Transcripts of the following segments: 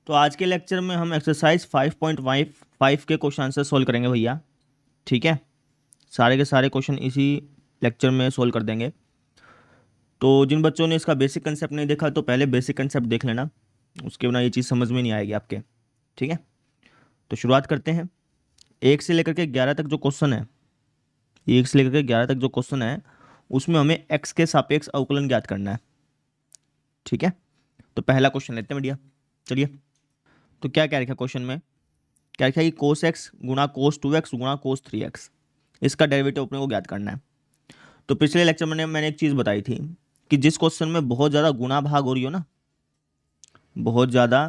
तो आज के लेक्चर में हम एक्सरसाइज 5.5 के क्वेश्चन आंसर सोल्व करेंगे भैया। ठीक है, सारे के सारे क्वेश्चन इसी लेक्चर में सोल्व कर देंगे। तो जिन बच्चों ने इसका बेसिक कंसेप्ट नहीं देखा तो पहले बेसिक कंसेप्ट देख लेना, उसके बिना ये चीज़ समझ में नहीं आएगी आपके। ठीक है, तो शुरुआत करते हैं। 1 से लेकर के 11 तक जो क्वेश्चन है, 1 से लेकर के 11 तक जो क्वेश्चन है उसमें हमें एक्स के सापेक्ष अवकलन ज्ञात करना है। ठीक है, तो पहला क्वेश्चन लेते हैं बढ़िया। चलिए, तो क्या क्या लिखा क्वेश्चन में? क्या लिखा है कि कोस एक्स गुणा कोस 2x गुणा कोस 3x, इसका डेरिवेटिव अपने को ज्ञात करना है। तो पिछले लेक्चर में मैंने एक चीज़ बताई थी कि जिस क्वेश्चन में बहुत ज़्यादा गुणा भाग हो रही हो ना, बहुत ज़्यादा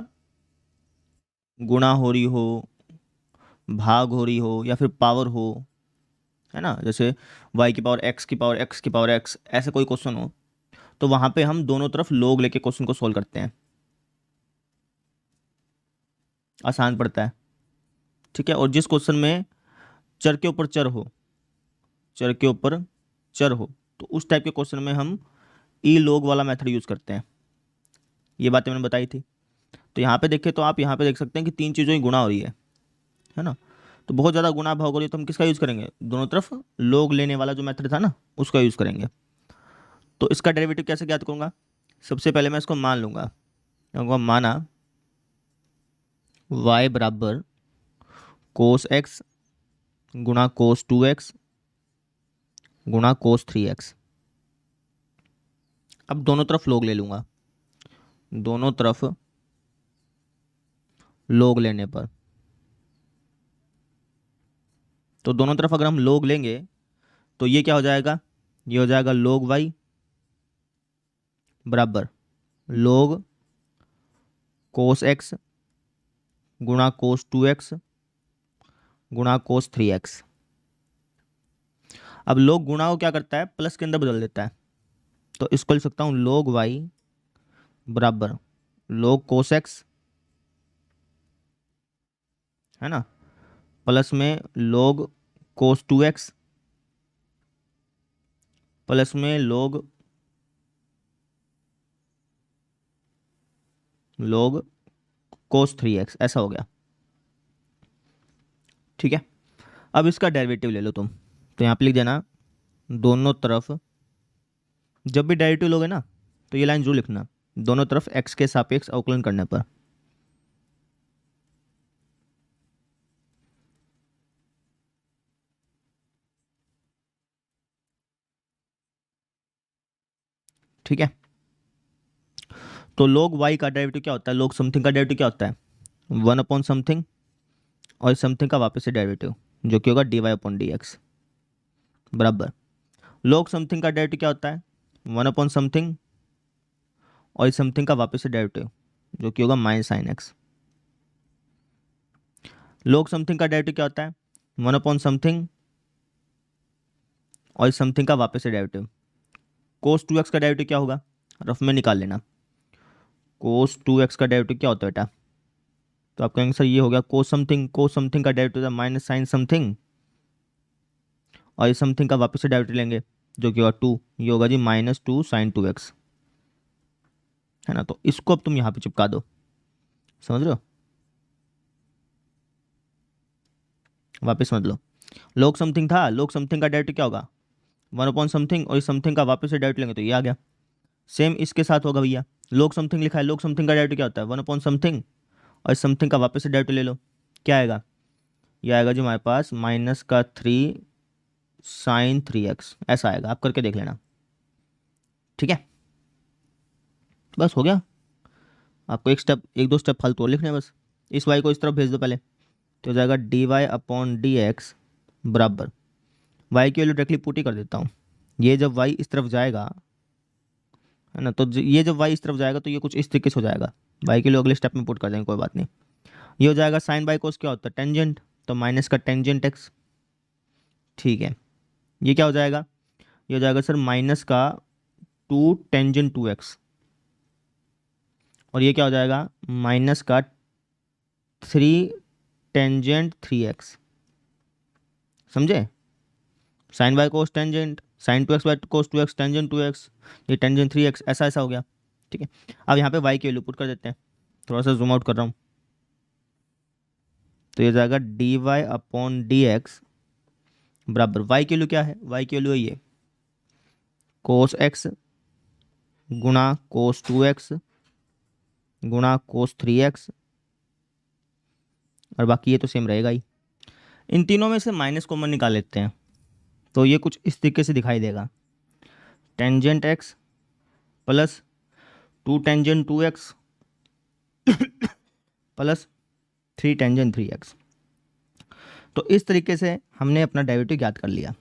गुणा हो रही हो, भाग हो रही हो या फिर पावर हो, है ना, जैसे y की पावर x की पावर x की पावर x, ऐसे कोई क्वेश्चन हो तो वहाँ पे हम दोनों तरफ लोग लेके क्वेश्चन को सोल्व करते हैं, आसान पड़ता है। ठीक है, और जिस क्वेश्चन में चर के ऊपर चर हो, चर के ऊपर चर हो, तो उस टाइप के क्वेश्चन में हम ई लोग वाला मेथड यूज़ करते हैं। ये बातें मैंने बताई थी। तो यहाँ पे देखें तो आप यहाँ पे देख सकते हैं कि 3 चीज़ों की गुणा हो रही है ना। तो बहुत ज़्यादा गुणा भाग हो रही है तो हम किसका यूज़ करेंगे? दोनों तरफ लोग लेने वाला जो मेथड था ना, उसका यूज़ करेंगे। तो इसका डेरिवेटिव कैसे ज्ञात करूँगा? सबसे पहले मैं इसको मान लूँगा, कहूँगा माना y बराबर कोस एक्स गुणा कोस 2x गुणा कोस 3x। अब दोनों तरफ लोग ले लूँगा, दोनों तरफ लोग लेने पर, तो दोनों तरफ अगर हम लोग लेंगे तो ये क्या हो जाएगा? ये हो जाएगा लोग y बराबर लोग कोस x गुणा कोस 2x गुणा कोस 3x। अब लोग गुणा को क्या करता है? प्लस के अंदर बदल देता है। तो इसको लिख सकता हूँ लोग y बराबर लोग कोस x, है ना, प्लस में लोग कोस 2x प्लस में लोग कोस 3x, ऐसा हो गया। ठीक है, अब इसका डेरिवेटिव ले लो तुम। तो यहाँ पे लिख देना दोनों तरफ, जब भी डेरिवेटिव लोगे ना तो ये लाइन जरूर लिखना, दोनों तरफ x के सापेक्ष अवकलन करने पर। ठीक है, तो log y का डेरिवेटिव क्या होता है? log समथिंग का डेरिवेटिव क्या होता है? 1 अपॉन समथिंग और समथिंग का वापस से डेरिवेटिव, जो कि होगा dy अपॉन डी एक्स, बराबर log समथिंग का डेरिवेटिव क्या होता है? 1 अपॉन समथिंग और इस समथिंग का वापस से डेरिवेटिव, जो कि होगा minus sine x. log something का डेरिवेटिव क्या होता है? 1 अपॉन समथिंग और इस समथिंग का वापस से डेरिवेटिव। कोस 2x का डेरिवेटिव क्या होगा? रफ में निकाल लेना। कोस 2x का डेरिवेटिव क्या होता है बेटा? तो आपका आंसर ये हो गया कोस समथिंग, कोस समथिंग का डेरिवेटिव था माइनस साइन समथिंग और इस समथिंग का वापस से डेरिवेटिव लेंगे, जो कि होगा 2, ये होगा जी -2 sin 2x, है ना। तो इसको अब तुम यहाँ पे चिपका दो, समझ रहे हो? वापस समझ लो, लोग समथिंग था, लोग समथिंग का डेरिवेटिव क्या होगा? 1 अपॉन समथिंग और इस समथिंग का वापस से डेरिवेटिव लेंगे तो ये आ गया। सेम इसके साथ होगा भैया, लोग समथिंग लिखा है, लोग समथिंग का डेरिवेटिव क्या होता है? 1 अपॉन समथिंग और इस समथिंग का वापस से डेरिवेटिव ले लो, क्या आएगा? ये आएगा जी हमारे पास -3 sin 3x, ऐसा आएगा। आप करके देख लेना। ठीक है, बस हो गया। आपको एक दो स्टेप फालतू और लिखने हैं बस। इस y को इस तरफ भेज दो पहले, तो हो जाएगा dy अपॉन डी एक्स बराबर, y की वैल्यू डायरेक्टली पुट ही कर देता हूँ। ये जब y इस तरफ जाएगा, है ना, तो ये जब y इस तरफ जाएगा तो ये कुछ इस तरीके से हो जाएगा। y के लिए अगले स्टेप में पुट कर देंगे, कोई बात नहीं। ये हो जाएगा साइन बाई कोस, क्या होता है? टेंजेंट, तो माइनस का टेंजेंट x। ठीक है, ये क्या हो जाएगा? ये हो जाएगा सर माइनस का 2 टेंजेंट 2x, और ये क्या हो जाएगा? माइनस का 3 टेंजेंट 3x। समझे? Sine by cos tangent, sine 2x by cos 2x, tangent 2x, ये टेंजेंट 3x, ऐसा ऐसा हो गया। ठीक है, अब यहाँ पे y की वैल्यू पुट कर देते हैं। थोड़ा सा जूम आउट कर रहा हूँ। तो ये जाएगा D Y upon D x बराबर वाई की वैल्यू क्या है, वाई की वैल्यू है ये कोस एक्स गुणा कोस 2x गुणा कोस 3x, और बाकी ये तो सेम रहेगा ही। इन तीनों में से माइनस कॉमन निकाल लेते हैं, तो ये कुछ इस तरीके से दिखाई देगा, tangent x plus 2 tangent 2x plus 3 tangent 3x। तो इस तरीके से हमने अपना डेरिवेटिव ज्ञात कर लिया।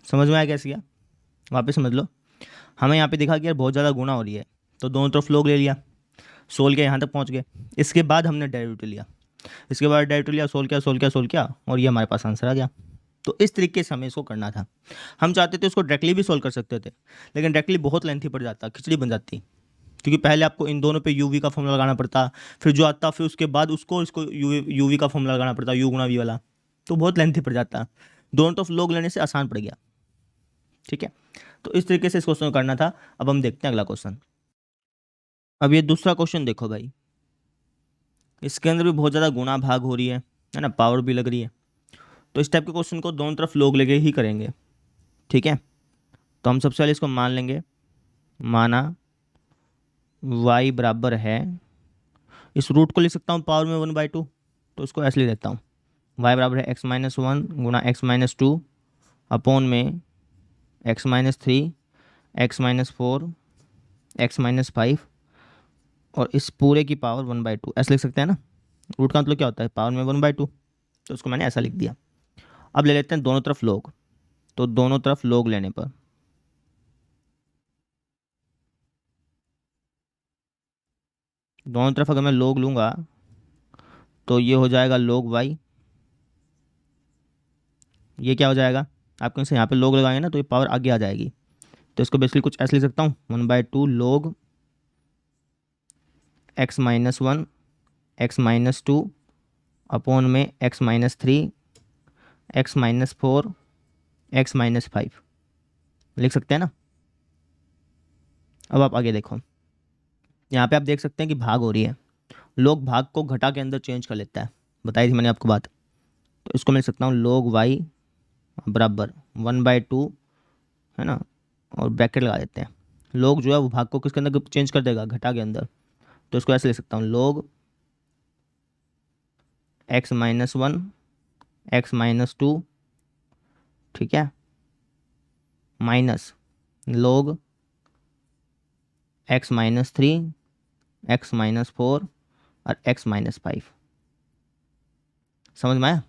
समझ में आया कैसे किया? वापस समझ लो। हमें यहाँ पे दिखा कि यार बहुत ज़्यादा गुणा हो रही है, तो दोनों तरफ लोग ले लिया, सोल के यहाँ तक पहुँच गए। इसके बाद हमने डेरिवेटिव लिया, इसके बाद डेरिवेटिव लिया, सोल किया और ये हमारे पास आंसर आ गया। तो इस तरीके से हमें इसको करना था। हम चाहते थे उसको डायरेक्टली भी सोल्व कर सकते थे, लेकिन डायरेक्टली बहुत लेंथी पड़ जाता, खिचड़ी बन जाती, क्योंकि पहले आपको इन दोनों पे यूवी का फॉर्मूला लगाना पड़ता, फिर जो आता फिर उसके बाद उसको इसको यूवी का फॉर्मूला लगाना पड़ता, यू गुणा वी वाला, तो बहुत लेंथी पड़ जाता। दोनों तरफ लोग लेने से आसान पड़ गया। ठीक है, तो इस तरीके से इस क्वेश्चन को करना था। अब हम देखते हैं अगला क्वेश्चन। अब ये दूसरा क्वेश्चन देखो भाई, इसके अंदर भी बहुत ज़्यादा गुणा भाग हो रही है ना, पावर भी लग रही है। तो इस टाइप के क्वेश्चन को दोनों तरफ लोग लेके ही करेंगे। ठीक है, तो हम सबसे पहले इसको मान लेंगे, माना y बराबर है, इस रूट को लिख सकता हूँ पावर में 1/2, तो इसको ऐसे लिख देता हूँ, y बराबर है x-1 गुणा x-2 अपॉन में x-3 x-4 x-5 और इस पूरे की पावर 1/2 ऐसे लिख सकते हैं ना। रूट का मतलब क्या होता है, पावर में 1/2, तो उसको मैंने ऐसा लिख दिया। अब ले लेते हैं दोनों तरफ लोग, तो दोनों तरफ लोग लेने पर दोनों तरफ अगर मैं लोग लूँगा तो ये हो जाएगा लोग वाई, ये क्या हो जाएगा, आप कहीं से यहाँ पे लोग लगाएंगे ना तो ये पावर आगे आ जाएगी, तो इसको बेसिकली कुछ ऐसे लिख सकता हूँ 1/2 लोग x-1 x-2 अपॉन में x-3 x-4 x-5 लिख सकते हैं ना। अब आप आगे देखो, यहाँ पे आप देख सकते हैं कि भाग हो रही है, लोग भाग को घटा के अंदर चेंज कर लेता है, बताई थी मैंने आपको बात। तो इसको मैं लिख सकता हूँ लोग वाई बराबर 1/2 है ना, और ब्रैकेट लगा देते हैं। लोग जो है वो भाग को किसके अंदर चेंज कर देगा, घटा के अंदर, तो इसको ऐसे लिख सकता हूँ लोग x-1 x-2, ठीक है, माइनस लोग x-3 x-4 और x-5। समझ में आया?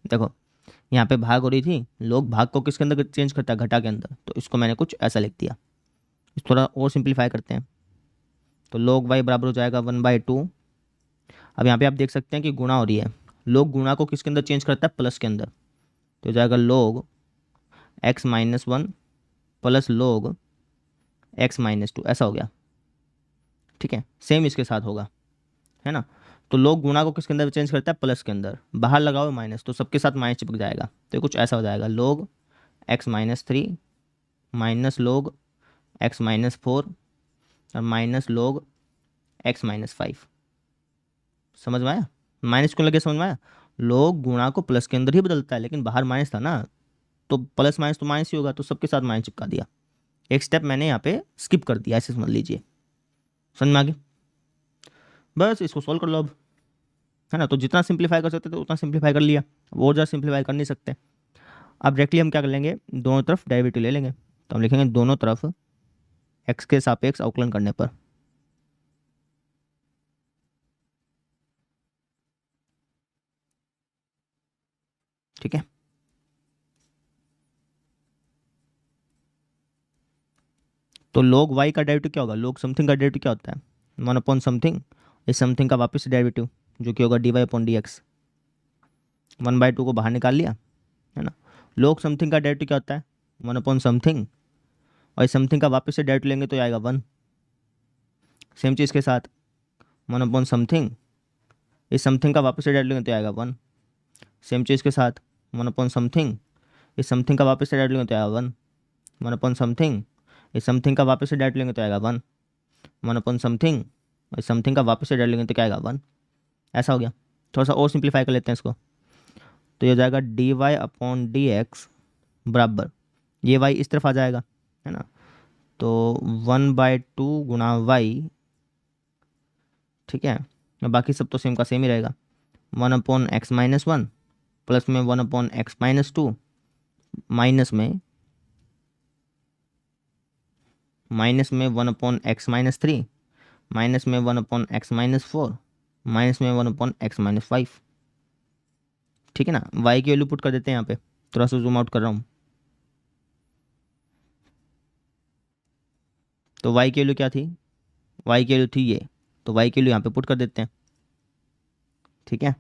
देखो यहाँ पे भाग हो रही थी, लोग भाग को किसके अंदर चेंज करता है, घटा के अंदर, तो इसको मैंने कुछ ऐसा लिख दिया। इस थोड़ा और सिंप्लीफाई करते हैं, तो लोग वाई बराबर हो जाएगा 1/2। अब यहाँ पे आप देख सकते हैं कि गुणा हो रही है, लोग गुणा को किसके अंदर चेंज करता है, प्लस के अंदर, तो हो जाएगा लोग x-1 प्लस लोग x-2, ऐसा हो गया। ठीक है, सेम इसके साथ होगा, है ना। तो लोग गुणा को किसके अंदर चेंज करता है, प्लस के अंदर, बाहर लगाओ माइनस, तो सबके साथ माइनस चिपक जाएगा, तो कुछ ऐसा हो जाएगा लोग x-3 माइनस लोग x-4 और माइनस लोग x-5। समझ में आया? माइनस क्यों लगे, समझ में आया? लोग गुणा को प्लस के अंदर ही बदलता है, लेकिन बाहर माइनस था ना, तो प्लस माइनस तो माइनस ही होगा, तो सबके साथ माइनस चिपका दिया। एक स्टेप मैंने यहाँ पे स्किप कर दिया, ऐसे समझ लीजिए। समझ में आ गया? बस इसको सॉल्व कर लो अब, है ना। तो जितना सिंप्लीफाई कर सकते थे उतना सिंप्लीफाई कर लिया, वो ज़्यादा सिंप्लीफाई कर नहीं सकते। अब डायरेक्टली हम क्या कर लेंगे, दोनों तरफ डेरिवेटिव ले लेंगे, तो हम लिखेंगे दोनों तरफ x के सापेक्ष अवकलन करने पर, ठीक है। तो log y का डेरिवेटिव क्या होगा, log समथिंग का डेरिवेटिव क्या होता है, 1 समथिंग, इस समथिंग का वापस डेरिवेटिव जो कि होगा dy/dx, 1/2 को बाहर निकाल लिया, है ना। log समथिंग का डेरिवेटिव क्या होता है, 1 समथिंग, और इस समथिंग का वापस से डेरिवेटिव लेंगे तो आएगा 1। सेम चीज़ के साथ 1 समथिंग, इस समथिंग का वापस से डेरिवेटिव लेंगे तो आएगा 1। सेम चीज़ के साथ 1 समथिंग, इस समथिंग का वापस से डेरिवेटिव लेंगे तो आएगा 1। 1 समथिंग, इस समथिंग का वापस से डेरिवेटिव लेंगे तो आएगा 1। 1 समथिंग, और समथिंग का वापस से डेरिवेटिव लेंगे तो क्या आएगा 1। ऐसा हो गया। थोड़ा सा और सिंप्लीफाई कर लेते हैं इसको, तो ये हो जाएगा dy अपॉन डी एक्स बराबर, ये y इस तरफ आ जाएगा, है ना, तो 1/2 गुणा y, ठीक है, और बाकी सब तो सेम का सेम ही रहेगा। 1/x-1 प्लस में 1/x-2 माइनस में 1/x-3 माइनस में 1/x-4 माइनस में 1/x-5, ठीक है ना। y की वैल्यू पुट कर देते हैं यहाँ पे, थोड़ा सा जूम आउट कर रहा हूँ। तो y की वैल्यू क्या थी, y की वैल्यू थी ये, तो y की वैल्यू यहाँ पे पुट कर देते हैं, ठीक है।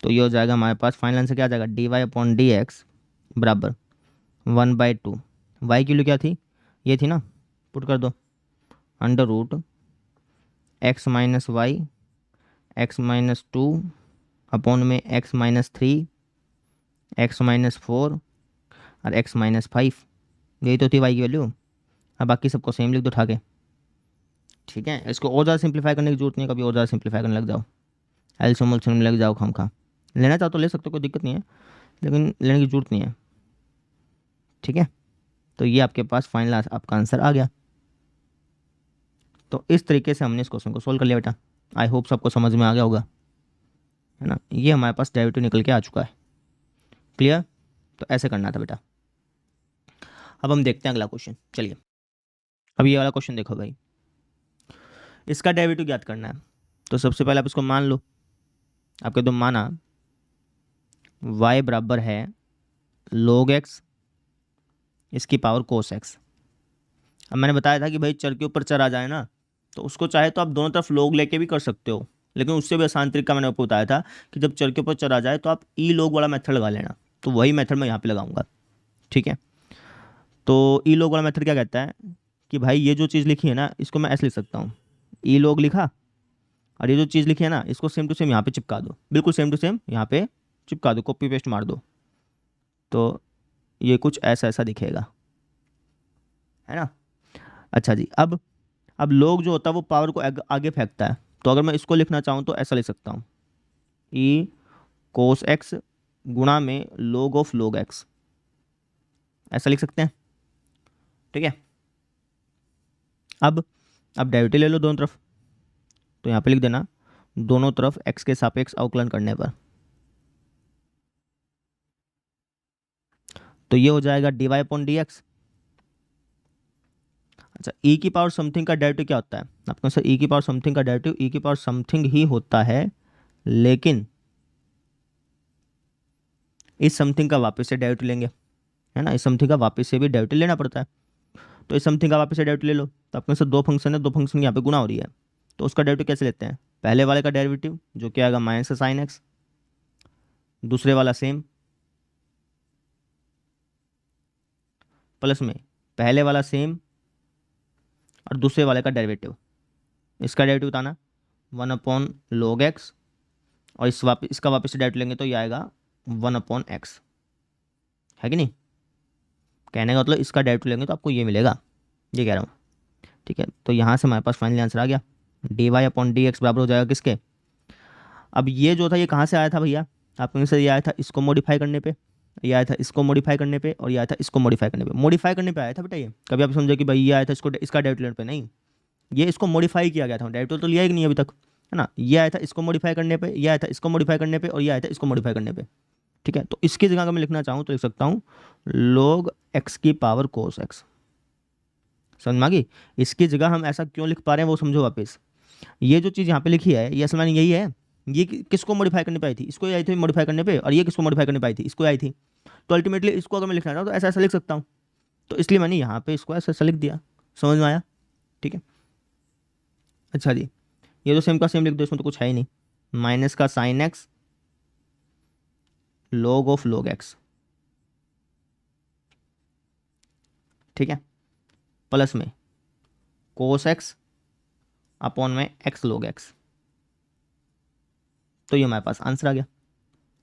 तो ये हो जाएगा हमारे पास फाइनल आंसर क्या आ जाएगा, dy अपॉन डी एक्स बराबर 1/2, y की वैल्यू क्या थी, ये थी ना, पुट कर दो, √(x-y x-2 अपॉन में x-3 x-4 और x-5, यही तो थी y की वैल्यू। अब बाकी सबको सेम लिख दो उठा के, ठीक है। इसको और ज़्यादा सिंप्लीफाई करने की जरूरत नहीं है, कभी और ज़्यादा सिंप्लीफाई करने लग जाओ, एल्सियम में लग जाओ खामखा। लेना चाहो तो ले सकते हो, कोई दिक्कत नहीं है, लेकिन लेने की जरूरत नहीं है, ठीक है। तो ये आपके पास फाइनल आपका आंसर आ गया। तो इस तरीके से हमने इस क्वेश्चन को सोल्व कर लिया बेटा। आई होप सबको समझ में आ गया होगा, है ना। ये हमारे पास डेरिवेटिव निकल के आ चुका है, क्लियर। तो ऐसे करना था बेटा। अब हम देखते हैं अगला क्वेश्चन, चलिए। अब ये वाला क्वेश्चन देखो भाई, इसका डेरिवेटिव ज्ञात करना है। तो सबसे पहले आप इसको मान लो, आपके तो माना y बराबर है log x इसकी पावर cos x। अब मैंने बताया था कि भाई चर के ऊपर चर आ जाए ना, तो उसको चाहे तो आप दोनों तरफ log लेके भी कर सकते हो, लेकिन उससे भी आसान तरीका मैंने आपको बताया था कि जब चर के ऊपर चर आ जाए तो आप ई log वाला मेथड लगा लेना। तो वही मेथड मैं यहाँ पे लगाऊंगा, ठीक है। तो ई log वाला मेथड क्या कहता है कि भाई ये जो चीज़ लिखी है ना, इसको मैं ऐसे लिख सकता हूँ, ई log लिखा, और ये जो चीज़ लिखी है ना, इसको सेम टू सेम यहाँ पे चिपका दो, बिल्कुल सेम टू सेम यहाँ पे चिपका दो, कॉपी पेस्ट मार दो, तो ये कुछ ऐसा ऐसा दिखेगा, है ना। अच्छा जी, अब log जो होता है वो पावर को आगे फेंकता है, तो अगर मैं इसको लिखना चाहूँ तो ऐसा लिख सकता हूँ, ई कोस एक्स गुणा में log ऑफ log x, ऐसा लिख सकते हैं, ठीक है। अब डेरिवेटिव ले लो दोनों तरफ, तो यहाँ पे लिख देना दोनों तरफ x के सापेक्ष अवकलन करने पर, तो ये हो जाएगा dy अपॉन डी एक्स। अच्छा, e की पावर समथिंग का डेरिवेटिव क्या होता है आपको सर, e की पावर समथिंग का डेरिवेटिव e की पावर समथिंग ही होता है, लेकिन इस समथिंग का वापस से डेरिवेटिव लेंगे, है ना, इस समथिंग का वापस से भी डेरिवेटिव लेना पड़ता है। तो इस समथिंग का वापस से डेरिवेटिव ले लो, तो आपके सर दो फंक्शन है, दो फंक्शन यहाँ पे गुणा हो रही है, तो उसका डेरिवेटिव कैसे लेते हैं, पहले वाले का डेरिवेटिव जो क्या आएगा माइनस साइन एक्स, दूसरे वाला सेम, प्लस में पहले वाला सेम और दूसरे वाले का डेरिवेटिव, इसका डेरिवेटिव बताना 1/log x, और इसका वापस से डेरिवेटिव लेंगे तो ये आएगा 1/x, है कि नहीं। कहने का मतलब इसका डेरिवेटिव लेंगे तो आपको ये मिलेगा, ये कह रहा हूँ, ठीक है। तो यहाँ से हमारे पास फाइनली आंसर आ गया, dy अपॉन डी एक्स बराबर हो जाएगा किसके। अब ये जो था ये कहाँ से आया था भैया, आपके से ये आया था इसको मॉडिफाई करने पे, ये आया था इसको मॉडिफाई करने पे, और ये आया था इसको मॉडिफाई करने पे आया था बेटा। ये कभी आप समझे कि भाई ये आया था इसको इसका डेरिवेटिव लेने पे, नहीं, ये इसको मॉडिफाई किया गया था, डेरिवेटिव तो लिया ही नहीं अभी तक, है ना। ये आया था इसको मॉडिफाई करने पे, ये आया था इसको मॉडिफाई करने पे, और ये आया था इसको मॉडिफाई करने पे, ठीक है। तो इसकी जगह अगर मैं लिखना चाहूँ तो लिख सकता हूँ log x की पावर cos x, समझ में आ गई। इसकी जगह हम ऐसा क्यों लिख पा रहे हैं वो समझो वापस। ये जो चीज़ यहाँ पे लिखी है ये असल में यही है, ये किसको मॉडिफाई करने पे आई थी, इसको ही आई थी मॉडिफाई करने पे, और ये किसको मॉडिफाई करने पे आई थी, इसको आई थी। तो अल्टीमेटली इसको अगर मैं लिखना चाहूँ तो ऐसा ऐसा लिख सकता हूँ, तो इसलिए मैंने यहाँ पे इसको ऐसा ऐसा लिख दिया, समझ में आया, ठीक है। अच्छा जी, ये तो सेम का सेम लिख दो, इसमें तो कुछ है ही नहीं, माइनस का sine x log of log x, ठीक है, प्लस में cos x अपॉन में x log x, तो ये हमारे पास आंसर आ गया।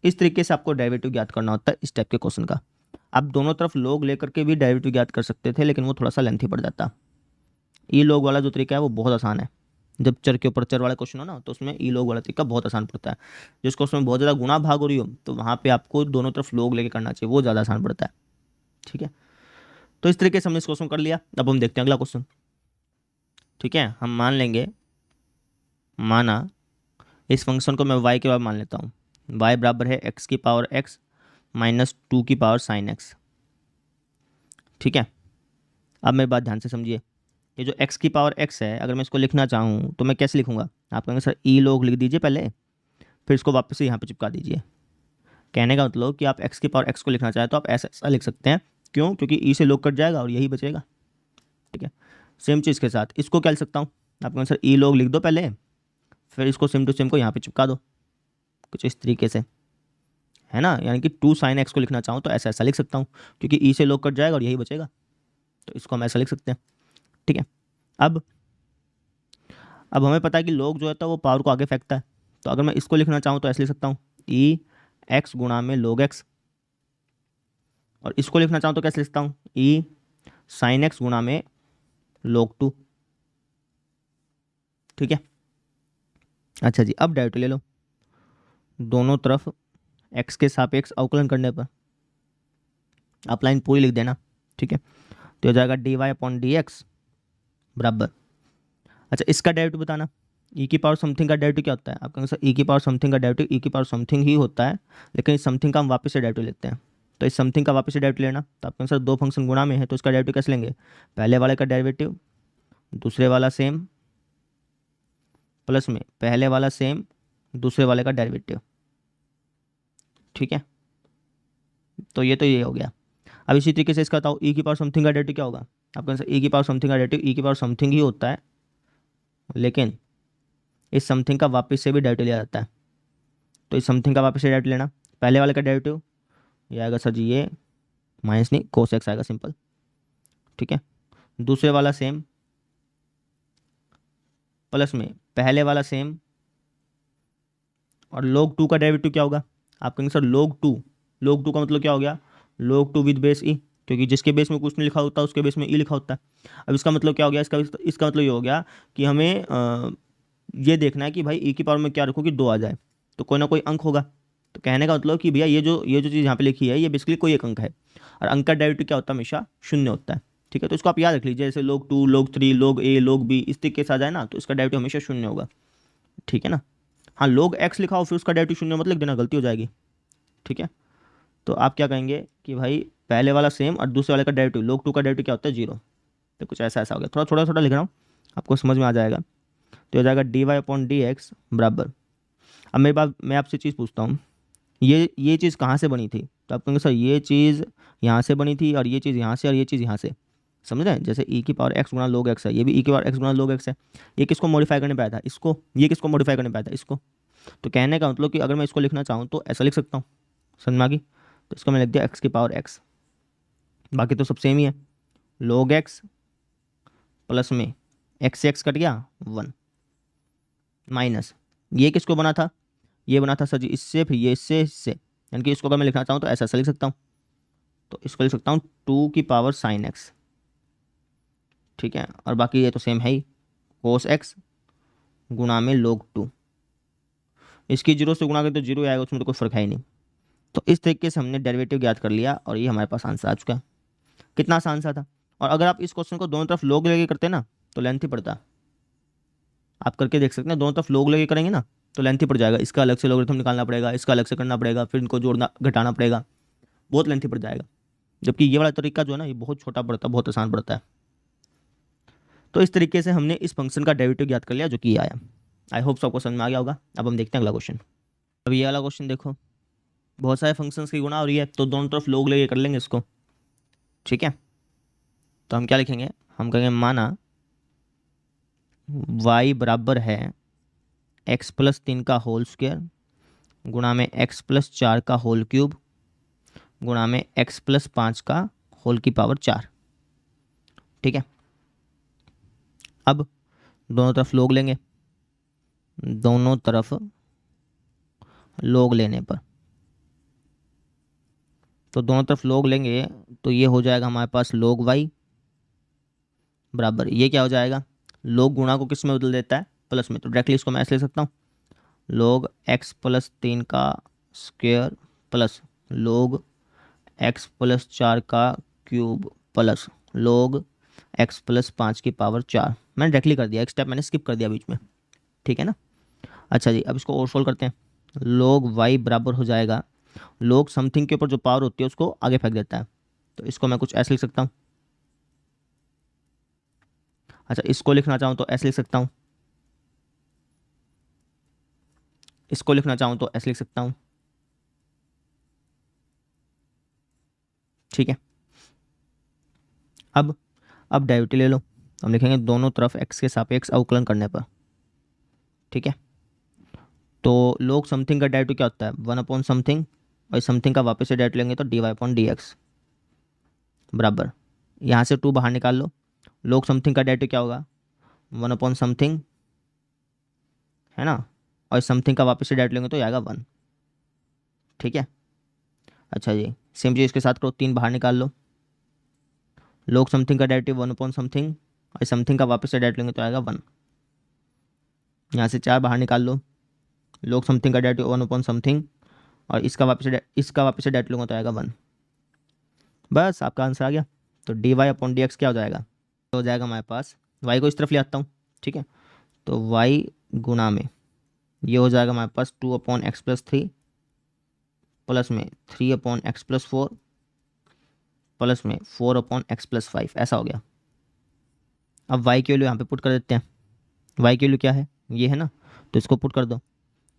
इस तरीके से आपको डेरिवेटिव ज्ञात करना होता है इस टाइप के क्वेश्चन का। आप दोनों तरफ लोग लेकर के भी डेरिवेटिव ज्ञात कर सकते थे, लेकिन वो थोड़ा सा लेंथी पड़ जाता। ई लोग वाला जो तरीका है वो बहुत आसान है। जब चर के ऊपर चर वाला क्वेश्चन हो ना, तो उसमें ई लोग वाला तरीका बहुत आसान पड़ता है। जिसको उसमें बहुत ज़्यादा गुणा भाग हो रही हो, तो वहाँ पे आपको दोनों तरफ लोग लेके करना चाहिए, वो ज़्यादा आसान पड़ता है। ठीक है, तो इस तरीके से हमने इस क्वेश्चन कर लिया। अब हम देखते हैं अगला क्वेश्चन। ठीक है, हम मान लेंगे, माना इस फंक्शन को मैं y के बराबर मान लेता हूँ। y बराबर है x की पावर x माइनस 2 की पावर साइन x। ठीक है, अब मेरी बात ध्यान से समझिए। ये जो x की पावर x है, अगर मैं इसको लिखना चाहूँ तो मैं कैसे लिखूँगा? आप कहेंगे सर ई लोग लिख दीजिए पहले, फिर इसको वापस से यहाँ पे चिपका दीजिए। कहने का मतलब कि आप x की पावर x को लिखना चाहें तो आप ऐसा लिख सकते हैं। क्यों? क्योंकि ई से लोग कट जाएगा और यही बचेगा। ठीक है, सेम चीज़ के साथ इसको क्या लिख सकता हूँ? आप कहेंगे सर ई लोग लिख दो पहले, फिर इसको सेम टू सेम को यहाँ पे चिपका दो, कुछ इस तरीके से, है ना। यानी कि 2 साइन एक्स को लिखना चाहूँ तो ऐसा लिख सकता हूँ, क्योंकि ई से लोग कट जाएगा और यही बचेगा, तो इसको हम ऐसा लिख सकते हैं। ठीक है, अब हमें पता है कि लोग जो है तो वो पावर को आगे फेंकता है, तो अगर मैं इसको लिखना चाहूँ तो ऐसे लिख सकता हूँ, ई एक्स गुणा में लोग एक्स। और इसको लिखना चाहूँ तो कैसे लिखता हूँ? ई साइन एक्स गुणा में लोग 2। ठीक है, अच्छा जी, अब डेरिवेटिव ले लो। दोनों तरफ एक्स के सापेक्ष अवकलन करने पर आप लाइन पूरी लिख देना। ठीक है, तो हो जाएगा dy अपॉन डी एक्स बराबर, अच्छा इसका डेरिवेटिव बताना। ई की पावर समथिंग का डेरिवेटिव क्या होता है? आप कहेंगे सर ई की पावर समथिंग का डेरिवेटिव ई की पावर समथिंग ही होता है, लेकिन इस समथिंग का हम वापस से डेरिवेटिव लेते हैं। तो इस समथिंग का वापस से डेरिवेटिव लेना, तो आप कहेंगे सर दो फंक्शन गुणा में है तो इसका डेरिवेटिव कैसे लेंगे? पहले वाले का डेरिवेटिव दूसरे वाला सेम, प्लस में पहले वाला सेम दूसरे वाले का डेरिवेटिव। ठीक है, तो ये हो गया। अब इसी तरीके से इसका बताओ ई की पावर समथिंग का डेरिवेटिव क्या होगा? आप कहेंगे सर ई की पावर समथिंग का डेरिवेटिव ई की पावर समथिंग ही होता है, लेकिन इस समथिंग का वापस से भी डेरिवेटिव लिया जाता है। तो इस समथिंग का वापस से डेरिवेटिव लेना, पहले वाले का डेरिवेटिव ये आएगा सर जी ये माइनस नहीं कोस एक्स आएगा सिंपल। ठीक है, दूसरे वाला सेम, प्लस में पहले वाला सेम, और log 2 का डेरिवेटिव क्या होगा? आप कहेंगे सर log 2 का मतलब क्या हो गया? log 2 विद बेस ई, क्योंकि जिसके बेस में कुछ नहीं लिखा होता उसके बेस में ई लिखा होता है। अब इसका मतलब क्या हो गया? इसका मतलब ये हो गया कि हमें ये देखना है कि भाई ई की पावर में क्या रखो कि 2 आ जाए, तो कोई ना कोई अंक होगा। तो कहने का मतलब कि भैया ये जो चीज़ यहाँ पे लिखी है ये बेसिकली कोई एक अंक है, और अंक का डेरिवेटिव क्या होता है? हमेशा शून्य होता है। ठीक है, तो इसको आप याद रख लीजिए, जैसे log 2 log 3 log a log b इस तरीके से आ जाए ना, तो इसका डेरिवेटिव हमेशा शून्य होगा। ठीक है ना। हाँ, log x लिखा हो फिर उसका डेरिवेटिव शून्य मत लिख देना, गलती हो जाएगी। ठीक है, तो आप क्या कहेंगे कि भाई पहले वाला सेम और दूसरे वाले का डेरिवेटिव log 2 का डेरिवेटिव क्या होता है? 0। तो कुछ ऐसा हो गया, थोड़ा लिख रहा हूँ, आपको समझ में आ जाएगा। तो हो जाएगा dy अपॉन डी एक्स बराबर। अब मेरी बात, मैं आपसे चीज़ पूछता हूँ, ये चीज़ कहाँ से बनी थी? तो आप कहेंगे सर ये चीज़ यहाँ से बनी थी, और ये चीज़ यहाँ से, और ये चीज़ यहाँ से। समझ रहे हैं? जैसे ई की पावर एक्स गुणा लोग एक्स है, ये भी ई की पावर एक्स गुणा लोग एक्स है। ये किसको मॉडिफाई करने पाया था? इसको। ये किसको मॉडिफाई करने पाया था? इसको। तो कहने का मतलब कि अगर मैं इसको लिखना चाहूँ तो ऐसा लिख सकता हूँ, समझ में आ गई? तो इसको मैं लिख दिया एक्स की पावर एक्स, बाकी तो सब सेम ही है। लोग एक्स प्लस में एक्स से एक्स कट गया 1, माइनस ये किसको बना था? ये बना था सर जी इससे, फिर ये इससे, यानी कि इसको अगर मैं लिखना चाहूँ तो ऐसा लिख सकता हूँ। तो इसको लिख सकता हूँ 2 की पावर साइन एक्स। ठीक है, और बाकी ये तो सेम है ही, कोस एक्स गुणा में log 2। इसकी 0 से गुणा करें तो 0 आएगा, उसमें तो कोई फर्क है ही नहीं। तो इस तरीके से हमने डेरिवेटिव ज्ञात कर लिया, और ये हमारे पास आंसर आ चुका है। कितना आसान सा था। और अगर आप इस क्वेश्चन को दोनों तरफ लोग लेके करते ना तो लेंथ ही पड़ता। आप करके देख सकते हैं, दोनों तरफ लोग लेके करेंगे ना तो लेंथ ही पड़ जाएगा। इसका अलग से लोगरिथम निकालना पड़ेगा, इसका अलग से करना पड़ेगा, फिर इनको जोड़ना घटाना पड़ेगा, बहुत लेंथी पड़ जाएगा। जबकि ये वाला तरीका जो है ना ये बहुत छोटा पड़ता है, बहुत आसान पड़ता है। तो इस तरीके से हमने इस फंक्शन का डेरिवेटिव ज्ञात कर लिया, जो कि ये आया। आई होप सबको समझ में आ गया होगा। अब हम देखते हैं अगला क्वेश्चन। अब ये वाला क्वेश्चन देखो, बहुत सारे फंक्शंस की गुणा हो रही है, तो दोनों तरफ लोग लेके कर लेंगे इसको। ठीक है, तो हम क्या लिखेंगे? हम कहेंगे माना y बराबर है x प्लस 3 का होल स्क्वायर गुणा में x प्लस 4 का होल क्यूब गुणा में x प्लस 5 का होल की पावर 4। ठीक है, अब दोनों तरफ लोग लेंगे, दोनों तरफ लोग लेने पर तो दोनों तरफ log लेंगे तो ये हो जाएगा हमारे पास log y बराबर, ये क्या हो जाएगा, log गुणा को किस में बदल देता है, प्लस में। तो डायरेक्टली इसको मैं ऐसे लिख सकता हूँ, log x प्लस 3 का square plus log x plus 4 का cube plus log x plus 5 की पावर 4। मैंने डायरेक्टली कर दिया, एक स्टेप मैंने स्किप कर दिया बीच में, ठीक है ना। अच्छा जी, अब इसको और सोल्व करते हैं। log y बराबर हो जाएगा, log समथिंग के ऊपर जो पावर होती है उसको आगे फेंक देता है, तो इसको मैं कुछ ऐसे लिख सकता हूँ। अच्छा, इसको लिखना चाहूँ तो ऐसे लिख सकता हूँ, इसको लिखना चाहूँ तो ऐसे लिख सकता हूँ, ठीक है। अब डेरिवेटिव ले लो, हम लिखेंगे दोनों तरफ x के सापेक्ष अवकलन करने पर, ठीक है। तो log समथिंग का डेरिवेटिव क्या होता है, 1 समथिंग, और समथिंग का वापस से डेरिवेटिव लेंगे तो dy/dx बराबर, यहाँ से 2 बाहर निकाल लो। log समथिंग का डेरिवेटिव क्या होगा, 1 समथिंग, है ना, और समथिंग का वापस से डेरिवेटिव लेंगे तो आएगा 1, ठीक है। अच्छा जी, सेम चीज़ इसके साथ करो, 3 बाहर निकाल लो। log समथिंग का डेरिवेटिव 1 समथिंग, और समथिंग का वापस से डेरिवेटिव लेंगे तो आएगा 1। यहाँ से 4 बाहर निकाल लो, log समथिंग का डेरिवेटिव 1 समथिंग, और इसका वापस से डेरिवेटिव लूँगा तो आएगा 1। बस आपका आंसर आ गया। तो dy/dx क्या हो जाएगा, तो हो जाएगा हमारे पास, y को इस तरफ ले आता हूँ, ठीक है। तो y गुना में ये हो जाएगा हमारे पास 2/x+3 प्लस में 3/x+4 प्लस में 4/x+5, ऐसा हो गया। अब y की वैल्यू यहाँ पे पुट कर देते हैं, y की वैल्यू क्या है, ये है ना, तो इसको पुट कर दो।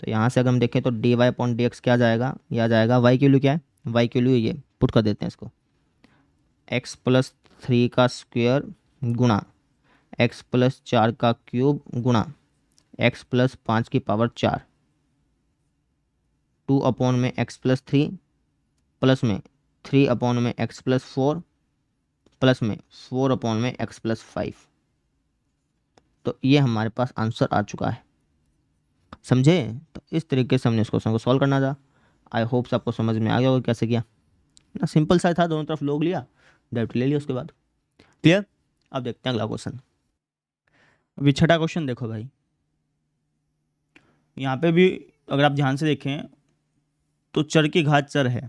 तो यहाँ से अगर हम देखें तो dy/dx क्या आ जाएगा, ये आ जाएगा, y की वैल्यू क्या है, y की वैल्यू ये, पुट कर देते हैं इसको, x+3 का स्क्वायर गुणा x+4 का क्यूब गुणा x+5 की पावर 4, 2/x+3 प्लस में 3/x+4 प्लस में 4/x+5। तो ये हमारे पास आंसर आ चुका है, समझे। तो इस तरीके से हमने इस क्वेश्चन को सॉल्व करना था। आई होप आपको समझ में आ गया होगा कैसे किया ना, सिंपल सा था, दोनों तरफ log लिया, डेरिवेटिव ले लिया उसके बाद, क्लियर। अब देखते हैं अगला क्वेश्चन। अभी छठा क्वेश्चन देखो भाई, यहाँ पे भी अगर आप ध्यान से देखें तो चर की घात चर है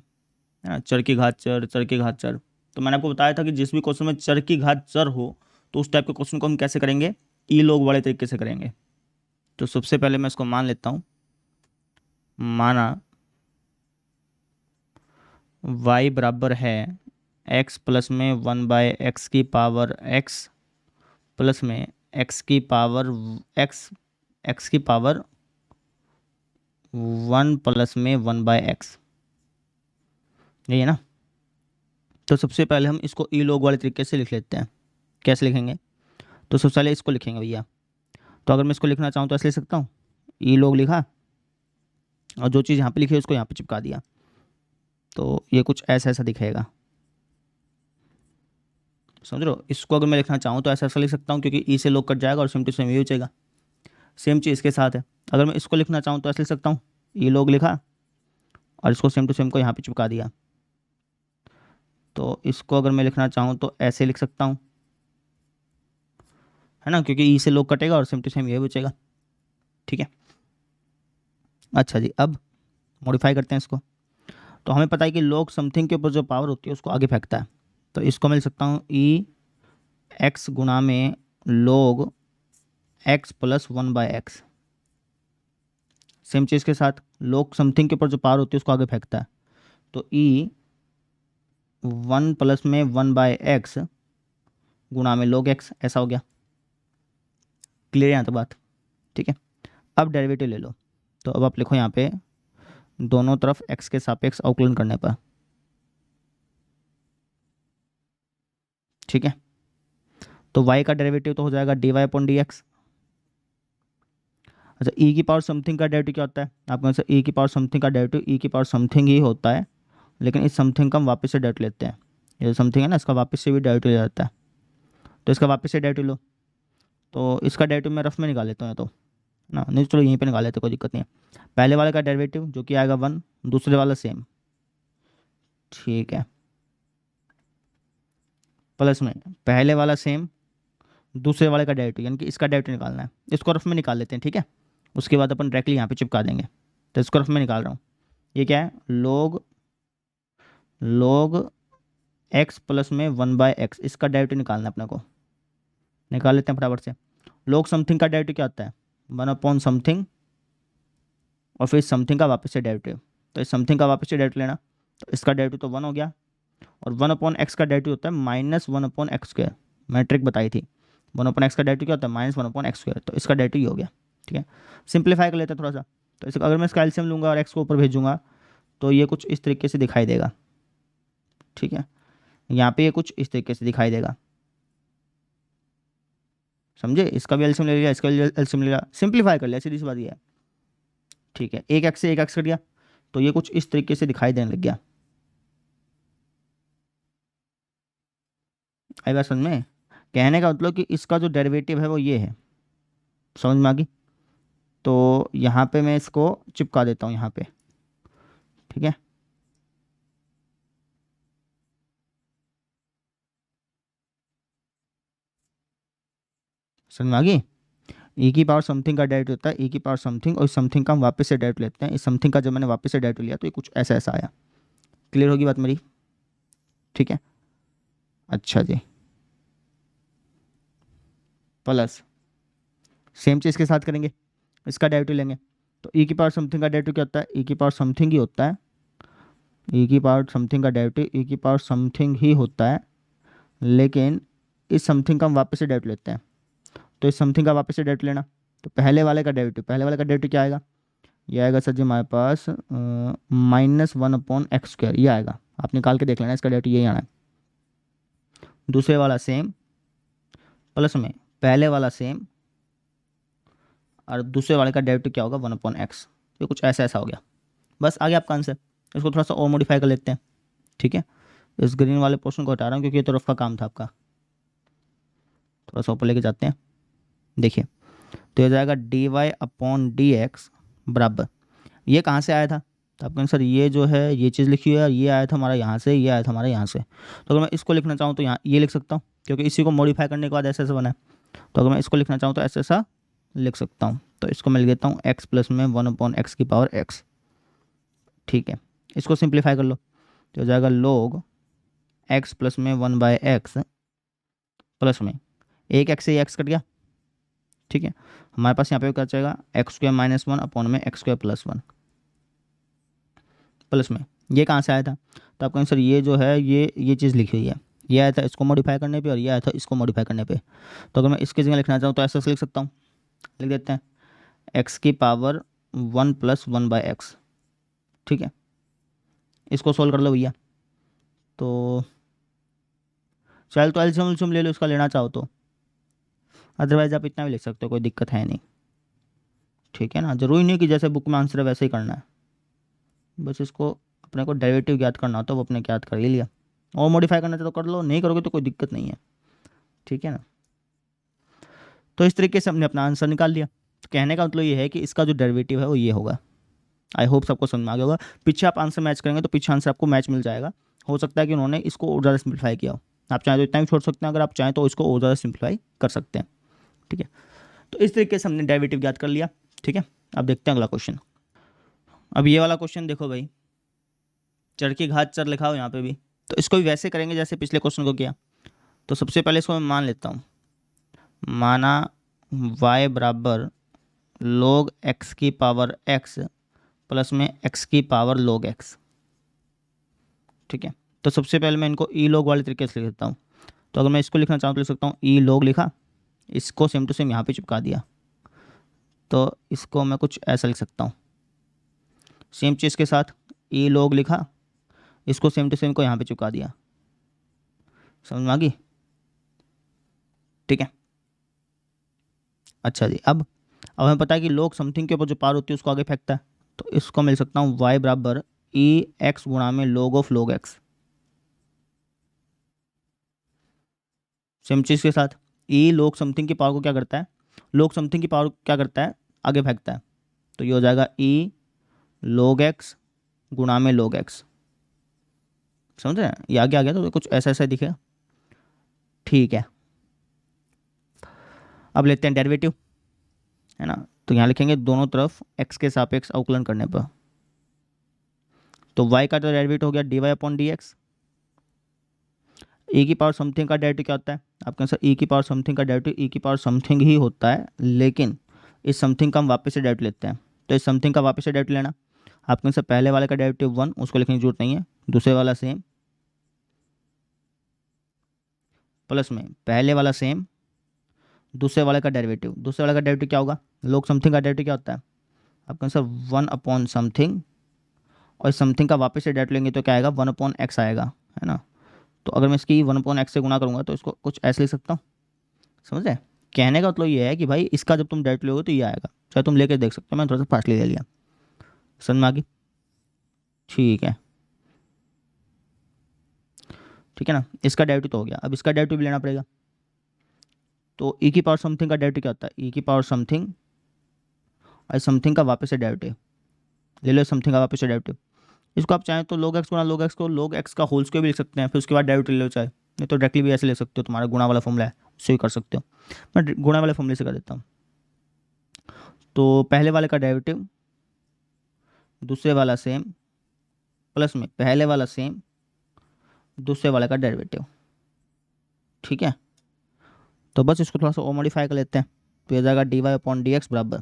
ना, चर की घात चर, चर की घात चर। तो मैंने आपको बताया था कि जिस भी क्वेश्चन में चर की घात चर हो तो उस टाइप के क्वेश्चन को हम कैसे करेंगे, ई log वाले तरीके से करेंगे। तो सबसे पहले मैं इसको मान लेता हूँ, माना y बराबर है x प्लस में 1/x की पावर x प्लस में x की पावर x की पावर 1 प्लस में 1/x, यही है ना। तो सबसे पहले हम इसको ई log वाले तरीके से लिख लेते हैं। कैसे लिखेंगे, तो सबसे पहले इसको लिखेंगे भैया। तो अगर मैं इसको लिखना चाहूँ तो ऐसे लिख सकता हूँ, ई log लिखा और जो चीज़ यहाँ पे लिखी है उसको यहाँ पे चिपका दिया, तो ये कुछ ऐसा दिखेगा, समझ रहे हो। इसको अगर मैं लिखना चाहूँ तो ऐसा लिख सकता हूँ, क्योंकि ई से log कट जाएगा और सेम टू सेम ये बचेगा। सेम चीज़ इसके साथ है, अगर मैं इसको लिखना चाहूँ तो ऐसे लिख सकता हूँ, ई log लिखा और इसको सेम टू सेम को यहाँ पे चिपका दिया। तो इसको अगर मैं लिखना चाहूँ तो ऐसे लिख सकता हूँ, है ना, क्योंकि ई से log कटेगा और सेम टू सेम ये बचेगा, ठीक है। अच्छा जी, अब मॉडिफाई करते हैं इसको। तो हमें पता है कि log समथिंग के ऊपर जो पावर होती है उसको आगे फेंकता है, तो इसको मैं लिख सकता हूँ ई एक्स गुना में log x plus 1/x। Same चीज़ के साथ log समथिंग के ऊपर जो पावर होती है उसको आगे फेंकता है, तो ई 1 प्लस में 1/x गुणा में log x, ऐसा हो गया। क्लियर यहाँ तो बात, ठीक है। अब डेरिवेटिव ले लो, तो अब आप लिखो यहाँ पे दोनों तरफ x के सापेक्ष अवकलन करने पर, ठीक है। तो y का डेरिवेटिव तो हो जाएगा dy/dx। अच्छा, e की पावर समथिंग का डेरिवेटिव क्या होता है, आपको से e की पावर समथिंग का डेरिवेटिव e की पावर समथिंग ही होता है, लेकिन इस समथिंग का हम वापस से डेरिवेटिव लेते हैं। ये समथिंग है ना, इसका वापस से भी डेरिवेटिव ले जाता है, तो इसका वापस से डेरिवेटिव लो। तो इसका डेरिवेटिव मैं रफ में निकाल लेता हूँ, तो ना नहीं, चलो यहीं पे निकाल लेते, कोई दिक्कत नहीं है। पहले वाले का डेरिवेटिव जो कि आएगा 1, दूसरे वाला सेम, ठीक है, प्लस में पहले वाला सेम, दूसरे वाले का डेरिवेटिव, यानी कि इसका डेरिवेटिव निकालना है। इसको रफ में निकाल लेते हैं, ठीक है। उसके बाद अपन डायरेक्टली यहाँ पे चिपका देंगे। तो इसको रफ में निकाल रहा हूँ। ये क्या है, log x प्लस में 1/x, इसका डेरिवेटिव निकालना है अपने को। निकाल लेते हैं फटाफट से। log समथिंग का डेरिवेटिव क्या होता है, 1 अपॉन समथिंग, और फिर समथिंग का वापस से डेरिवेटिव। तो इस समथिंग का वापस से डेरिवेटिव लेना, तो इसका डेरिवेटिव तो 1 हो गया, और 1/x का डेरिवेटिव होता है -1/x²। मैंने ट्रिक बताई थी। 1/x का डेरिवेटिव क्या होता है, -1/x²। तो इसका डेरिवेटिव ये हो गया, ठीक है। सिंप्लीफाई कर लेते हैं थोड़ा सा। तो इसका अगर मैं इसका एलसीएम लूँगा और x को ऊपर भेजूँगा, तो ये कुछ इस तरीके से दिखाई देगा, ठीक है। यहाँ पे ये कुछ इस तरीके से दिखाई देगा, समझे। इसका भी एलसीएम ले लिया, इसका भी एलसीएम ले लिया, सिंप्लीफाई कर लिया, सीधी सी बात ये है, ठीक है। एक एक्स से एक एक्स कट गया, तो ये कुछ इस तरीके से दिखाई देने लग गया। आई बात समझ में। कहने का मतलब कि इसका जो डेरिवेटिव है वो ये है, समझ में आ गई। तो यहाँ पे मैं इसको चिपका देता हूँ यहाँ पे, ठीक है। समझ में आ गई। ई की पावर समथिंग का डेरिवेटिव होता है ई की पावर समथिंग, और इस समथिंग का हम वापस से डेरिवेटिव लेते हैं। इस समथिंग का जब मैंने वापस से डेरिवेटिव लिया तो ये कुछ ऐसा ऐसा आया। क्लियर होगी बात मेरी, ठीक है। अच्छा जी, प्लस सेम चीज़ के साथ करेंगे, इसका डेरिवेटिव लेंगे। तो ई की पावर समथिंग का डेरिवेटिव क्या होता है, ई की पावर समथिंग ही होता है। ई की पावर समथिंग का डेरिवेटिव ई की पावर समथिंग ही होता है, लेकिन इस समथिंग का हम वापस से डेरिवेटिव लेते हैं। तो इस समथिंग का वापस से डेरिवेटिव लेना, तो पहले वाले का डेरिवेटिव क्या आएगा, ये आएगा सर जी हमारे पास -1/x², ये आएगा। आप निकाल के देख लेना, इसका डेरिवेटिव यही आना है। दूसरे वाला सेम, प्लस में पहले वाला सेम, और दूसरे वाले का डेरिवेटिव क्या होगा, 1/x। ये कुछ ऐसा ऐसा हो गया। बस आ गया आपका आंसर। इसको थोड़ा सा और मॉडिफाई कर लेते हैं, ठीक है। इस ग्रीन वाले पोर्शन को हटा रहा हूँ क्योंकि ये तो रफ का काम था आपका। थोड़ा सा ऊपर लेके जाते हैं, देखिए। तो ये जाएगा dy/dx बराबर, ये कहाँ से आया था, तो आपके आंसर ये जो है ये चीज़ लिखी हुई है, ये आया था हमारा यहाँ से, ये आया था हमारा यहाँ से। तो अगर मैं इसको लिखना चाहूँ तो यहाँ ये लिख सकता हूँ, क्योंकि इसी को मॉडिफाई करने के बाद ऐसा ऐसा बना है। तो अगर मैं इसको लिखना चाहूँ तो ऐसा ऐसा लिख सकता हूँ। तो इसको मैं लिख देता हूँ x प्लस में 1/x की पावर x, ठीक है। इसको सिंप्लीफाई कर लो, तो हो जाएगा log x प्लस में 1/x, प्लस में एक x से x कट गया, ठीक है। हमारे पास यहाँ पे क्या जाएगा, x² - 1 अपॉन में x² + 1, प्लस में ये कहाँ से आया था, तो आपका आंसर ये जो है ये चीज़ लिखी हुई है। ये आया था इसको मॉडिफाई करने पे, और ये आया था इसको मॉडिफाई करने पे। तो अगर मैं इसकी जगह लिखना चाहूँ तो ऐसा लिख सकता हूँ, लिख देते हैं x की पावर 1 + 1/x, ठीक है। इसको सोल्व कर लो भैया। तो चल, तो एल्शियम ले लो इसका, लेना चाहो तो, अदरवाइज आप इतना भी लिख सकते हो, कोई दिक्कत है नहीं, ठीक है ना। जरूरी नहीं कि जैसे बुक में आंसर है वैसे ही करना है, बस इसको अपने को डेरिवेटिव ज्ञात करना होता है, वो अपने ज्ञात कर ही लिया। और मॉडिफाई करना चाहे तो कर लो, नहीं करोगे तो कोई दिक्कत नहीं है, ठीक है ना। तो इस तरीके से हमने अपना आंसर निकाल लिया। तो कहने का मतलब ये है कि इसका जो डेरिवेटिव है वो ये होगा। आई होप सबको समझ में आ गया होगा। पीछे आप आंसर मैच करेंगे तो पीछे आंसर आपको मैच मिल जाएगा। हो सकता है कि उन्होंने इसको और ज़्यादा सिंप्लीफाई किया हो, आप चाहें तो इतना भी छोड़ सकते हैं, अगर आप चाहें तो इसको और ज़्यादा सिंप्लीफाई कर सकते हैं, ठीक है। तो इस तरीके से हमने डेरिवेटिव ज्ञात कर लिया, ठीक है। अब देखते हैं अगला क्वेश्चन। अब ये वाला क्वेश्चन देखो भाई, चर की घात चर लिखा हो यहाँ पे भी, तो इसको भी वैसे करेंगे जैसे पिछले क्वेश्चन को किया। तो सबसे पहले इसको मैं मान लेता हूँ, माना y बराबर log x की पावर x प्लस में x की पावर log x, ठीक है। तो सबसे पहले मैं इनको ई log वाले तरीके से लिख देता हूँ। तो अगर मैं इसको लिखना चाहूँ तो लिख सकता हूँ ई log लिखा, इसको सेम टू सेम यहाँ पे चिपका दिया, तो इसको मैं कुछ ऐसा लिख सकता हूँ। सेम चीज़ के साथ ई log लिखा, इसको सेम टू सेम को यहाँ पे चिपका दिया, समझ में आ गई, ठीक है। अच्छा जी, अब हमें पता है कि log समथिंग के ऊपर जो पावर होती है उसको आगे फेंकता है। तो इसको मैं लिख सकता हूँ y बराबर ई एक्स गुणा में log ऑफ log x। सेम चीज़ के साथ ई log समथिंग की पावर को क्या करता है, log समथिंग की पावर क्या करता है, आगे फेंकता है। तो ये हो जाएगा ई log x गुणा में log x, समझ रहे हैं, ये आगे आ गया तो कुछ ऐसा ऐसा दिखेगा। ठीक है, अब लेते हैं डेरिवेटिव, है ना। तो यहाँ लिखेंगे दोनों तरफ x के सापेक्ष अवकलन करने पर, तो y का तो डेरिवेटिव हो गया dy upon D x. e की पावर समथिंग का डेरिवेटिव क्या होता है आपके आंसर, e की पावर समथिंग का डेरिवेटिव e की पावर समथिंग ही होता है, लेकिन इस समथिंग का हम वापस से डेरिवेटिव लेते हैं। तो इस समथिंग का वापस से डेरिवेटिव लेना, आपके आंसर पहले वाले का डेरिवेटिव 1, उसको लिखने की जरूरत नहीं है, दूसरे वाला सेम, प्लस में पहले वाला सेम, दूसरे वाले का डेरिवेटिव। दूसरे वाले का डेरिवेटिव क्या होगा, लोग समथिंग का डेरिवेटिव क्या होता है आपका आंसर 1 अपॉन समथिंग, और इस समथिंग का वापस से डेरिवेटिव लेंगे तो क्या आएगा 1 अपॉन एक्स आएगा, है ना। तो अगर मैं इसकी 1 अपॉन एक्स से गुणा करूँगा तो इसको कुछ ऐसे लिख सकता हूँ, समझ रहे। कहने का मतलब ये है कि भाई इसका जब तुम डेरिवेटिव लोगे तो ये आएगा, चाहे तुम लेके देख सकते हो, मैं थोड़ा सा फास्टली ले लिया, समझ में आ गई। ठीक है, ठीक है ना, इसका डेरिवेटिव तो हो गया, अब इसका डेरिवेटिव भी लेना पड़ेगा। तो e की पावर समथिंग का डेरिवेटिव क्या होता है, e की पावर समथिंग और समथिंग का वापस से डेरिवेटिव ले लो, समथिंग का वापस से डेरिवेटिव। इसको आप चाहें तो log x गुणा log x को log x का होल स्क्वायर भी लिख सकते हैं, फिर उसके बाद डेरिवेटिव ले लो, चाहे नहीं तो डायरेक्टली भी ऐसे ले सकते हो, तुम्हारा गुणा वाला फॉर्मूला है उससे भी कर सकते हो, मैं गुणा वाले फॉर्मूले से कर देता हूँ। तो पहले वाले का डेरिवेटिव, दूसरे वाला सेम, प्लस में पहले वाला सेम, दूसरे वाले का डेरिवेटिव। ठीक है, तो बस इसको थोड़ा सा और मॉडिफाई कर लेते हैं, तो ये जाएगा D Y upon D x बराबर,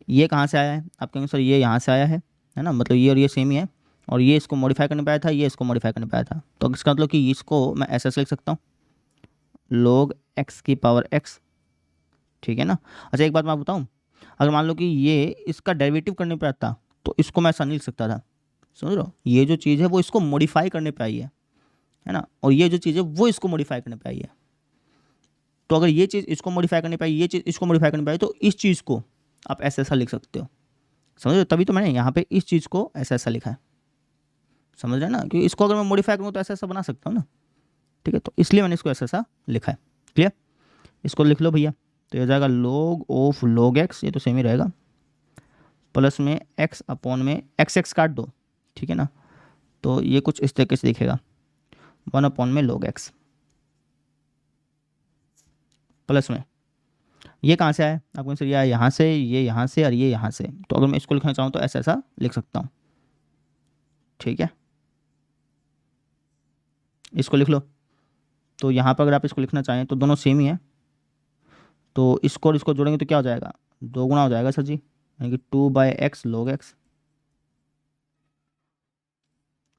ये कहाँ से आया है आप कहेंगे सर ये यहाँ से आया है ना, मतलब ये और ये सेम ही है, और ये इसको मॉडिफाई करने पाया था, ये इसको मॉडिफाई करने पाया था, तो इसका मतलब कि इसको मैं ऐसा लिख सकता हूँ log x की पावर x, ठीक है ना। अच्छा एक बात मैं बताऊँ, अगर मान लो कि ये इसका डेरिवेटिव करने पे आता तो इसको मैं ऐसा नहीं लिख सकता था, समझ रहे हो, ये जो चीज़ है वो इसको मॉडिफाई करने पे आई है ना, और ये जो चीज़ है वो इसको मॉडिफाई करने पे आई है। तो अगर ये चीज़ इसको मॉडिफाई करने पे आई, ये चीज़ इसको मॉडिफाई करने पे आई, तो इस चीज़ को आप ऐसा ऐसा लिख सकते हो, समझ रहे हो, तभी तो मैंने यहाँ पे इस चीज़ को ऐसा ऐसा लिखा है, समझ रहे हैं ना, क्योंकि इसको अगर मैं मॉडिफाई करूँ तो ऐसा ऐसा बना सकता हूँ ना, ठीक है, तो इसलिए मैंने इसको ऐसा ऐसा लिखा है। क्लियर, इसको लिख लो भैया, तो ये जाएगा log ऑफ log x, ये तो सेम ही रहेगा, प्लस में x अपॉन में एक्स एक्स काट दो, ठीक है ना, तो ये कुछ इस तरीके से दिखेगा 1 अपॉन में log x, प्लस में ये कहाँ से आया आपको आंसर, ये यहाँ से, ये यहाँ से और ये यहाँ से, तो अगर मैं इसको लिखना चाहूँ तो ऐसा ऐसा लिख सकता हूँ। ठीक है, इसको लिख लो, तो यहाँ पर अगर आप इसको लिखना चाहें तो दोनों सेम ही है, तो इसको और इसको जोड़ेंगे तो क्या हो जाएगा, 2 गुना हो जाएगा सर जी, यानी कि 2/x log x।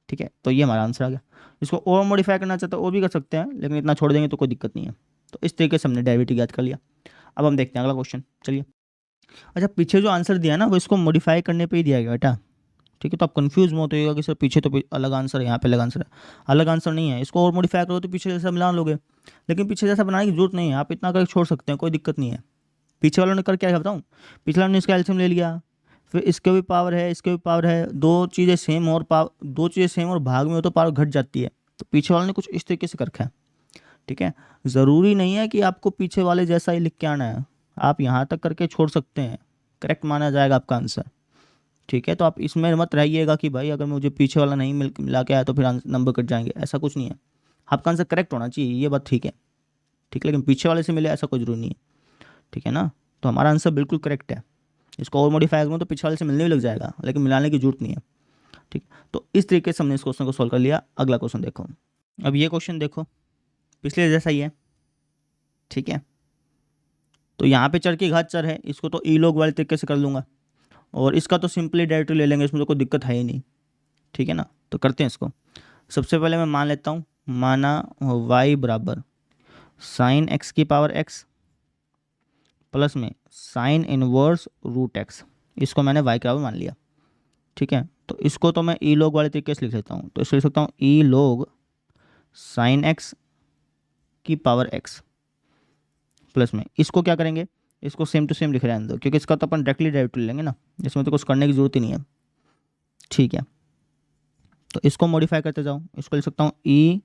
ठीक है, तो ये हमारा आंसर आ गया। इसको और मॉडिफाई करना चाहते हो और भी कर सकते हैं, लेकिन इतना छोड़ देंगे तो कोई दिक्कत नहीं है। तो इस तरीके से हमने डेरिवेटिव याद कर लिया। अब हम देखते हैं अगला क्वेश्चन, चलिए। अच्छा, पीछे जो आंसर दिया ना वो इसको मॉडिफाई करने पे ही दिया गया बेटा, ठीक है, तो आप कंफ्यूज मत होइएगा कि सर पीछे तो अलग आंसर है, यहाँ पे अलग आंसर है, अलग आंसर नहीं है, इसको और मॉडिफाई करो तो पीछे जैसा मिला लोगे, लेकिन पीछे जैसा बनाने की जरूरत नहीं है, आप इतना करके छोड़ सकते हैं, कोई दिक्कत नहीं है। पीछे वालों ने कर क्या बताऊँ, पिछले वालों ने इसका एल्शियम ले लिया, फिर इसके भी पावर है, इसके भी पावर है, दो चीज़ें सेम और दो चीज़ें सेम और भाग में हो तो पावर घट जाती है, तो पीछे वालों ने कुछ इस तरीके से कर रखा है। ठीक है, ज़रूरी नहीं है कि आपको पीछे वाले जैसा ही लिख के आना है, आप यहाँ तक करके छोड़ सकते हैं, करेक्ट माना जाएगा आपका आंसर। ठीक है, तो आप इसमें मत रहिएगा कि भाई अगर मुझे पीछे वाला नहीं मिला के आया तो फिर नंबर कट जाएंगे, ऐसा कुछ नहीं है, आपका आंसर करेक्ट होना चाहिए, ये बात ठीक है, ठीक है, लेकिन पीछे वाले से मिले ऐसा कोई जरूरी नहीं है। ठीक है ना, तो हमारा आंसर बिल्कुल करेक्ट है, इसको और मॉडिफाई करूँ तो पीछे वाले से मिलने भी लग जाएगा, लेकिन मिलाने की जरूरत नहीं है। ठीक, तो इस तरीके से हमने इस क्वेश्चन को सॉल्व कर लिया। अगला क्वेश्चन देखो, अब ये क्वेश्चन देखो पिछले जैसा ही है। ठीक है, तो यहाँ पे चर की घात चर है, इसको तो ई लोग वाले तरीके से कर लूँगा, और इसका तो सिंपली डायरेक्टली ले लेंगे, इसमें तो कोई दिक्कत है ही नहीं। ठीक है ना, तो करते हैं इसको। सबसे पहले मैं मान लेता हूँ, माना y बराबर साइन एक्स की पावर x प्लस में साइन इनवर्स रूट एक्स, इसको मैंने y के बराबर मान लिया। ठीक है, तो इसको तो मैं ई लोग वाले तरीके से लिख सकता हूँ, तो इसको लिख सकता हूँ ई लोग साइन एक्स की पावर x प्लस में, इसको क्या करेंगे, इसको सेम टू सेम लिख रहे हैं अंदर, क्योंकि इसका तो अपन डायरेक्टली डेरिवेटिव लेंगे ना, इसमें तो कुछ करने की जरूरत ही नहीं है। ठीक है, तो इसको मॉडिफाई करते जाओ, इसको लिख सकता हूँ ई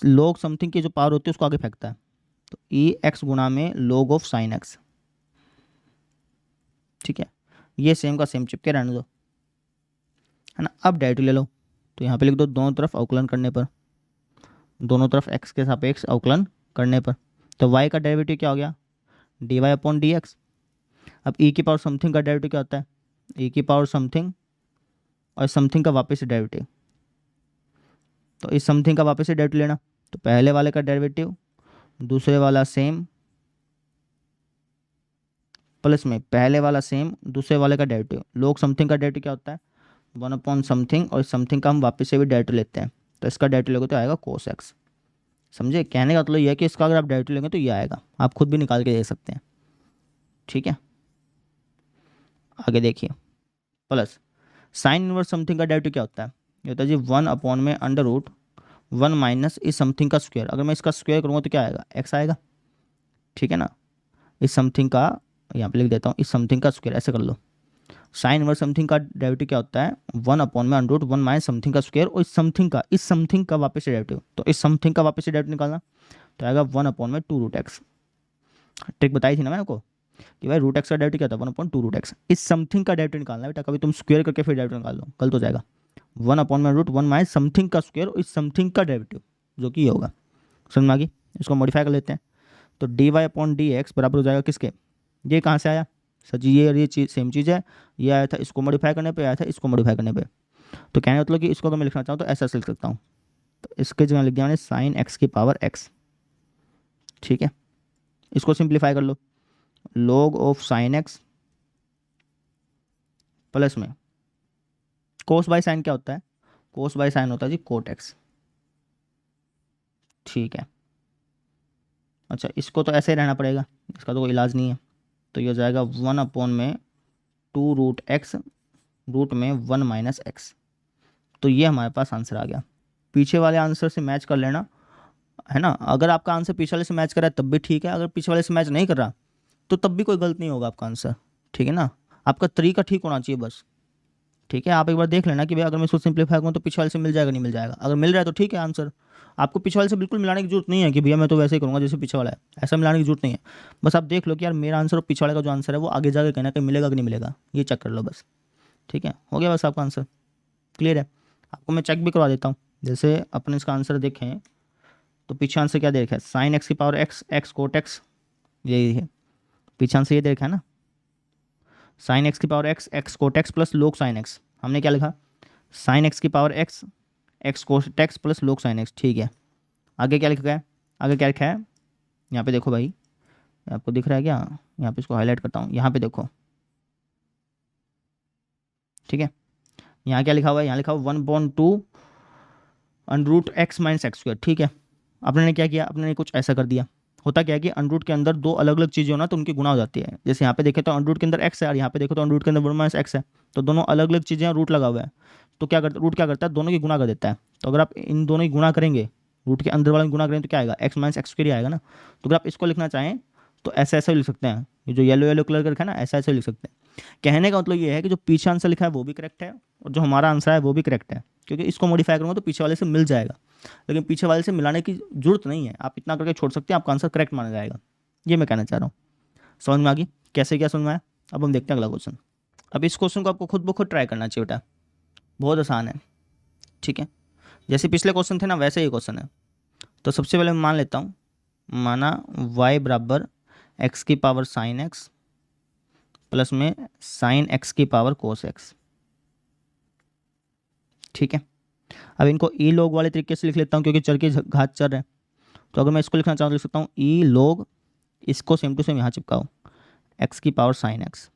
लोग समथिंग की जो पावर होती है उसको आगे फेंकता है, तो ई एक्स गुणा में लोग ऑफ साइन एक्स। ठीक है, ये सेम का सेम चिपके रहने दो, है ना। अब डेरिवेटिव ले लो, तो यहाँ पे लिख दो दोनों तरफ अवकलन करने पर, दोनों तरफ x के सापेक्ष अवकलन करने पर। तो y का डेरिवेटिव क्या हो गया, dy अपॉन डी एक्स। अब e की पावर समथिंग का डेरिवेटिव क्या होता है, e की पावर समथिंग और समथिंग का वापस से डेरिवेटिव। तो इस समथिंग का वापस से डेरिवेटिव लेना, तो पहले वाले का डेरिवेटिव दूसरे वाला सेम प्लस में पहले वाला सेम दूसरे वाले का डेरिवेटिव। लोग समथिंग का डेरिवेटिव क्या होता है, 1 अपॉन समथिंग, और समथिंग का हम वापस से भी डेरिवेटिव लेते हैं, तो इसका डेरिवेटिव लोगे तो आएगा कोस एक्स। समझे, कहने का मतलब यह है कि इसका अगर आप डेरिवेटिव लेंगे तो ये आएगा, आप खुद भी निकाल के देख सकते हैं। ठीक है, आगे देखिए, प्लस साइन इनवर्स समथिंग का डेरिवेटिव क्या होता है, ये होता है जी 1 अपॉन में अंडर रूट 1 माइनस इस समथिंग का स्क्वायर। अगर मैं इसका स्क्वायर करूँगा तो क्या आएगा, एक्स आएगा। ठीक है ना, इस समथिंग का यहाँ पे लिख देता हूँ, इस समथिंग का स्क्वायर, ऐसे कर लो। साइन इनवर्स समथिंग का डेरिवेटिव क्या होता है, 1 अपॉन में अंडर रूट 1 माइनस समथिंग का स्क्वायर, और इस समथिंग का वापस से डेरिवेटिव। तो इस समथिंग का वापस से डेरिवेटिव निकालना, तो आएगा 1 अपॉन में 2 रूट एक्स। ट्रिक बताई थी ना मैंने आपको कि भाई रूट एक्स का डेरिवेटिव क्या था, 1/2 रूट एक्स। इस समथिंग का डेरिवेटिव निकालना है बेटा, कभी तुम स्क्वायर करके फिर डेरिवेटिव निकाल लो, गलत हो जाएगा। 1/√1 माइनस समथिंग का स्क्वायर, और इस समथिंग का डेरिवेटिव, जो कि ये होगा। समझ में आ गई, इसको मॉडिफाई कर लेते हैं। तो D Y upon D x बराबर हो जाएगा किसके, ये कहाँ से आया सर जी, ये चीज़ सेम चीज़ है, ये आया था इसको मॉडिफाई करने पे, आया था इसको मॉडिफाई करने पे। तो कहने का मतलब कि इसको अगर मैं लिखना चाहूँ तो ऐसा लिख सकता हूँ, तो इसके जगह लिख दिया मैंने साइन एक्स की पावर एक्स। ठीक है, इसको सिंप्लीफाई कर लो, log of sine x plus में कोस बाय साइन क्या होता है, कोस बाय साइन होता है जी कोट एक्स। ठीक है, अच्छा इसको तो ऐसे ही रहना पड़ेगा, इसका तो कोई इलाज नहीं है। तो ये हो जाएगा 1 अपॉन में 2 रूट एक्स रूट में 1 माइनस एक्स। तो ये हमारे पास आंसर आ गया। पीछे वाले आंसर से मैच कर लेना, है ना। अगर आपका आंसर पीछे वाले से मैच कर रहा है तब भी ठीक है, अगर पीछे वाले से मैच नहीं कर रहा तो तब भी कोई गलत नहीं होगा आपका आंसर। ठीक है ना, आपका तरीका ठीक होना चाहिए बस। ठीक है, आप एक बार देख लेना कि भाई अगर मैं इसको सिंप्लीफाई करूँ तो पीछे वाले से मिल जाएगा नहीं मिल जाएगा। अगर मिल रहा है तो ठीक है आंसर, आपको पीछे वाले से बिल्कुल मिलाने की जरूरत नहीं है कि भैया मैं तो वैसे ही करूँगा जैसे पीछे वाला है, ऐसा मिलाने की जरूरत नहीं है। बस आप देख लो कि यार मेरा आंसर और पीछे वाले का जो आंसर है वो आगे जाकर कहना कि मिलेगा कि नहीं मिलेगा, ये चेक कर लो बस। ठीक है, हो गया बस आपका आंसर क्लियर है। आपको मैं चेक भी करवा देता हूँ, जैसे अपने इसका आंसर देखें तो पीछे आंसर क्या दे रखा है, साइन एक्स की power X, X cot X, यही है पीछे आंसर, ये दे रखा है ना, साइन एक्स की power X, X cot X plus log sine X. हमने क्या लिखा, साइन एक्स की power X, X cot X plus log sine X. ठीक है, आगे क्या लिखा है, आगे क्या लिखा है, यहाँ पे देखो भाई, आपको दिख रहा है क्या, यहाँ पे इसको हाईलाइट करता हूँ, यहाँ पे देखो। ठीक है, यहाँ क्या लिखा हुआ है, यहाँ लिखा हुआ 1/2 under root x minus x square. ठीक है, आपने ने क्या किया, आपने ने कुछ ऐसा कर दिया। होता क्या है कि अंडरूट के अंदर दो अलग अलग चीज़ें हो ना तो उनकी गुणा हो जाती है। जैसे यहाँ पे देखे तो अंडरूट के अंदर एक्स है और यहाँ पे देखो तो अंडरूट के अंदर 1 माइनस एक्स है, तो दोनों अलग अलग चीज़ें, रूट लगा हुआ है। तो क्या करता, रूट क्या करता है, दोनों की गुणा कर देता है। तो अगर आप इन दोनों की गुणा करेंगे, रूट के अंदर वाले की गुणा करेंगे तो क्या आएगा, एक्स माइनस एक्स स्क्वायर ही आएगा ना। तो अगर आप इसको लिखना चाहें तो ऐसा ऐसा भी लिख सकते हैं, ये जो येलो येलो कलर का रखा है ना, ऐसा ऐसा लिख सकते हैं। कहने का मतलब ये है कि जो पीछे आंसर लिखा है वो भी करेक्ट है और जो हमारा आंसर है वो भी करेक्ट है, क्योंकि इसको मॉडिफाई करूँगा तो पीछे वाले से मिल जाएगा, लेकिन पीछे वाले से मिलाने की जरूरत नहीं है। आप इतना करके छोड़ सकते हैं, आपका आंसर करेक्ट माना जाएगा। ये मैं कहना चाह रहा हूँ। समझ में आ गई कैसे, क्या समझ में आया। अब हम देखते हैं अगला क्वेश्चन। अब इस क्वेश्चन को आपको खुद ब खुद ट्राई करना चाहिए बेटा, बहुत आसान है। ठीक है, जैसे पिछले क्वेश्चन थे ना वैसे ही क्वेश्चन है। तो सबसे पहले मैं मान लेता हूँ, माना y बराबर एक्स की पावर साइन एक्स प्लस में साइन एक्स की पावर कोस एक्स। ठीक है, अब इनको ई लोग वाले तरीके से लिख लेता हूँ क्योंकि चर की घात चर है। तो अगर मैं इसको लिखना चाहूँ तो लिख सकता हूँ ई लोग, इसको सेम टू सेम यहाँ चिपकाओ, एक्स की पावर साइन एक्स।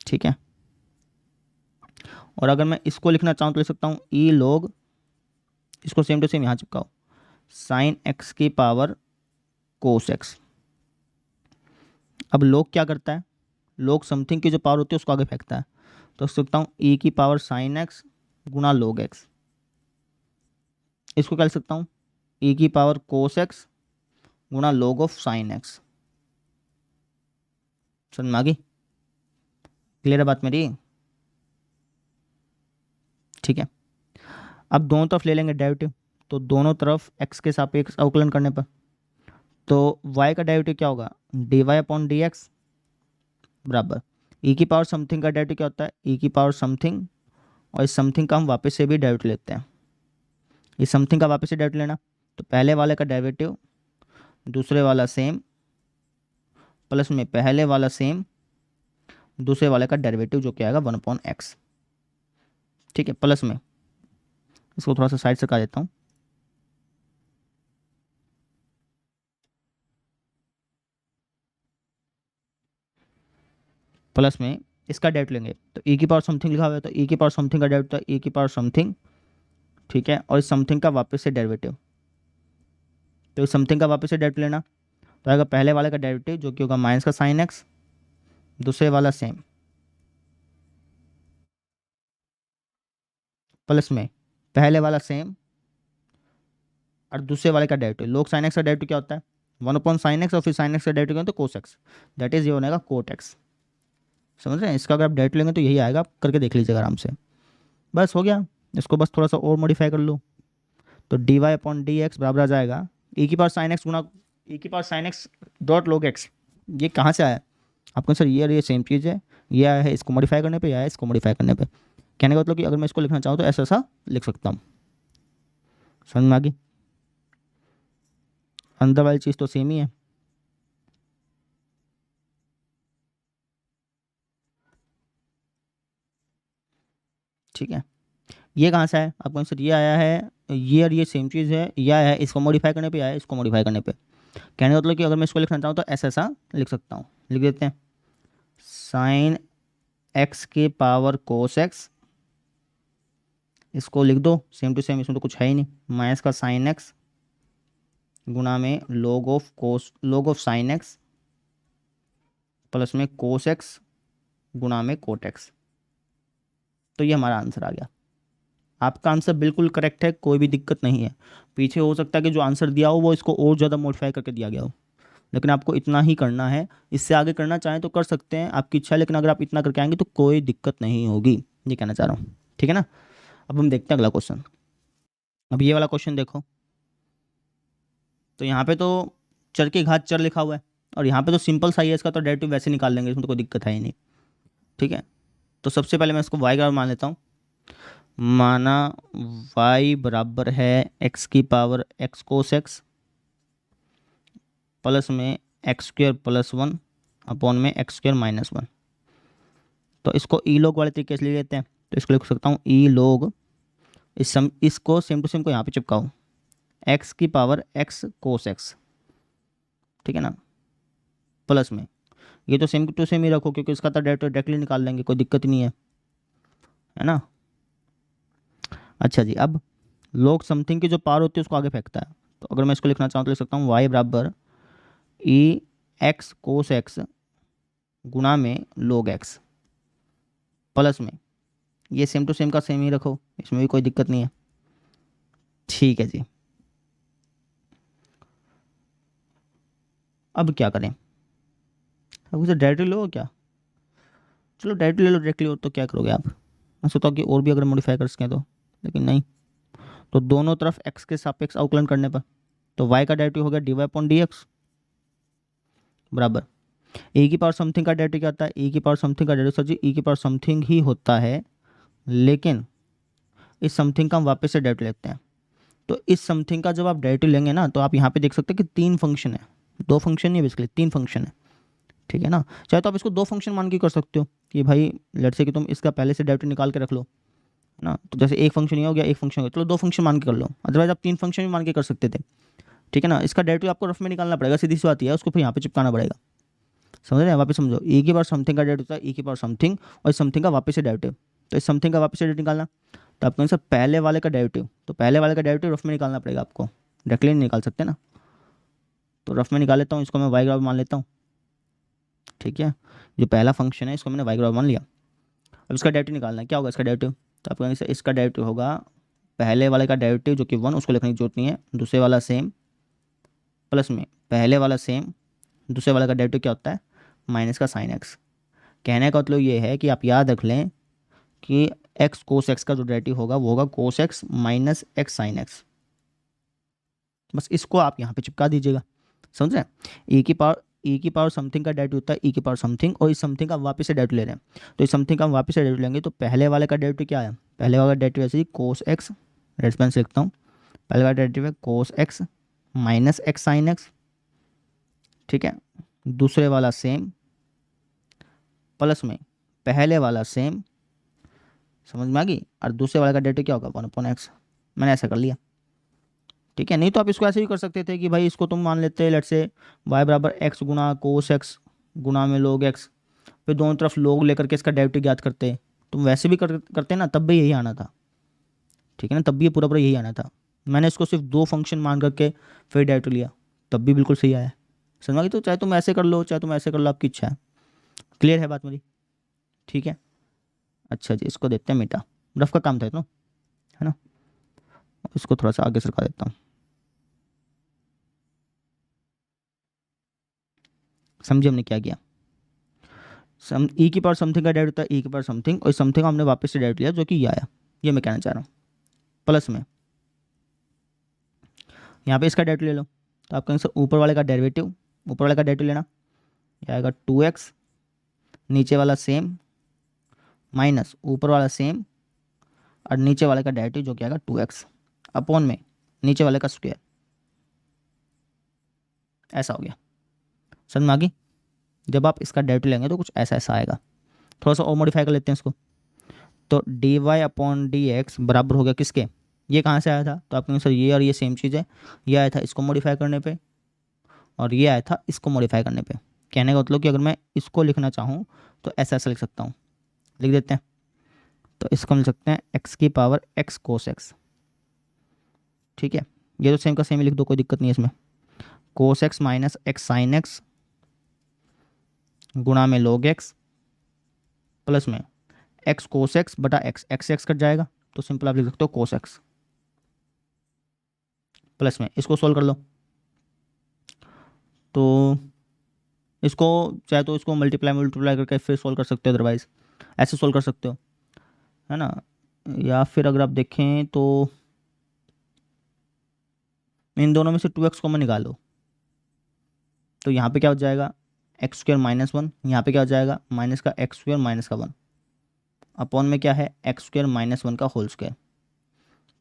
ठीक है, और अगर मैं इसको लिखना चाहूँ तो लिख सकता हूँ ई लोग, इसको सेम टू सेम यहाँ चिपकाओ, साइन एक्स की पावर कोस एक्स। अब लोग क्या करता है, लोग समथिंग की जो पावर होती है उसको आगे फेंकता है। तो लिख सकता हूँ ई की पावर साइन एक्स गुना लोग एक्स। इसको क्या लिख सकता हूँ, ई की पावर कोस एक्स गुना लोग ऑफ साइन एक्स। समझ में आ गई, क्लियर है बात मेरी। ठीक है, अब दोनों तरफ ले लेंगे डेरिवेटिव, तो दोनों तरफ x के सापेक्ष अवकलन करने पर तो y का डेरिवेटिव क्या होगा, D Y upon D x बराबर ई की पावर समथिंग का डेरिवेटिव क्या होता है, ई की पावर समथिंग, और इस समथिंग का हम वापस से भी डेरिवेटिव लेते हैं। इस समथिंग का वापस से डेरिवेटिव लेना, तो पहले वाले का डेरिवेटिव दूसरे वाला सेम प्लस में पहले वाला सेम दूसरे वाले का डेरिवेटिव जो क्या आएगा 1/x। ठीक है, प्लस में इसको थोड़ा सा साइड से कर देता हूँ। प्लस में इसका डेरिवेटिव लेंगे, तो e की पावर समथिंग लिखा हुआ है, तो e की पावर समथिंग का डेरिवेटिव e की पावर समथिंग। ठीक है, और इस समथिंग का वापस से डेरिवेटिव, तो इस समथिंग का वापस से डेरिवेटिव लेना, तो आएगा पहले वाले का डेरिवेटिव जो कि होगा माइनस का साइन एक्स, दूसरे वाला सेम प्लस में पहले वाला सेम और दूसरे वाले का डेरिवेटिव। लोग साइन एक्स का डेरिवेटिव क्या होता है 1/sin x, और फिर साइन एक्स का डेरिवेटिव क्या होता है cos x, दैट इज ये बनेगा कोट एक्स। समझ रहे हैं, इसका अगर आप डेरिवेटिव लेंगे तो यही आएगा, आप करके देख लीजिएगा आराम से। बस हो गया, इसको बस थोड़ा सा और मॉडिफाई कर लो, तो dy/dx बराबर आ जाएगा e की पावर साइन एक्स गुना e की power sine x dot log x। ये कहाँ से आया आपको सर, ये और ये सेम चीज़ है, ये आया है इसको मॉडिफाई करने पे, या है इसको मॉडिफाई करने पे। कहने का मतलब कि अगर मैं इसको लिखना चाहूँ तो ऐसा ऐसा लिख सकता हूँ। समझ में आ गई, अंदर वाली चीज़ तो सेम ही है। ठीक है, ये कहाँ से आया आपको आंसर, ये आया है, ये और ये सेम चीज़ है, ये आया है इसको मॉडिफाई करने पे, आया है इसको मॉडिफाई करने पे। कहने का मतलब कि अगर मैं इसको लिखना चाहूँ तो ऐसा ऐसा लिख सकता हूँ। लिख देते हैं, साइन एक्स के पावर कोस एक्स, इसको लिख दो सेम टू सेम, इसमें तो कुछ है ही नहीं, माइनस का साइन एक्स गुना में log of sine x plus में कोस एक्स गुना में कोट एक्स। तो ये हमारा आंसर आ गया। आपका आंसर बिल्कुल करेक्ट है, कोई भी दिक्कत नहीं है। पीछे हो सकता है कि जो आंसर दिया हो वो इसको और ज़्यादा मॉडिफाई करके दिया गया हो, लेकिन आपको इतना ही करना है। इससे आगे करना चाहें तो कर सकते हैं, आपकी इच्छा है, लेकिन अगर आप इतना करके आएंगे तो कोई दिक्कत नहीं होगी, ये कहना चाह रहा हूँ। ठीक है ना, अब हम देखते हैं अगला क्वेश्चन। अब ये वाला क्वेश्चन देखो, तो यहाँ पे तो चर की घात चर लिखा हुआ है, और यहाँ पे तो सिंपल सा ही है, इसका तो डेरिवेटिव वैसे निकाल लेंगे, इसमें तो कोई दिक्कत है ही नहीं। ठीक है, तो सबसे पहले मैं इसको y का मान लेता हूँ। माना y बराबर है x की पावर x कोस x प्लस में x² + 1 अपॉन में x² - 1। तो इसको ई log वाले तरीके से ले लेते हैं, तो इसको लिख सकता हूँ ई log, इसको सेम टू सेम को यहाँ पे चिपकाओ, x की पावर x कोस x। ठीक है ना, प्लस में ये तो सेम टू सेम ही रखो, क्योंकि इसका तो डायरेक्टली निकाल लेंगे, कोई दिक्कत ही नहीं है ना। अच्छा जी, अब log समथिंग की जो पावर होती है उसको आगे फेंकता है, तो अगर मैं इसको लिखना चाहूँ तो लिख सकता हूँ y बराबर ई एक्स कोस एक्स गुना में log x प्लस में ये सेम टू सेम का सेम ही रखो, इसमें भी कोई दिक्कत नहीं है। ठीक है जी, अब क्या करें, अब उसे डायरेक्टली लो क्या, चलो डायरेक्टली ले लो, डायरेक्टली हो तो क्या करोगे आप, मैं सोचता हूँ कि और भी अगर मॉडिफाई कर सकें तो, लेकिन नहीं। तो दोनों तरफ x के सापेक्ष अवकलन करने पर, तो y का डेरिवेटिव हो गया dy/dx बराबर e की पावर समथिंग का डेरिवेटिव क्या होता है, e की पावर समथिंग का डेरिवेटिव सर जी e की पावर समथिंग ही होता है, लेकिन इस समथिंग का हम वापस से डेरिवेटिव लेते हैं। तो इस समथिंग का जब आप डेरिवेटिव लेंगे ना, तो आप यहाँ पे देख सकते हैं कि 3 फंक्शन है, 2 फंक्शन नहीं, बेसिकली 3 फंक्शन है। ठीक है ना, चाहे तो आप इसको 2 फंक्शन मान के कर सकते हो कि भाई लेट से कि तुम इसका पहले से डेरिवेटिव निकाल के रख लो ना, तो जैसे एक फंक्शन ये हो गया, एक फंक्शन हो गया, चलो 2 फंक्शन मान के कर लो, अदरवाइज आप 3 फंक्शन भी मान के कर सकते थे। ठीक है ना, इसका डेरिवेटिव आपको रफ में निकालना पड़ेगा, सीधी सी बात है, उसको फिर यहाँ पे चिपकाना पड़ेगा। समझ रहे हैं, वापस समझो, e की पावर समथिंग का डेरिवेटिव होता है e की पावर समथिंग, और इस समथिंग का वापस से डेरिवेटिव, तो इस समथिंग का वापस से डेरिवेटिव निकालना, तो आपको आंसर पहले वाले का डेरिवेटिव, तो पहले वाले का डेरिवेटिव रफ में निकालना पड़ेगा आपको, डायरेक्टली नहीं निकाल सकते ना, तो रफ में निकाल लेता हूँ, इसको मैं y बराबर मान लेता हूँ। ठीक है, जो पहला फंक्शन है इसको मैंने y बराबर मान लिया। अब इसका डेरिवेटिव निकालना है, क्या होगा इसका डेरिवेटिव, तो आपको आंसर इसका डेरिवेटिव होगा पहले वाले का डेरिवेटिव जो कि 1, उसको लिखने की जरूरत नहीं है, दूसरे वाला सेम प्लस में पहले वाला सेम दूसरे वाला का डेरिवेटिव क्या होता है माइनस का साइन एक्स। कहने का मतलब ये है कि आप याद रख लें कि एक्स कोस एक्स का जो डेरिवेटिव होगा वो होगा कोस x minus x sine x, बस इसको आप यहाँ पे चिपका दीजिएगा। समझ रहे हैं, e की पावर समथिंग का डेरिवेटिव होता है e की पावर समथिंग, और इस समथिंग का वापस से डेरिवेटिव ले रहे हैं, तो इस समथिंग का हम वापस से डेरिवेटिव लेंगे, तो पहले वाले का डेरिवेटिव क्या है, पहले वाला डेरिवेटिव ऐसे ही कोस एक्स, रेस्पेंस लिखता हूँ, पहले वाला डेरिवेटिव है कोस x minus x sine X, ठीक है। दूसरे वाला सेम प्लस में पहले वाला सेम, समझ में आ गई। और दूसरे वाले का डेरिवेटिव क्या होगा 1/x। मैंने ऐसा कर लिया, ठीक है। नहीं तो आप इसको ऐसे भी कर सकते थे कि भाई इसको तुम मान लेते लेट से y बराबर x गुना कोस एक्स गुना में log x, फिर दोनों तरफ log लेकर के इसका डेरिवेटिव ज्ञात करते। तुम वैसे भी करते ना, तब भी यही आना था, ठीक है ना, तब भी ये पूरा पूरा यही आना था। मैंने इसको सिर्फ 2 फंक्शन मान करके फिर डेरिवेटिव लिया, तब भी बिल्कुल सही आया। समझ गई। तो चाहे तुम ऐसे कर लो चाहे तुम ऐसे कर लो, आपकी इच्छा है। क्लियर है बात मेरी, ठीक है। अच्छा जी, इसको देते हैं मिटा, रफ का काम था इतना, है ना। इसको थोड़ा सा आगे सरका देता हूँ। समझिए हमने क्या किया। ई की पावर समथिंग का डेरिवेटिव था ई की पावर समथिंग, और समथिंग हमने वापस से डेरिवेटिव लिया जो कि ये आया। ये मैं कहना चाह रहा हूँ। प्लस में यहाँ पे इसका डेरिवेटिव ले लो, तो आपका आंसर ऊपर वाले का डेरिवेटिव, ऊपर वाले का डेरिवेटिव लेना, ये आएगा 2x, नीचे वाला सेम माइनस ऊपर वाला सेम, और नीचे वाले का डेरिवेटिव जो कि आएगा 2x अपॉन में नीचे वाले का स्क्वायर। ऐसा हो गया, समझ में आ गई। जब आप इसका डेरिवेटिव लेंगे तो कुछ ऐसा ऐसा आएगा। थोड़ा सा और मॉडिफाई कर लेते हैं इसको। तो D Y upon D x बराबर हो गया किसके, ये कहाँ से आया था, तो आपके आंसर ये और ये सेम चीज़ है। ये आया था इसको मॉडिफाई करने पे, और ये आया था इसको मॉडिफाई करने पे। कहने का मतलब कि अगर मैं इसको लिखना चाहूँ तो ऐसा ऐसा लिख सकता हूँ, लिख देते हैं। तो इसको हम लिख सकते हैं एक्स की पावर एक्स कोस एक्स, ठीक है। ये तो सेम का सेम ही लिख दो, कोई दिक्कत नहीं है इसमें। कोस x minus x sine x गुणा में log एक्स प्लस में एक्स कोस एक्स बटा एक्स, एक्स एक्स कट जाएगा तो सिंपल आप लिख सकते हो कोस एक्स, प्लस में इसको सोल्व कर लो। तो इसको चाहे तो इसको मल्टीप्लाई करके फिर सोल्व कर सकते हो, अदरवाइज ऐसे सोल्व कर सकते हो, है ना। या फिर अगर आप देखें तो इन दोनों में से 2x कॉमन निकालो, तो यहाँ पे क्या हो जाएगा एक्स स्क्वायर माइनस 1, यहाँ पे क्या हो जाएगा माइनस का एक्स स्क्वायर माइनस का 1 अपॉन में क्या है एक्स स्क्वायर माइनस 1 का होल स्क्वायर,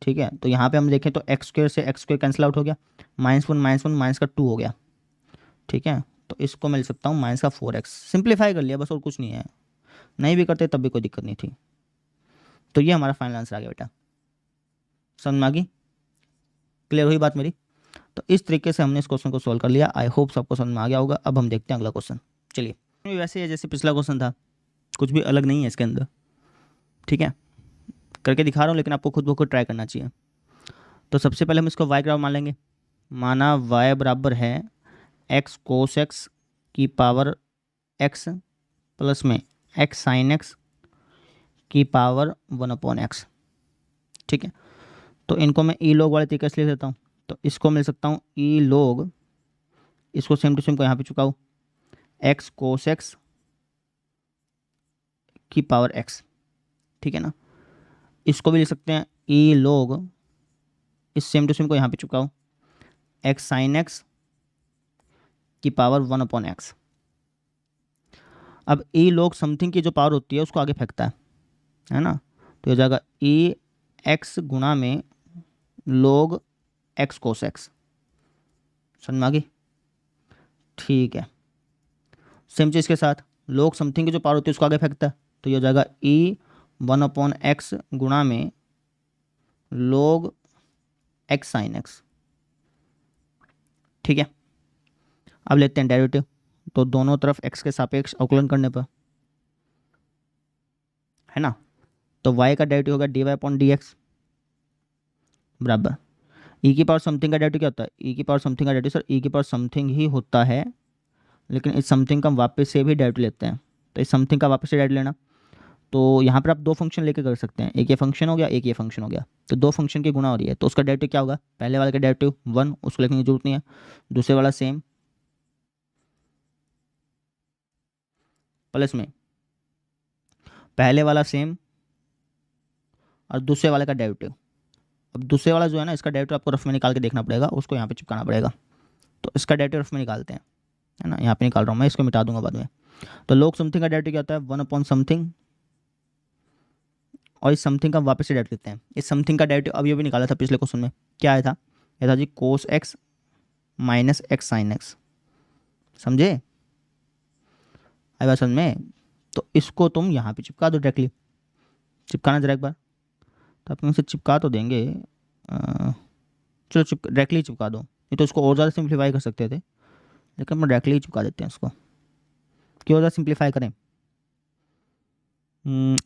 ठीक है। तो यहाँ पे हम देखें तो एक्स स्क्वायर से एक्स स्क्वायर कैंसिल आउट हो गया, -1 माइनस का 2 हो गया, ठीक है। तो इसको मैं लिख सकता हूँ माइनस का 4x, सिंप्लीफाई कर लिया बस, और कुछ नहीं है। नहीं भी करते तब भी कोई दिक्कत नहीं थी। तो ये हमारा फाइनल आंसर आ गया बेटा, समझ में आ गई, क्लियर हुई बात मेरी। तो इस तरीके से हमने इस क्वेश्चन को सॉल्व कर लिया। आई होप सबको समझ में आ गया होगा। अब हम देखते हैं अगला क्वेश्चन। चलिए, वैसे ही है जैसे पिछला क्वेश्चन था, कुछ भी अलग नहीं है इसके अंदर, ठीक है। करके दिखा रहा हूँ, लेकिन आपको खुद ब खुद ट्राई करना चाहिए। तो सबसे पहले हम इसको y बराबर मान लेंगे। माना y बराबर है एक्स कोस एक्स की पावर x प्लस में एक्स साइन एक्स की पावर 1/x, ठीक है। तो इनको मैं ई लॉग वाले तरीके से लिख देता हूँ। तो इसको मिल सकता हूँ ई लॉग, इसको सेम टू सेम को यहाँ पे चुकाओ, एक्स कोस एक्स की पावर x, ठीक है ना। इसको भी लिख सकते हैं ई लॉग, इस सेम टू सेम को यहाँ पे चुकाओ, एक्स साइन एक्स की पावर 1/x। अब ई लॉग समथिंग की जो पावर होती है उसको आगे फेंकता है ना। तो हो जाएगा ई एक्स गुणा में log एक्स कोस एक्स, समझ में आ गई, ठीक है। सेम चीज़ के साथ log समथिंग की जो पावर होती है उसको आगे फेंकता है, तो ये हो जाएगा ई 1/x गुणा में log एक्स साइन एक्स, ठीक है। अब लेते हैं डेरिवेटिव। तो दोनों तरफ x के सापेक्ष अवकलन करने पर, है ना, तो y का डेरिवेटिव होगा dy/dx बराबर ई की पावर समथिंग का डेरिवेटिव क्या होता है, ई की पावर समथिंग का डेरिवेटिव सर ई की पावर समथिंग ही होता है, लेकिन इस समथिंग का हम वापस से भी डेरिवेटिव लेते हैं। तो इस समथिंग का वापस से डेरिवेटिव लेना, तो यहाँ पर आप 2 फंक्शन लेके कर सकते हैं, एक ये फंक्शन हो गया एक ये फंक्शन हो गया। तो 2 फंक्शन की गुणा हो रही है, तो उसका डेरिवेटिव क्या होगा, पहले वाले का डेरिवेटिव 1, उसको लिखने की जरूरत नहीं है, दूसरे वाला सेम प्लस में पहले वाला सेम और दूसरे वाले का डेरिवेटिव। अब दूसरे वाला जो है ना, इसका डेरिवेटिव आपको रफ में निकाल के देखना पड़ेगा, उसको यहाँ पे चिपकाना पड़ेगा। तो इसका डेरिवेटिव रफ में निकालते हैं, है ना, यहाँ पे निकाल रहा हूँ मैं, इसको मिटा दूंगा बाद में। तो log समथिंग का डेरिवेटिव क्या होता है 1/समथिंग, और इस समथिंग का वापस से डेरिवेटिव लेते हैं। इस समथिंग का डेरिवेटिव अब ये भी निकाला था पिछले क्वेश्चन में, क्या आया था? ये था जी cos x minus x sine x. समझे? आई बात समझ में? तो इसको तुम यहाँ पे चिपका दो डायरेक्टली। चिपकाना जरा एक बार, तो आप से चिपका तो देंगे। चलो डायरेक्टली चिपका दो, नहीं तो इसको और ज़्यादा सिंप्लीफाई कर सकते थे, लेकिन हम डायरेक्टली चिपका देते हैं इसको। क्यों ज़्यादा सिंप्लीफाई करें?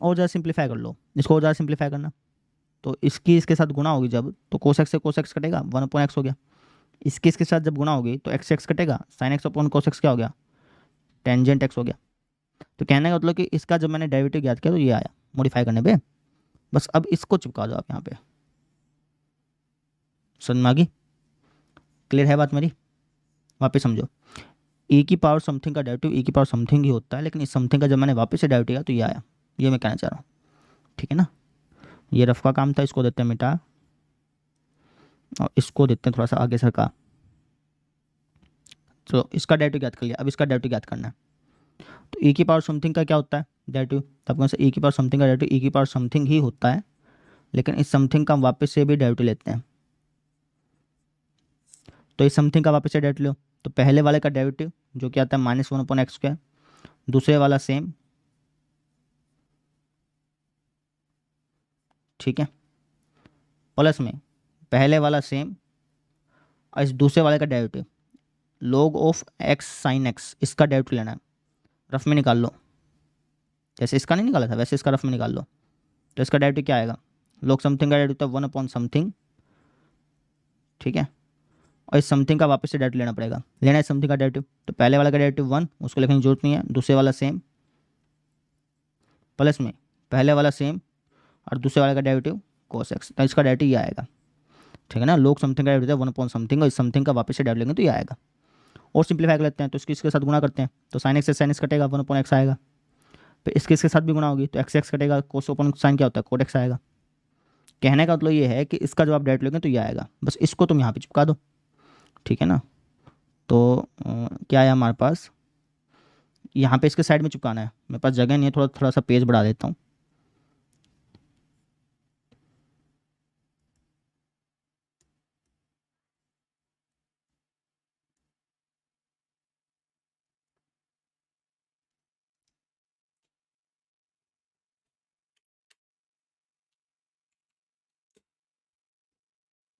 और ज़्यादा सिंप्लीफाई कर लो, इसको और ज़्यादा सिंप्लीफाई करना। तो इसकी इसके साथ गुणा होगी जब, तो कोस एक्स से कोस एक्स कटेगा, 1/x हो गया। इसके इसके साथ जब गुणा होगी तो एक्स एक्स कटेगा, sine x upon cos x क्या हो गया? टेंजेंट एक्स हो गया। तो कहने का मतलब कि इसका जब मैंने डेरिवेटिव याद किया तो ये आया मॉडिफाई करने पे। बस अब इसको चिपका दो आप यहाँ पे। समझ में आ गई? क्लियर है बात मेरी? वापस समझो, e की पावर समथिंग का डेरिवेटिव e की पावर समथिंग ही होता है, लेकिन इस समथिंग का जब मैंने वापस से डेरिवेटिव किया तो ये आया। ये मैं कहना चाह रहा हूँ, ठीक है ना? ये रफ का काम था, इसको देते हैं मिटा और इसको देते हैं थोड़ा सा आगे सरका। चलो इसका डेरिवेटिव याद कर लिया, अब इसका डेरिवेटिव याद करना है। तो e की पावर समथिंग का क्या होता है डेरिवेटिव? तब कौन सा e की पावर समथिंग का डेरिवेटिव e की पावर समथिंग ही होता है, लेकिन इस समथिंग का वापस से भी डेरिवेटिव लेते हैं। तो इस समथिंग का वापस से डेरिवेटिव लो, तो पहले वाले का डेरिवेटिव जो क्या आता है -1/x², दूसरे वाला सेम, ठीक है, प्लस में पहले वाला सेम और इस दूसरे वाले का derivative log of x sine x, इसका डेरिवेटिव लेना है। रफ में निकाल लो, जैसे इसका नहीं निकाला था वैसे इसका रफ में निकाल लो। तो इसका डेरिवेटिव क्या आएगा? log समथिंग का डेरिवेटिव था 1/समथिंग, ठीक है, और इस समथिंग का वापस से डेरिवेटिव लेना पड़ेगा। लेना है समथिंग का डेरिवेटिव, तो पहले वाला का डेरिवेटिव 1, उसको लिखने की जरूरत नहीं है, दूसरे वाला सेम, प्लस में पहले वाला सेम और दूसरे वाले का डेरिवेटिव cos x, तो इसका डेरिवेटिव ये आएगा, ठीक है ना? log समथिंग का डेरिवेटिव 1/समथिंग और इस समथिंग का वापस से डेरिवेटिव लेंगे तो ये आएगा। और सिंप्लीफाई कर लेते हैं, तो इसके साथ गुणा करते हैं, तो साइन एक्स से साइन एक्स कटेगा, 1/x आएगा। फिर इसके साथ भी गुणा होगी तो एक्स एक्स कटेगा, कोस अपॉन साइन क्या होता है? कोट एक्स आएगा। कहने का मतलब ये है कि इसका जब आप डेरिवेटिव लोगे तो ये आएगा। बस इसको तुम यहाँ पे चिपका दो, ठीक है ना? तो क्या आया हमारे पास? यहाँ पे इसके साइड में चिपकाना है, मेरे पास जगह नहीं है, थोड़ा थोड़ा सा पेज बढ़ा देता हूँ।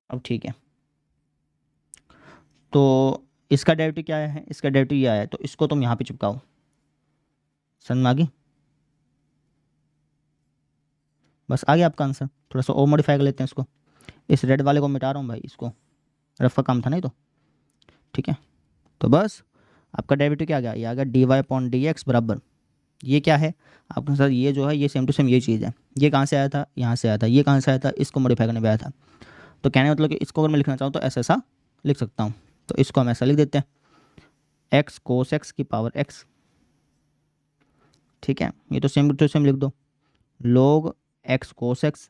अब ठीक है, तो इसका डेरिवेटिव क्या है? इसका डेरिवेटिव ये आया है, तो इसको तुम यहाँ पे चिपकाओ। समझ में आ गई? बस आ गया आपका आंसर। थोड़ा सा और मॉडिफाई कर लेते हैं इसको। इस रेड वाले को मिटा रहा हूँ भाई, इसको रफ का काम था नहीं तो, ठीक है। तो बस आपका डेरिवेटिव क्या आ गया? ये आ गया dy/dx बराबर, ये क्या है आपके साथ? ये जो है ये सेम टू सेम ये चीज़ है। ये कहाँ से आया था? यहाँ से आया था। ये कहाँ से आया था? इसको मॉडिफाई करने पे आया था। तो कहने का मतलब कि इसको अगर मैं लिखना चाहूँ तो ऐसा लिख सकता हूँ। तो इसको हम ऐसा लिख देते हैं, एक्स कोस एक्स की पावर एक्स, ठीक है। ये तो सेम टू सेम लिख दो, log एक्स कोस एक्स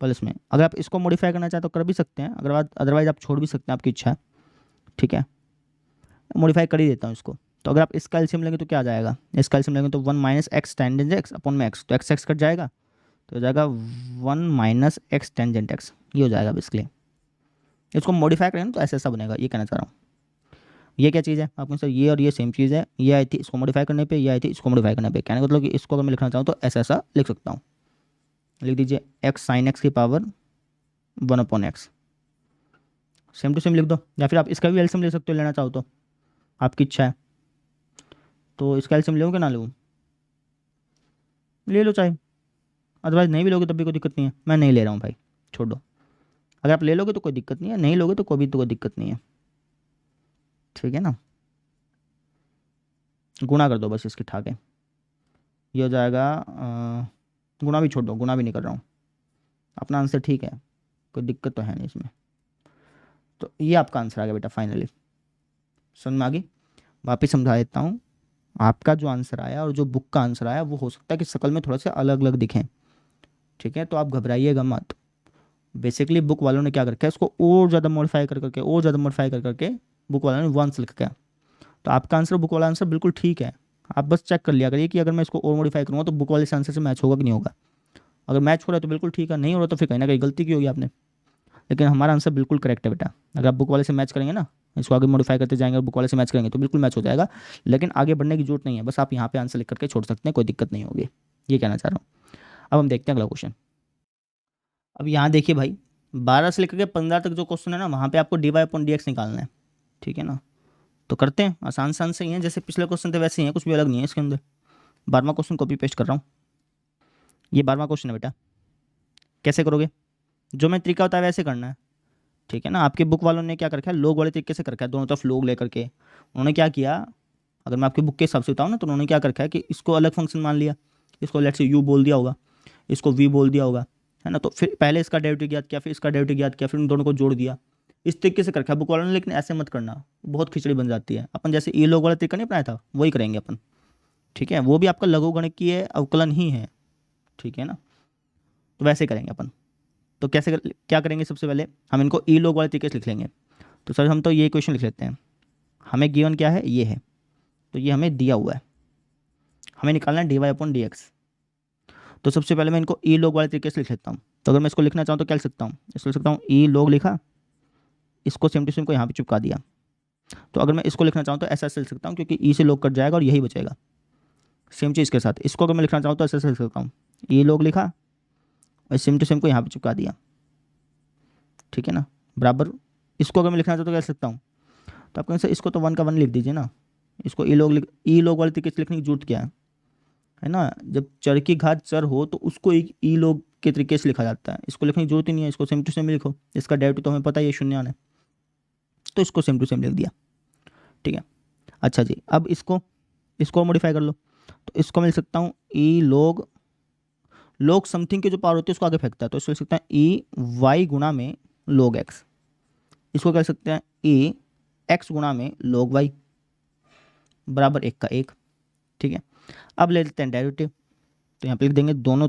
प्लस में, अगर आप इसको मॉडिफाई करना चाहें तो कर भी सकते हैं, अगर अदरवाइज आप छोड़ भी सकते हैं, आपकी इच्छा है, ठीक है। मॉडिफाई कर ही देता हूँ इसको। तो अगर आप इसका एलसीएम लेंगे तो क्या आ जाएगा? इसका एलसीएम लेंगे तो 1 - x टेंजेंट एक्स अपॉन में एक्स, तो एक्स एक्स कट जाएगा तो हो जाएगा 1 - x टेंजेंट एक्स, ये हो जाएगा बेसिकली। इसको मॉडिफाई करें तो ऐसा बनेगा, ये कहना चाह रहा हूँ। ये क्या चीज़ है आपके सर? ये और ये सेम चीज़ है, ये आई थी इसको मॉडिफाई करने पे, ये आई थी इसको मॉडिफाई करने पे। कहने का मतलब कि इसको अगर मैं लिखना चाहूँ तो ऐसा लिख सकता हूँ। लिख दीजिए एक्स साइन एक्स की power 1/x, same to same लिख दो, या फिर आप इसका भी एलसीएम ले सकते हो लेना चाहो तो, आपकी इच्छा है। तो इसका एलसीएम लूँ कि ना लूँ? ले लो चाहे, अदरवाइज नहीं भी लोगे तब भी कोई दिक्कत नहीं है। मैं नहीं ले रहा हूँ भाई, छोड़ दो। अगर आप ले लोगे तो कोई दिक्कत नहीं है, नहीं लोगे तो कोई दिक्कत नहीं है, ठीक है ना? गुणा कर दो बस इसके ठाके, ये हो जाएगा। गुणा भी छोड़ दो, गुणा भी नहीं कर रहा हूँ, अपना आंसर ठीक है, कोई दिक्कत तो है नहीं इसमें। तो ये आपका आंसर आ गया बेटा फाइनली। समझ में आ गई? वापिस समझा देता हूँ, आपका जो आंसर आया और जो बुक का आंसर आया वो हो सकता है कि शक्ल में थोड़ा सा अलग अलग दिखें, ठीक है। तो आप घबराइएगा मत। बेसिकली बुक वालों ने क्या करके इसको और ज़्यादा मॉडिफाई कर करके, और ज़्यादा मॉडिफाई कर करके बुक वालों ने 1 लिख के, तो आपका आंसर बुक वाला आंसर बिल्कुल ठीक है। आप बस चेक कर लिया करिए कि अगर मैं इसको और मॉडिफाई करूँगा तो बुक वाले आंसर से मैच होगा कि नहीं होगा। अगर मैच हो रहा है तो बिल्कुल ठीक है, नहीं हो रहा तो फिर कहीं ना कहीं गलती की होगी आपने। लेकिन हमारा आंसर बिल्कुल करेक्ट है बेटा। अगर आप बुक वाले से मैच करेंगे ना, इसको आगे मॉडिफाई करते जाएंगे और बुक वाले से मैच करेंगे तो बिल्कुल मैच हो जाएगा। लेकिन आगे बढ़ने की जरूरत नहीं है, बस आप यहाँ पे आंसर लिख करके छोड़ सकते हैं, कोई दिक्कत नहीं होगी, ये कहना चाह रहा हूँ। अब हम देखते हैं अगला क्वेश्चन। अब यहाँ देखिए भाई, 12 से लेकर के 15 तक जो क्वेश्चन है ना, वहाँ पे आपको dy अपॉन dx निकालना है, ठीक है ना। तो करते हैं, आसान आसान से ही हैं, जैसे पिछले क्वेश्चन थे वैसे ही हैं, कुछ भी अलग नहीं है इसके अंदर। 12वां क्वेश्चन कॉपी पेस्ट कर रहा हूँ, ये 12वां क्वेश्चन है बेटा। कैसे करोगे, जो मैं तरीका होता है वैसे करना है, ठीक है ना। आपके बुक वालों ने क्या कर रखा है, लोग वाले तरीके से कर रखा है, दोनों तरफ लोग लेकर के। उन्होंने क्या किया, अगर मैं आपकी बुक के हिसाब से बताऊँ ना, तो उन्होंने क्या कर रखा है कि इसको अलग फंक्शन मान लिया, इसको लेट्स से u बोल दिया होगा, इसको v बोल दिया होगा, है ना। तो फिर पहले इसका डेरिवेटिव ज्ञात किया, फिर इसका डेरिवेटिव ज्ञात किया, फिर उन दोनों को जोड़ दिया, इस तरीके से कर रखा है बुक वालों ने। लेकिन ऐसे मत करना, बहुत खिचड़ी बन जाती है। अपन जैसे ये लोग वाला तरीका नहीं अपनाया था, वही करेंगे अपन, ठीक है। वो भी आपका लघुगणकीय अवकलन ही है, ठीक है ना। तो वैसे करेंगे अपन। तो क्या करेंगे, सबसे पहले हम इनको ई लोग वाले तरीके से लिख लेंगे। तो सर हम तो ये क्वेश्चन लिख लेते हैं, हमें गिवन क्या है, ये है, तो ये हमें दिया हुआ है, हमें निकालना है dy अपॉन dx। तो सबसे पहले मैं इनको ई लोग वाले तरीके से लिख लेता हूँ। तो अगर मैं इसको लिखना चाहूँ तो क्या लिख सकता हूँ, इसको लिख सकता हूँ ई लोग लिखा, इसको सेम टू सेम को यहाँ पे चिपका दिया। तो अगर मैं इसको लिखना चाहूँ तो ऐसा ऐसे लिख सकता हूँ, क्योंकि ई से लोग कट जाएगा और यही बचेगा। सेम चीज़ के साथ इसको अगर मैं लिखना चाहूँ तो ऐसे ऐसे लिख सकता हूँ, ई लोग लिखा और सेम टू सेम को यहाँ पे चिपका दिया, ठीक है ना, बराबर। इसको अगर मैं लिखना चाहूँ तो क्या लिख सकता हूँ, तो आप कहें सर इसको तो 1 का 1 लिख दीजिए ना, इसको ई लोग वाले तरीके से लिखने की जरूरत क्या है ना। जब चर की घात चर हो तो उसको एक ई लोग के तरीके से लिखा जाता है, इसको लिखने की जरूरत ही नहीं है, इसको सेम टू सेम लिखो। इसका डेरिवेटिव तो हमें पता ही है, शून्य आना है, तो इसको सेम टू सेम लिख दिया, ठीक है। अच्छा जी, अब इसको मॉडिफाई कर लो। तो इसको मैं लिख सकता हूँ ई लोग समथिंग की जो पावर होती है उसको आगे फेंकता है, तो इसको लिख सकते हैं ई वाई गुणा में लोग एक्स। इसको कह सकते हैं ई एक्स गुणा में लोग वाई बराबर 1 का 1, ठीक है। अब ले लेते हैं डेरिवेटिव। तो यहाँ पे लिख देंगे दोनों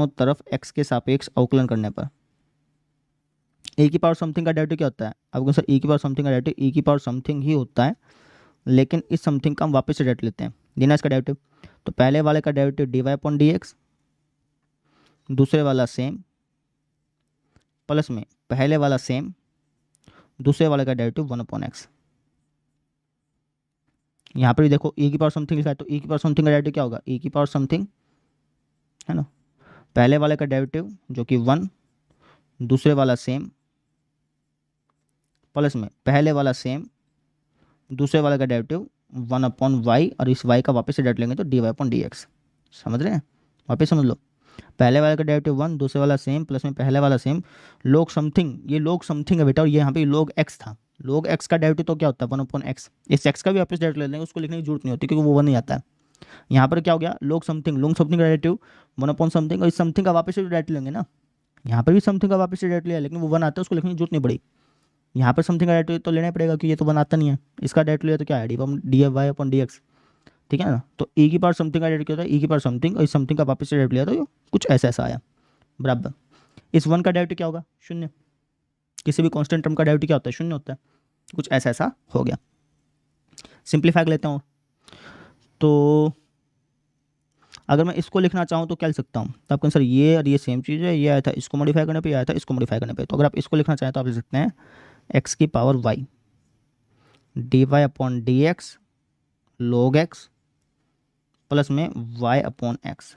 तरफ x के सापेक्ष अवकलन करने पर e की पावर समथिंग का डेरिवेटिव क्या होता है। अब सर e की पावर समथिंग का डेरिवेटिव e की पावर समथिंग ही होता है, लेकिन इस समथिंग का हम वापस से डेरिवेटिव लेते हैं, देना इसका डेरिवेटिव। तो पहले वाले का डेरिवेटिव dy अपॉन dx, दूसरे वाला सेम, प्लस में पहले वाला सेम, दूसरे वाले का डेरिवेटिव 1 अपॉन एक्स। यहाँ पर भी देखो e की पावर समथिंग लिखा है, तो e की पावर समथिंग का डेरिवेटिव क्या होगा, e की पावर समथिंग, है ना, पहले वाले का डेरिवेटिव जो कि 1, दूसरे वाला सेम, प्लस में पहले वाला सेम, दूसरे वाले का डेरिवेटिव 1 अपॉन वाई, और इस y का वापस से डेरिवेटिव लेंगे तो dy अपॉन dx। समझ रहे हैं, वापस समझ लो, पहले वाले का डेरिवेटिव 1, दूसरे वाला सेम, प्लस में पहले वाला सेम, लोग समथिंग, ये लोग समथिंग है बेटा, और ये यहाँ पे लोग x था, लोग x का डेरिवेटिव तो क्या होता है 1 अपॉन एक्स। इस x का भी वापस डेरिवेटिव ले लेंगे, उसको लिखने की जरूरत नहीं होती क्योंकि वो 1 नहीं आता है। यहाँ पर क्या हो गया, लोग समथिंग का डेरिवेटिव 1 अपॉन समथिंग, और इस समथिंग का वापस से डेरिवेटिव लेंगे ना, यहाँ पर भी समथिंग का वापस से डेरिवेटिव लिया, लेकिन वो 1 आता है, उसको लिखने की जरूरत नहीं पड़ी। यहाँ पर समथिंग का डेरिवेटिव तो लेना ही पड़ेगा क्योंकि ये तो 1 आता नहीं है, इसका डेरिवेटिव लिया तो क्या है D Y upon D x, ठीक है ना। तो e की पावर समथिंग का डेरिवेटिव क्या होता है, e की पावर समथिंग, और इस समथिंग का वापस से डेरिवेटिव लिया तो कुछ ऐसा ऐसा आया बराबर। इस 1 का डेरिवेटिव क्या होगा, शून्य। किसी भी कांस्टेंट टर्म का डेरिवेटिव क्या होता है, शून्य होता है, कुछ ऐसा ऐसा हो गया। सिंप्लीफाई कर लेता हूँ। तो अगर मैं इसको लिखना चाहूँ तो क्या लिख सकता हूँ, तो आपका सर ये और ये सेम चीज़ है, ये आया था इसको मॉडिफाई करने पे, ये आया था इसको मॉडिफाई करने पे। तो अगर आप इसको लिखना चाहें तो आप लिख सकते हैं x की power y dy upon D x log x plus में y अपॉन एक्स।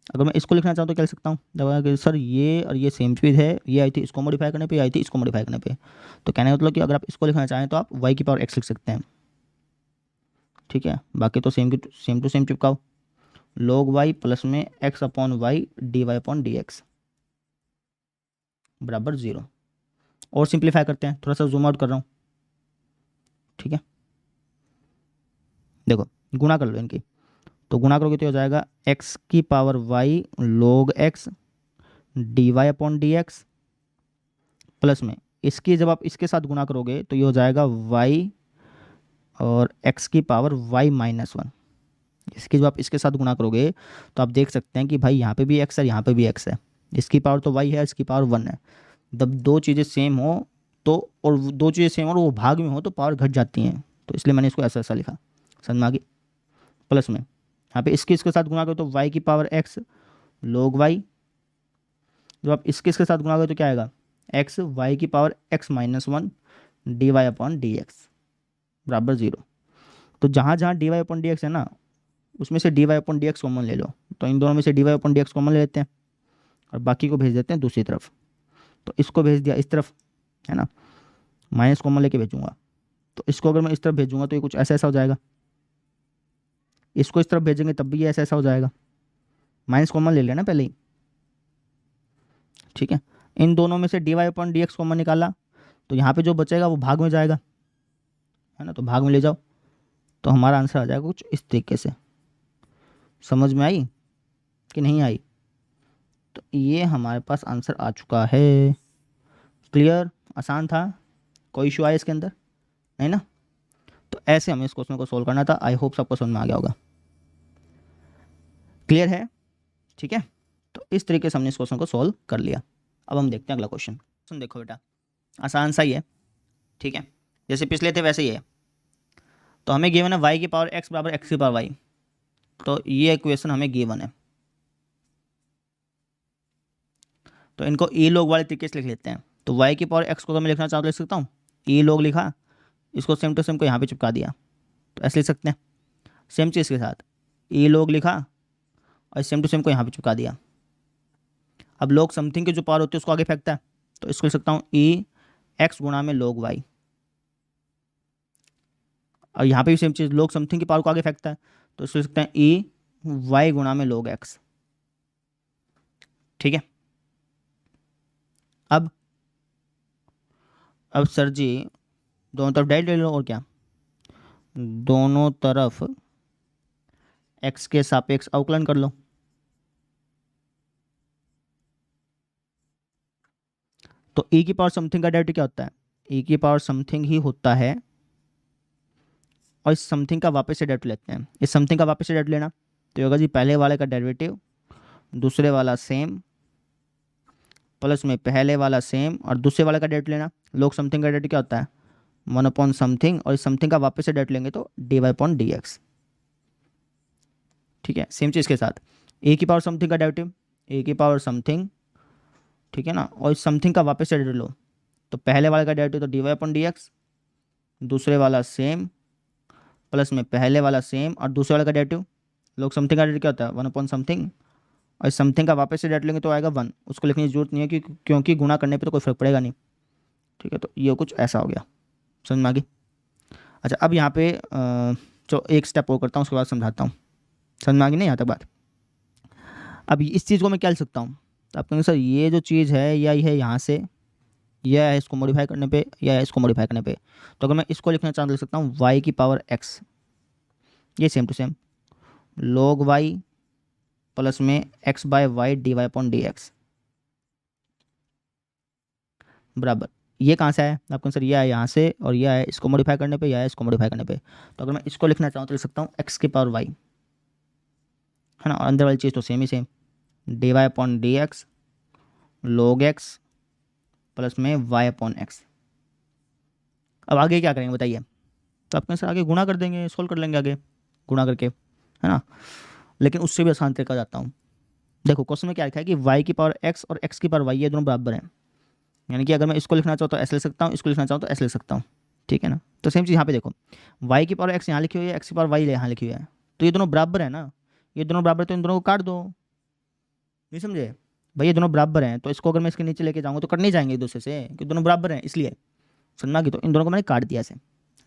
अगर मैं इसको लिखना चाहूँ तो क्या लिख सकता हूँ, सर ये और ये सेम चीज़ है, ये आई थी इसको मॉडिफाई करने पे, आई थी इसको मॉडिफाई करने पे। तो कहने का मतलब कि अगर आप इसको लिखना चाहें तो आप y की पावर x लिख सकते हैं, ठीक है। बाकी तो सेम टू सेम चिपकाओ, log y प्लस में x upon y D Y upon D x बराबर 0। और सिंप्लीफाई करते हैं, थोड़ा सा जूम आउट कर रहा हूँ, ठीक है। देखो गुणा कर लो इनकी, तो गुणा करोगे तो हो जाएगा x की power y log x D Y upon D x, plus में इसकी जब आप इसके साथ गुणा करोगे तो ये हो जाएगा y और x की पावर y माइनस 1। इसकी जब आप इसके साथ गुणा करोगे तो आप देख सकते हैं कि भाई यहाँ पे भी x है, यहाँ पे भी x है, इसकी पावर तो y है, इसकी पावर 1 है। जब दो चीज़ें सेम हो तो, और दो चीज़ें सेम और वो भाग में हो तो पावर घट जाती हैं, तो इसलिए मैंने इसको ऐसा ऐसा लिखा, समझ में आ गई। प्लस में यहाँ पे इसके साथ गुणा करो तो y की पावर x log y जब आप इसके साथ गुणा करोगे तो क्या आएगा, एक्स वाई की power X minus one D Y upon D x बराबर 0। तो जहाँ जहाँ D Y upon D x है ना, उसमें से D Y upon D x common ले लो। तो इन दोनों में से D Y upon D x common ले लेते हैं और बाकी को भेज देते हैं दूसरी तरफ। तो इसको भेज दिया इस तरफ, है ना, माइनस कॉमन लेके भेजूंगा। तो इसको अगर मैं इस तरफ भेजूंगा तो ये कुछ ऐसा ऐसा हो जाएगा, इसको इस तरफ भेजेंगे तब भी ये ऐसा ऐसा हो जाएगा, माइनस कॉमन ले लिया ना पहले ही, ठीक है। इन दोनों में से D Y upon D x common निकाला, तो यहाँ पे जो बचेगा वो भाग में जाएगा, है ना, तो भाग में ले जाओ, तो हमारा आंसर आ जाएगा कुछ इस तरीके से। समझ में आई कि नहीं आई? तो ये हमारे पास आंसर आ चुका है। क्लियर? आसान था? कोई इशू आया इसके अंदर? नहीं ना? तो ऐसे हमें इस क्वेश्चन को सोल्व करना था। आई होप सबको समझ में आ गया होगा। क्लियर है? ठीक है, तो इस तरीके से हमने इस क्वेश्चन को सोल्व कर लिया। अब हम देखते हैं अगला क्वेश्चन। सुन देखो बेटा, आसान सा ही है, ठीक है, जैसे पिछले थे वैसे ही है। तो हमें गिवन है y की पावर x बराबर x की पावर y। तो ये इक्वेशन हमें गिवन है, तो इनको e log वाले तरीके से लिख लेते हैं। तो y की पावर x को अगर मैं लिखना चाहूँ तो लिख सकता हूँ e log लिखा, इसको सेम टू सेम को यहाँ पे चिपका दिया, तो ऐसे लिख सकते हैं। सेम चीज़ के साथ e log लिखा और सेम टू सेम को यहाँ पे चिपका दिया। अब log समथिंग की जो पावर होती है उसको आगे फेंकता है, तो इसको लिख सकता हूँ e x गुणा में log y। और यहाँ पे भी सेम चीज़, log समथिंग की पावर को आगे फेंकता है, तो इसको लिख सकते हैं e y गुणा में log x। ठीक है, अब सर जी दोनों तरफ डायरेक्ट ले लो, और क्या, दोनों तरफ x के सापेक्ष अवकलन कर लो। तो e की पावर समथिंग का डेरिवेटिव क्या होता है, e की पावर समथिंग ही होता है, और इस समथिंग का वापस से डेरिवेटिव लेते हैं। इस समथिंग का वापस से डेरिवेटिव लेना तो ये होगा जी पहले वाले का डेरिवेटिव, दूसरे वाला सेम, प्लस में पहले वाला सेम और दूसरे वाले का डेरिवेटिव लेना। log समथिंग का डेरिवेटिव क्या होता है, 1 अपॉन समथिंग, और इस समथिंग का वापस से डेरिवेटिव लेंगे तो D Y upon D x. ठीक है, सेम चीज़ के साथ ए की पावर समथिंग का डेरिवेटिव, ए की पावर समथिंग, ठीक है ना, और इस समथिंग का वापस से डेरिवेटिव लो, तो पहले वाले का डेरिवेटिव तो D Y upon D X, दूसरे वाला सेम, प्लस में पहले वाला सेम और दूसरे वाले का डेरिवेटिव। log समथिंग का डेरिवेटिव क्या होता है, 1 अपॉन समथिंग, और इस समथिंग का वापस से डेरिवेटिव लेंगे तो आएगा 1। उसको लिखने की जरूरत नहीं है क्योंकि गुणा करने पे तो कोई फर्क पड़ेगा नहीं। ठीक है, तो ये कुछ ऐसा हो गया, समझ में आ गई? अच्छा, अब यहाँ पे जो एक स्टेप और करता हूँ उसके बाद समझाता हूँ। समझ में आ गई नहीं यहाँ तक बात? अब इस चीज़ को मैं क्या लिख सकता हूँ, तो आप कहेंगे सर ये जो चीज़ है या ये है यहाँ से, यह है इसको मॉडिफाई करने पे, या है इसको मॉडिफाई करने पे। तो अगर मैं इसको लिखना चाहूँ तो लिख सकता हूँ y की पावर x, ये same to same log y plus में x by Y D Y upon D x बराबर, ये कहाँ से आया आपको सर, ये आया यहाँ से, और ये आया इसको मॉडिफाई करने पे, या है इसको मॉडिफाई करने पे। तो अगर मैं इसको लिखना चाहूँ तो लिख सकता हूँ x की पावर y, है ना, और अंदर वाली चीज़ तो सेम ही same, d Y upon D x log x plus में y अपॉन एक्स। अब आगे क्या करेंगे बताइए? तो आप कहें सर आगे गुणा कर देंगे, सोल्व कर लेंगे आगे गुणा करके, है ना, लेकिन उससे भी आसान तरीका जाता हूँ। देखो क्वेश्चन में क्या लिखा है कि y की पावर x और x की पावर y ये दोनों बराबर हैं, यानी कि अगर मैं इसको लिखना चाहूँ तो ऐसे लिख सकता हूँ, इसको लिखना चाहूँ तो ऐसे लिख सकता हूँ। ठीक है ना, तो सेम चीज़ यहाँ पे देखो, y की पावर x यहाँ लिखी हुई है, x की पावर y यहाँ लिखी हुई है, तो ये दोनों बराबर है ना, ये दोनों बराबर, तो इन दोनों को काट दो। नहीं समझे भाई, ये दोनों बराबर हैं, तो इसको अगर मैं इसके नीचे लेके जाऊँगा तो कट नहीं जाएंगे एक दूसरे से, क्योंकि दोनों बराबर हैं इसलिए। समझ में आ गई? तो इन दोनों को मैंने काट दिया ऐसे,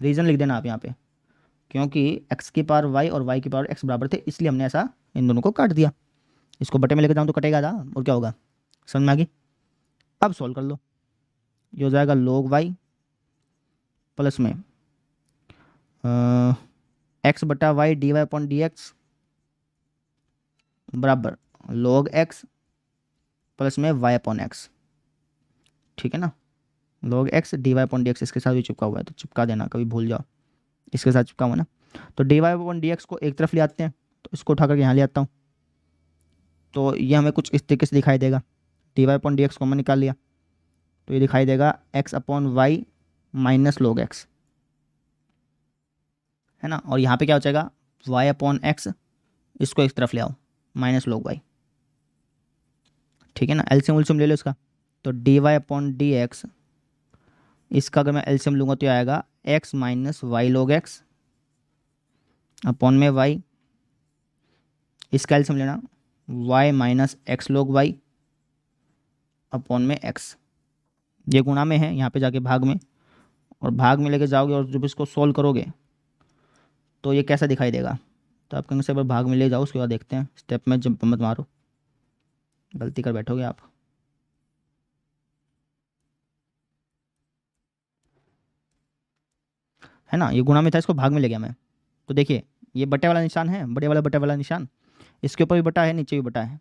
रीज़न लिख देना आप यहाँ पे, क्योंकि x की पावर y और y की पावर x बराबर थे, इसलिए हमने ऐसा इन दोनों को काट दिया। इसको बटे में लेके जाऊँ तो कटेगा था, और क्या होगा, समझ में आ गई? अब सॉल्व कर लो, ये हो जाएगा log y प्लस में x बटा Y D Y upon D x बराबर log x प्लस में y अपॉन एक्स। ठीक है ना, log x D Y upon D X इसके साथ भी चिपका हुआ है, तो चिपका देना, कभी भूल जाओ, इसके साथ चिपका हुआ ना। तो D Y upon D X को एक तरफ ले आते हैं, तो इसको उठा करके यहाँ ले आता हूँ, तो ये हमें कुछ इस तरीके से दिखाई देगा। D Y upon D x common निकाल लिया, तो ये दिखाई देगा x upon Y minus log x, है ना, और यहाँ पे क्या हो जाएगा y अपॉन एक्स, इसको इस तरफ ले आओ माइनस log y। ठीक है ना, एलसीएम उलसीएम ले लो इसका। तो D Y upon D X, इसका अगर मैं एलसीएम लूँगा तो ये आएगा X minus Y log X upon में वाई। इसका एलसीएम लेना Y minus X log Y upon में एक्स। ये गुणा में है, यहाँ पे जाके भाग में, और भाग में लेके जाओगे और जब इसको सोल्व करोगे तो ये कैसा दिखाई देगा। तो आप कहेंगे से भाग में ले जाओ, उसके बाद देखते हैं, स्टेप में जंप मत मारो, गलती कर बैठोगे आप। है ना, ये गुणा में था, इसको भाग में ले गया मैं। तो देखिए ये बटे वाला निशान है, बड़े वाला बटे वाला निशान, इसके ऊपर भी बटा है, नीचे भी बटा है।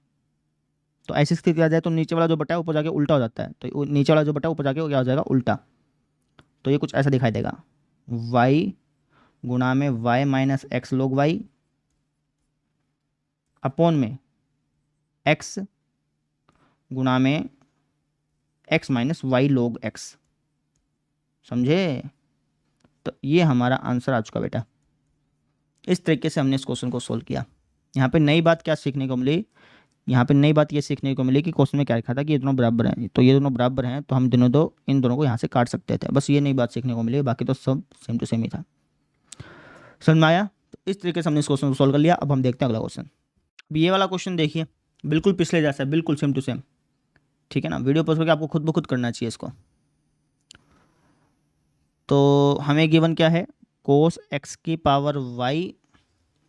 तो ऐसी स्थिति आ जाए तो नीचे वाला जो बटा है ऊपर जाके उल्टा हो जाता है, तो नीचे वाला जो बटा ऊपर जाके क्या हो जाएगा, उल्टा। तो ये कुछ ऐसा दिखाई देगा, y गुणा में y माइनस एक्स लोग y अपॉन में x गुणा में x माइनस वाई लोग x। समझे? तो ये हमारा आंसर आ चुका बेटा। इस तरीके से हमने इस क्वेश्चन को सोल्व किया। यहाँ पे नई बात क्या सीखने को मिली, यहाँ पे नई बात ये सीखने को मिली कि क्वेश्चन में क्या लिखा था कि ये दोनों बराबर हैं, तो ये दोनों बराबर हैं, तो हम इन दोनों को यहाँ से काट सकते थे। बस ये नई बात सीखने को मिली, बाकी तो सब सेम टू सेम ही था। समझ में आया? तो इस तरीके से हमने इस क्वेश्चन को सोल्व कर लिया। अब हम देखते हैं अगला क्वेश्चन। अब ये वाला क्वेश्चन देखिए, बिल्कुल पिछले जैसा है, बिल्कुल सेम टू सेम। ठीक है ना, वीडियो पॉज करके आपको खुद ब खुद करना चाहिए इसको। तो हमें गिवन क्या है, कोस एक्स की पावर वाई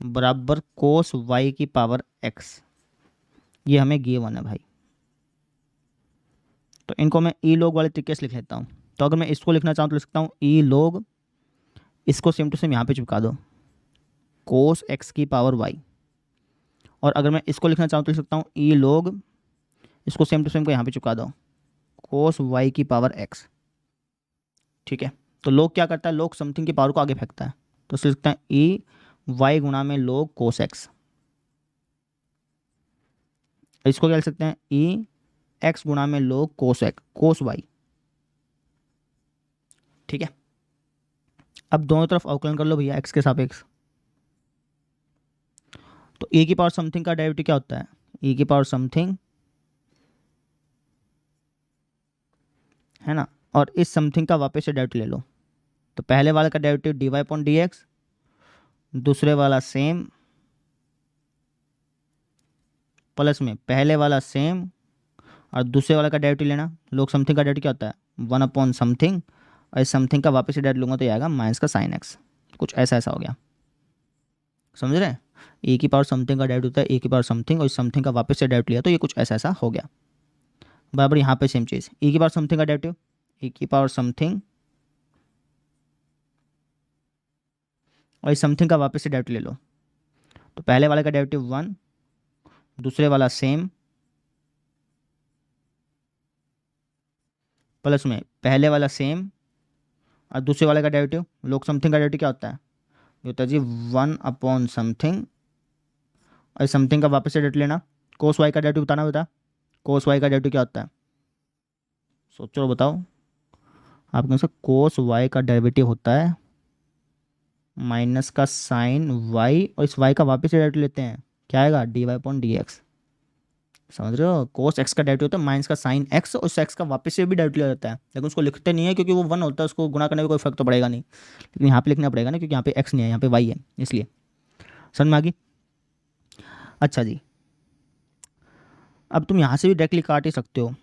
बराबर कोस वाई की पावर एक्स, ये हमें गिवन है भाई। तो इनको मैं ई लोग वाले तरीके से लिख लेता हूँ। तो अगर मैं इसको लिखना चाहूँ तो लिख सकता हूँ ई लोग, इसको सेम टू सेम यहाँ पे चिपका दो, कोस एक्स की पावर वाई। और अगर मैं इसको लिखना चाहूँ तो लिख सकता हूँ ई लोग, इसको सेम टू सेम को यहाँ पे चिपका दो, कोस वाई की पावर एक्स। ठीक है, तो लोग क्या करता है, लोग समथिंग की पावर को आगे फेंकता है, तो लिख सकते हैं ई वाई गुणा में लोग कोस एक्स। इसको क्या लिख सकते हैं, ई एक्स गुणा में लोग कोस एक्स कोस वाई। ठीक है, अब दोनों तरफ अवकलन कर लो भैया एक्स के सापेक्ष। तो ए की पावर समथिंग का डेरिवेटिव क्या होता है, ए की पावर समथिंग, है ना, और इस समथिंग का वापस से डेरिवेटिव ले लो। तो पहले वाले का derivative D Y upon D X, दूसरे वाला सेम, प्लस में पहले वाला सेम और दूसरे वाला का डेरिवेटिव लेना। लोग समथिंग का डेरिवेटिव क्या होता है, वन अपॉन समथिंग, और इस समथिंग का वापस से डेरिवेटिव लूँगा तो ये आएगा माइनस का साइन एक्स। कुछ ऐसा ऐसा हो गया, समझ रहे हैं? ए की पावर समथिंग का डेरिवेटिव होता है ए की पावर समथिंग, और इस समथिंग का वापस से डेरिवेटिव लिया तो ये कुछ ऐसा ऐसा हो गया। बराबर यहाँ पे सेम चीज़, ए की पावर समथिंग का डेरिवेटिव, ए की पावर समथिंग और इस समथिंग का वापस से डेरिवेटिव ले लो। तो पहले वाले का डेरिवेटिव वन, दूसरे वाला सेम, प्लस में पहले वाला सेम और दूसरे वाले का डेरिवेटिव। लोग समथिंग का डेरिवेटिव क्या होता है, ये होता है जी वन अपॉन समथिंग, और इस समथिंग का वापस से डेरिवेटिव लेना। कोस वाई का डेरिवेटिव बताना होता है, कोस वाई का डेरिवेटिव क्या होता है, सोचो और बताओ। आप कहें कोस वाई का डेरिवेटिव होता है माइनस का साइन वाई, और इस वाई का वापस से डेरिवेटिव लेते हैं, क्या आएगा, D Y upon D x. समझ रहे हो? कोस एक्स का डेरिवेटिव होता है माइनस का साइन एक्स, और उस एक्स का वापस से भी डेरिवेटिव लिया जाता है, लेकिन उसको लिखते नहीं है क्योंकि वो वन होता है, उसको गुणा करने में कोई फर्क तो पड़ेगा नहीं, लेकिन यहाँ पे लिखना पड़ेगा ना, क्योंकि यहाँ पे एक्स नहीं है, यहाँ पे वाई है, इसलिए। समझ में आ गई? अच्छा जी, अब तुम यहाँ से भी डायरेक्टली काट ही सकते हो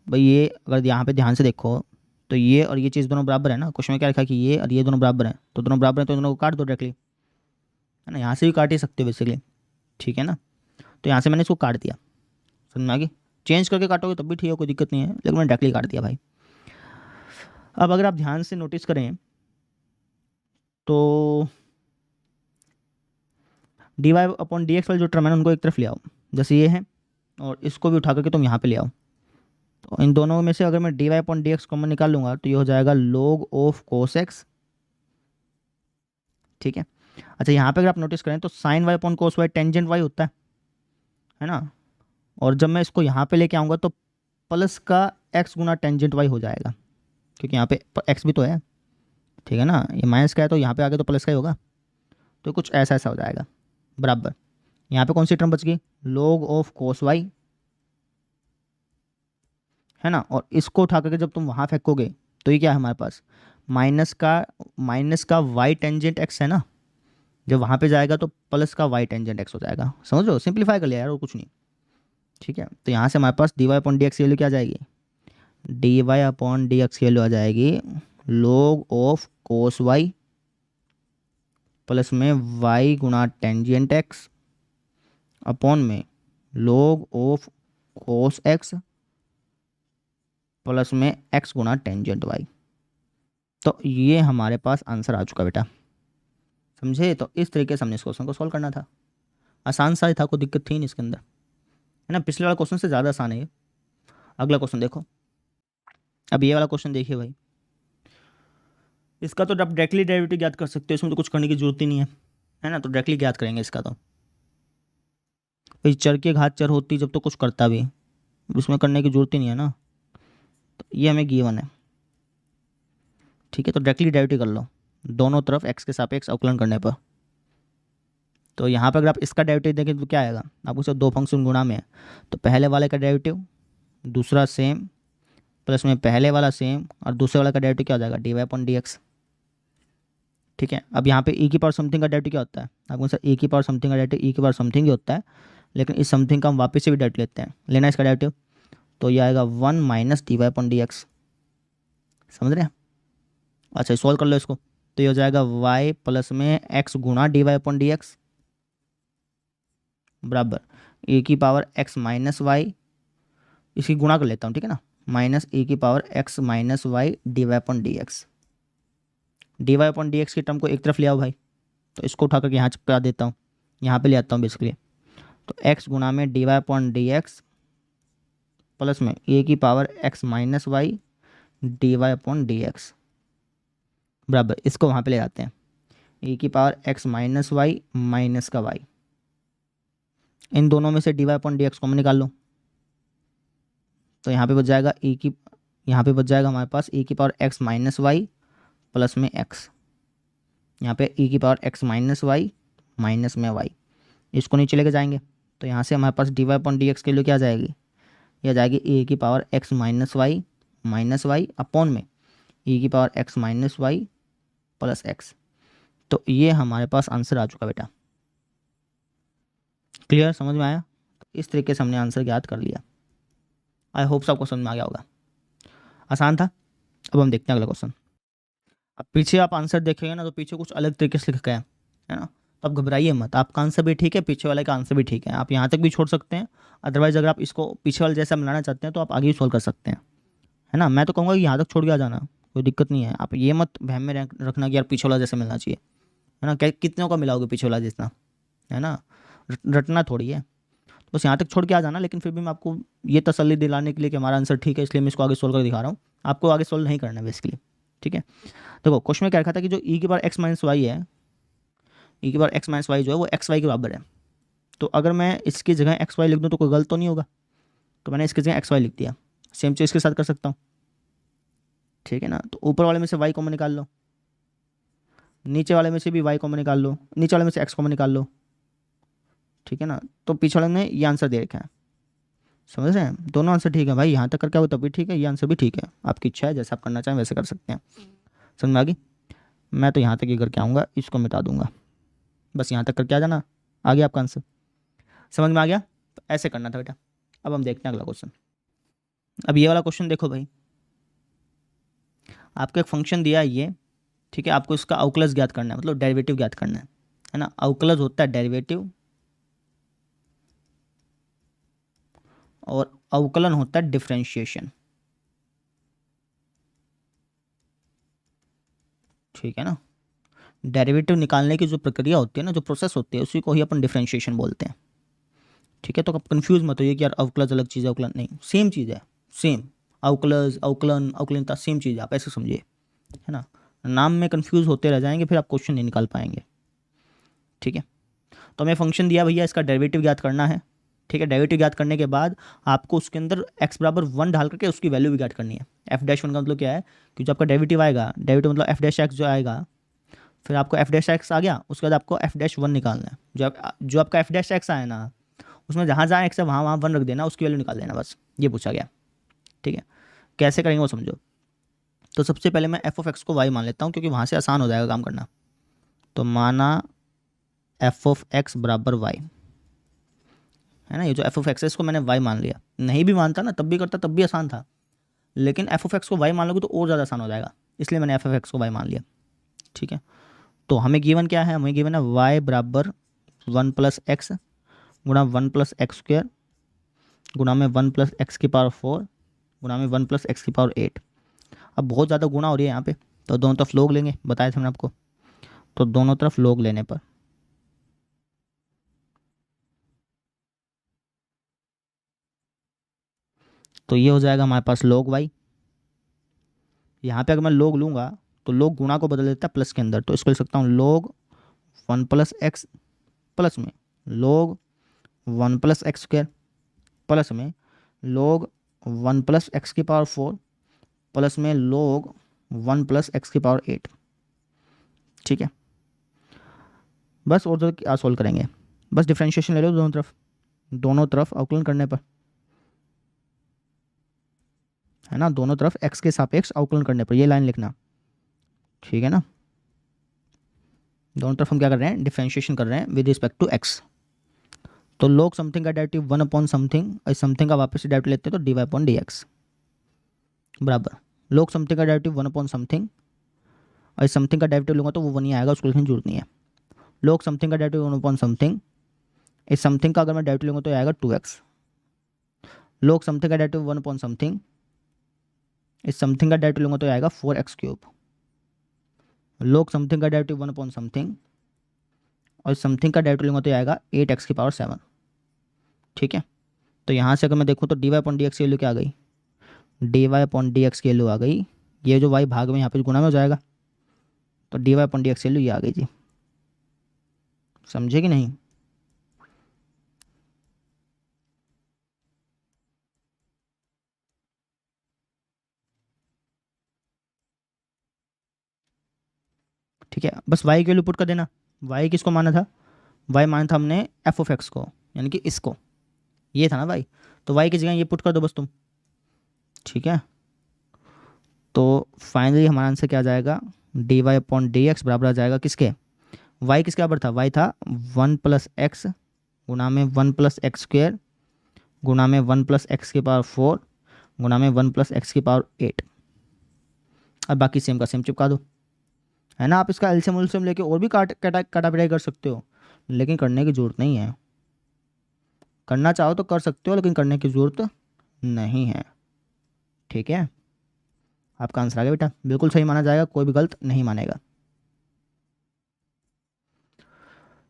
भाई। ये अगर यहाँ पे ध्यान से देखो तो ये और ये चीज़ दोनों बराबर है ना, क्वेश्चन में क्या लिखा कि ये और ये दोनों बराबर हैं, तो दोनों बराबर हैं तो दोनों को काट दो डायरेक्टली, है ना, यहाँ से भी काट ही सकते हो बेसिकली। ठीक है ना, तो यहाँ से मैंने इसको काट दिया। समझ में आ गई? चेंज करके काटोगे तब भी ठीक है, कोई दिक्कत नहीं है, लेकिन मैंने डायरेक्टली काट दिया भाई। अब अगर आप ध्यान से नोटिस करें तो D Y upon D X वाली जो टर्म है ना, उनको एक तरफ ले आओ, जैसे ये है, और इसको भी उठा करके तुम यहाँ पे ले आओ। तो इन दोनों में से अगर मैं D Y upon D x common निकाल लूँगा तो ये हो जाएगा log ऑफ कोस एक्स। ठीक है, अच्छा यहाँ पे अगर आप नोटिस करें तो sine Y upon cos Y tangent Y होता है ना, और जब मैं इसको यहाँ पे लेके आऊँगा तो प्लस का एक्स गुना टेंजेंट वाई हो जाएगा, क्योंकि यहाँ पे एक्स भी तो है। ठीक है ना, ये माइनस का है तो यहाँ पे आगे तो प्लस का ही होगा, तो कुछ ऐसा ऐसा हो जाएगा। बराबर यहाँ पे कौन सी टर्म बच गई, log ऑफ कोस वाई, है ना, और इसको उठा करके जब तुम वहाँ फेंकोगे तो ये क्या है हमारे पास, माइनस का वाई टेंजेंट एक्स है ना, जब वहाँ पे जाएगा तो प्लस का वाई टेंजेंट एक्स हो जाएगा। समझ लो, सिंप्लीफाई कर लिया यार और कुछ नहीं। ठीक है, तो यहाँ से हमारे पास d Y upon D x की वैल्यू क्या आ जाएगी, d Y upon D x की वैल्यू आ जाएगी log of cos y plus में वाई गुणा टेंजेंट एक्स अपॉन में log of cos x plus में एक्स गुणा टेंजेंट वाई। तो ये हमारे पास आंसर आ चुका बेटा, समझे। तो इस तरीके से हमने इस क्वेश्चन को सॉल्व करना था, आसान सा ही था, कोई दिक्कत थी नहीं इसके अंदर, है ना। पिछले वाला क्वेश्चन से ज़्यादा आसान है ये। अगला क्वेश्चन देखो, अब ये वाला क्वेश्चन देखिए भाई, इसका तो आप डायरेक्टली डेरिवेटिव ज्ञात कर सकते हो, इसमें तो कुछ करने की जरूरत ही नहीं है ना, तो डायरेक्टली ज्ञात करेंगे इसका। तो भाई चर के घात चर होती जब तो कुछ करता भी, इसमें करने की जरूरत ही नहीं है ना, तो ये हमें गिवन है। ठीक है, तो डायरेक्टली डेरिवेटिव कर लो दोनों तरफ एक्स के सापेक्ष अवकलन करने पर। तो यहाँ पर अगर आप इसका डेरिवेटिव देखें तो क्या आएगा, आपको सिर्फ दो फंक्शन गुणा में है, तो पहले वाले का डेरिवेटिव दूसरा सेम प्लस में पहले वाला सेम और दूसरे वाला का डेरिवेटिव क्या हो जाएगा, D Y upon D x. ठीक है, अब यहाँ पे e की पावर समथिंग का डेरिवेटिव क्या होता है, आपको सर e की पावर समथिंग का डेरिवेटिव e की पावर समथिंग ही होता है, लेकिन इस समथिंग का हम वापस से भी डेरिवेटिव लेते हैं, लेना इसका डेरिवेटिव, तो ये आएगा 1 minus d Y upon D x. समझ रहे हैं। अच्छा सॉल्व कर लो इसको, तो ये हो जाएगा y प्लस में x गुणा d Y upon D x बराबर ए की पावर x माइनस वाई, इसकी गुणा कर लेता हूँ, ठीक है ना, माइनस ए की power x minus y D Y upon D x. D Y upon D x की टर्म को एक तरफ ले आओ भाई, तो इसको उठा करके यहाँ चिपका देता हूँ, यहाँ पे ले आता हूँ बेसिकली, तो x गुणा में d Y upon D x plus में ए की power x minus y D Y upon D x बराबर, इसको वहाँ पे ले जाते हैं, ए की power x minus y minus का y, इन दोनों में से D Y upon D x common निकाल लो, तो यहाँ पे बच जाएगा यहाँ पे बच जाएगा हमारे पास e की power x minus y plus में x, यहाँ पे e की power x minus y minus में y, इसको नीचे लेके जाएंगे, तो यहाँ से हमारे पास d Y upon D x के लिए क्या आ जाएगी, यह आ जाएगी e की power x minus y upon में e की power x minus y plus x। तो ये हमारे पास आंसर आ चुका बेटा, क्लियर, समझ में आया। तो इस तरीके से हमने आंसर ज्ञात कर लिया, आई होप सबको समझ में आ गया होगा, आसान था। अब हम देखते हैं अगला क्वेश्चन। अब पीछे आप आंसर देखेंगे ना तो पीछे कुछ अलग तरीके से लिखा है ना, तो आप घबराइए मत, आपका आंसर भी ठीक है, पीछे वाले का आंसर भी ठीक है, आप यहाँ तक भी छोड़ सकते हैं, अदरवाइज अगर आप इसको पीछे वाले जैसा बनाना चाहते हैं तो आप आगे भी सॉल्व कर सकते हैं, है ना। मैं तो कहूँगा कि यहाँ तक छोड़ के आ जाना, कोई दिक्कत नहीं है, आप ये मत वहम में रखना कि यार पीछे वाला जैसा मिलना चाहिए, है ना, कितनों का मिलाओगे पीछे वाला जितना, है ना, रटना थोड़ी है, तो बस यहाँ तक छोड़ के आ जाना। लेकिन फिर भी मैं आपको ये तसल्ली दिलाने के लिए कि हमारा आंसर ठीक है, इसलिए मैं इसको आगे सोल्व कर दिखा रहा हूँ, आपको आगे सोल्व नहीं करना है बेसिकली। ठीक है, देखो क्वेश्चन में क्या रखा था कि जो e की पावर x माइनस वाई है, e की पावर x माइनस वाई जो है वो एक्स वाई के बराबर है, तो अगर मैं इसकी जगह एक्स वाई लिख दूँ तो कोई गलत तो नहीं होगा, तो मैंने इसकी जगह एक्स वाई लिख दिया, सेम चीज़ इसके साथ कर सकता हूँ, ठीक है ना। तो ऊपर वाले में से y कॉमन निकाल लो, नीचे वाले में से भी y कॉमन निकाल लो, नीचे वाले में से x कॉमन निकाल लो, ठीक है ना। तो पीछे वाले में ये आंसर दे रखा है, समझ रहे हैं, दोनों आंसर ठीक है भाई, यहाँ तक करके वो तब भी ठीक है, ये आंसर भी ठीक है, आपकी इच्छा है, जैसे आप करना चाहें वैसे कर सकते हैं। समझ में आ गई, मैं तो यहाँ तक ही करके आऊँगा, इसको मिटा दूंगा, बस यहाँ तक करके आ जाना, आ गया आपका आंसर, समझ में आ गया। तो ऐसे करना था बेटा। अब हम देखते हैं अगला क्वेश्चन। अब ये वाला क्वेश्चन देखो भाई, आपको एक फंक्शन दिया है ये, ठीक है, आपको इसका अवकलज ज्ञात करना है, मतलब डेरिवेटिव ज्ञात करना है ना। अवकलज होता है डेरिवेटिव और अवकलन होता है डिफरेंशिएशन, ठीक है ना। डेरिवेटिव निकालने की जो प्रक्रिया होती है ना, जो प्रोसेस होती है, उसी को ही अपन डिफरेंशिएशन बोलते हैं, ठीक है। तो आप कंफ्यूज मत होइए कि यार अवकलज अलग चीज़ है, अवकलन नहीं, सेम चीज़ है, सेम अवकलज अवकलन अवकलनता सेम चीज़ है, आप ऐसे समझिए, है ना। नाम में कंफ्यूज होते रह जाएंगे, फिर आप क्वेश्चन नहीं निकाल पाएंगे, ठीक है। तो हमें फंक्शन दिया भैया, इसका डेरिवेटिव ज्ञात करना है, ठीक है। डेरिवेटिव ज्ञात करने के बाद आपको उसके अंदर x बराबर 1 डाल करके उसकी वैल्यू भी ज्ञात करनी है। f डैश 1 का मतलब क्या है कि जो आपका डेरिवेटिव आएगा, डेरिवेटिव मतलब f डैश x जो आएगा, फिर आपको f डैश x आ गया, उसके बाद आपको f डैश 1 निकालना है। जो आपका f डैश x आया ना, उसमें जहाँ जहाँ x है वहाँ वहाँ 1 रख देना, उसकी वैल्यू निकाल देना, बस ये पूछा गया, ठीक है, कैसे करेंगे वो समझो। तो सबसे पहले मैं एफ ऑफ एक्स को वाई मान लेता हूँ, क्योंकि वहाँ से आसान हो जाएगा काम करना। तो माना एफ ऑफ एक्स बराबर वाई, है ना, ये जो एफ ऑफ एक्स है इसको मैंने वाई मान लिया। नहीं भी मानता ना तब भी करता, तब भी आसान था, लेकिन एफ ऑफ एक्स को वाई मान लोगे तो और ज़्यादा आसान हो जाएगा, इसलिए मैंने एफ ऑफ एक्स को वाई मान लिया। ठीक है, तो हमें गिवन क्या है, हमें गिवन है वाई बराबर 1 प्लस एक्स गुणा 1 प्लस एक्स स्क्वायर गुणा में 1 प्लस एक्स की पावर 4 गुणा में 1 प्लस एक्स की पावर 8। अब बहुत ज़्यादा गुणा हो रही है यहाँ पे, तो दोनों तरफ लोग लेंगे, बताया था मैंने आपको। तो दोनों तरफ लोग लेने पर तो ये हो जाएगा हमारे पास log y। यहाँ पे अगर मैं log लूँगा तो log गुणा को बदल देता है प्लस के अंदर, तो इसको लिख सकता हूँ log 1 प्लस एक्स प्लस में log 1 plus x square plus में log 1 प्लस एक्स की पावर 4 प्लस में log 1 प्लस एक्स की पावर 8। ठीक है, बस और तो क्या सोल्व करेंगे, बस डिफ्रेंशिएशन ले लो दोनों तरफ अवकलन करने पर, है ना, दोनों तरफ x के सापेक्ष अवकलन करने पर ये लाइन लिखना। ठीक है ना, दोनों तरफ हम क्या कर रहे हैं, डिफ्रेंशिएशन कर रहे हैं विद रिस्पेक्ट टू x। तो log समथिंग का डेरिवेटिव 1 अपॉन समथिंग, इस समथिंग का वापस से डेरिवेटिव लेते हैं तो dy अपॉन dx बराबर log समथिंग का डेरिवेटिव 1 अपॉन समथिंग, और इस समथिंग का डेरिवेटिव लूँगा तो वो 1 ही आएगा, उसको लिखने की जरूरत नहीं है। log समथिंग का डेरिवेटिव 1 अपॉन समथिंग, इस समथिंग का अगर मैं डेरिवेटिव लूँगा तो आएगा 2x। log समथिंग का डेरिवेटिव 1 अपॉन समथिंग, इस समथिंग का डेरिवेटिव लूँगा तो आएगा 4x क्यूब। log समथिंग का डेरिवेटिव 1 अपॉन समथिंग, और इस समथिंग का डेरिवेटिव लूँगा तो आएगा 8x की पावर 7। ठीक है, तो यहाँ से अगर मैं देखूँ तो dy अपॉन dx की वैल्यू क्या आ गई, dy अपॉन dx की वैल्यू आ गई, ये जो y भाग में यहाँ पे गुणा में हो जाएगा, तो dy अपॉन dx की वैल्यू ये आ गई जी। समझे कि नहीं, ठीक है, बस y की वैल्यू पुट कर देना। y किसको माना था, y माना था हमने एफ ऑफ एक्स को, यानी कि इसको, ये था ना y, तो y की जगह ये पुट कर दो बस तुम। ठीक है, तो फाइनली हमारा आंसर क्या आ जाएगा, D Y upon D x बराबर आ जाएगा किसके, y किसके बराबर था, y था 1 प्लस एक्स गुणा में 1 प्लस एक्स स्क्वेयर गुणा में 1 प्लस एक्स की पावर 4 गुणा में 1 प्लस एक्स की पावर 8। अब बाकी सेम का सेम चिपका दो, है ना। आप इसका एलसीएम उलसीएम लेके और भी काटा पिटाई कर सकते हो, लेकिन करने की ज़रूरत नहीं है। करना चाहो तो कर सकते हो, लेकिन करने की ज़रूरत नहीं है। ठीक है, आपका आंसर आ गया बेटा, बिल्कुल सही माना जाएगा, कोई भी गलत नहीं मानेगा।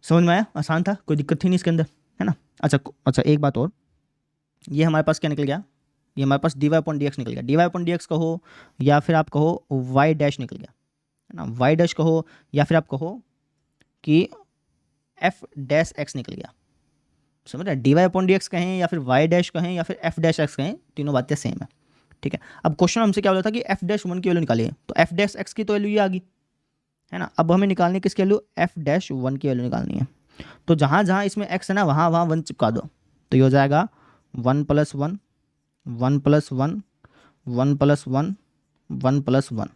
समझ में आया, आसान था, कोई दिक्कत थी नहीं इसके अंदर, है ना। अच्छा एक बात और, ये हमारे पास क्या निकल गया, ये हमारे पास d Y upon D x निकल गया। D Y upon D x कहो या फिर आप कहो वाई डैश निकल गया, है ना, वाई डैश कहो या फिर आप कहो कि एफ डैश एक्स निकल गया। समझ रहे, d Y upon D x कहें या फिर वाई डैश कहें या फिर एफ डैश एक्स कहें, तीनों बातें सेम है। ठीक है, अब क्वेश्चन हमसे क्या बोला था कि एफ डैश 1 की वैल्यू निकालिए, तो एफ डैश एक्स की तो वैल्यू ये आ गई, है ना। अब हमें निकालनी है किसकी वैल्यू, एफ डैश 1 की वैल्यू निकालनी है। तो जहाँ जहाँ इसमें एक्स है ना वहाँ वहाँ 1 चिपका दो, तो ये हो जाएगा 1 प्लस 1 1 प्लस 1 1 प्लस 1 1 प्लस 1,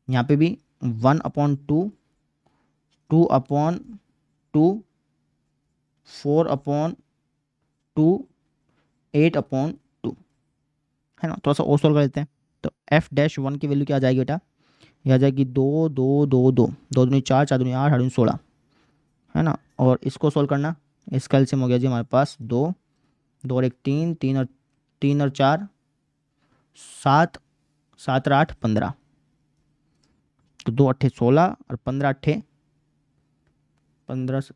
यहाँ पे भी 1 अपॉन 2 2 अपॉन 2 4 अपॉन 2 8 अपॉन 2, है ना। थोड़ा सा और सोल्व कर लेते हैं, तो एफ डैश 1 की वैल्यू क्या आ जाएगी बेटा, यह आ जाएगी 2 2 2 2 2 दूनी 4 4 दूनी 8 8 दूनी 16, है ना। और इसको सोल्व करना, इसका एलसीएम हो गया जी हमारे पास 2 2 और 1 3 3 और 4 7 7 और 8 15, तो 2 अट्ठे 16 और 15 अट्ठे 15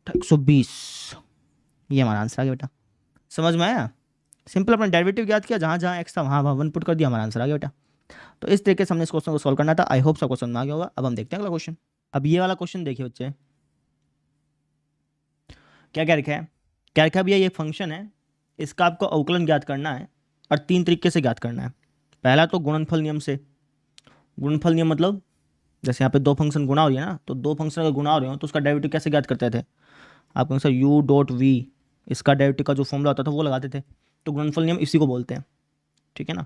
120, ये हमारा आंसर आ गया बेटा। समझ में आया, सिंपल अपना डेरिवेटिव याद किया, जहाँ जहाँ एक्स था वहाँ वहाँ 1 पुट कर दिया, हमारा आंसर आ गया बेटा। तो इस तरीके से हमने इस क्वेश्चन को सॉल्व करना था। आई होप सबको समझ में आ गया होगा। अब हम देखते हैं अगला क्वेश्चन। अब ये वाला क्वेश्चन देखिए बच्चे, क्या क्या लिखा है, क्या लिखा है भैया, ये फंक्शन है, इसका आपको अवकलन ज्ञात करना है और 3 तरीके से ज्ञात करना है। पहला तो गुणनफल नियम से, गुणनफल नियम मतलब जैसे यहाँ पे 2 फंक्शन गुणा हो रही है ना, तो 2 फंक्शन अगर गुणा हो रहे हो तो उसका डेरिवेटिव कैसे ज्ञात करते थे, आप कहेंगे सर u डॉट v इसका डेरिवेटिव का जो फॉर्मूला होता था वो लगाते थे। तो गुणनफल नियम इसी को बोलते हैं, ठीक है ना।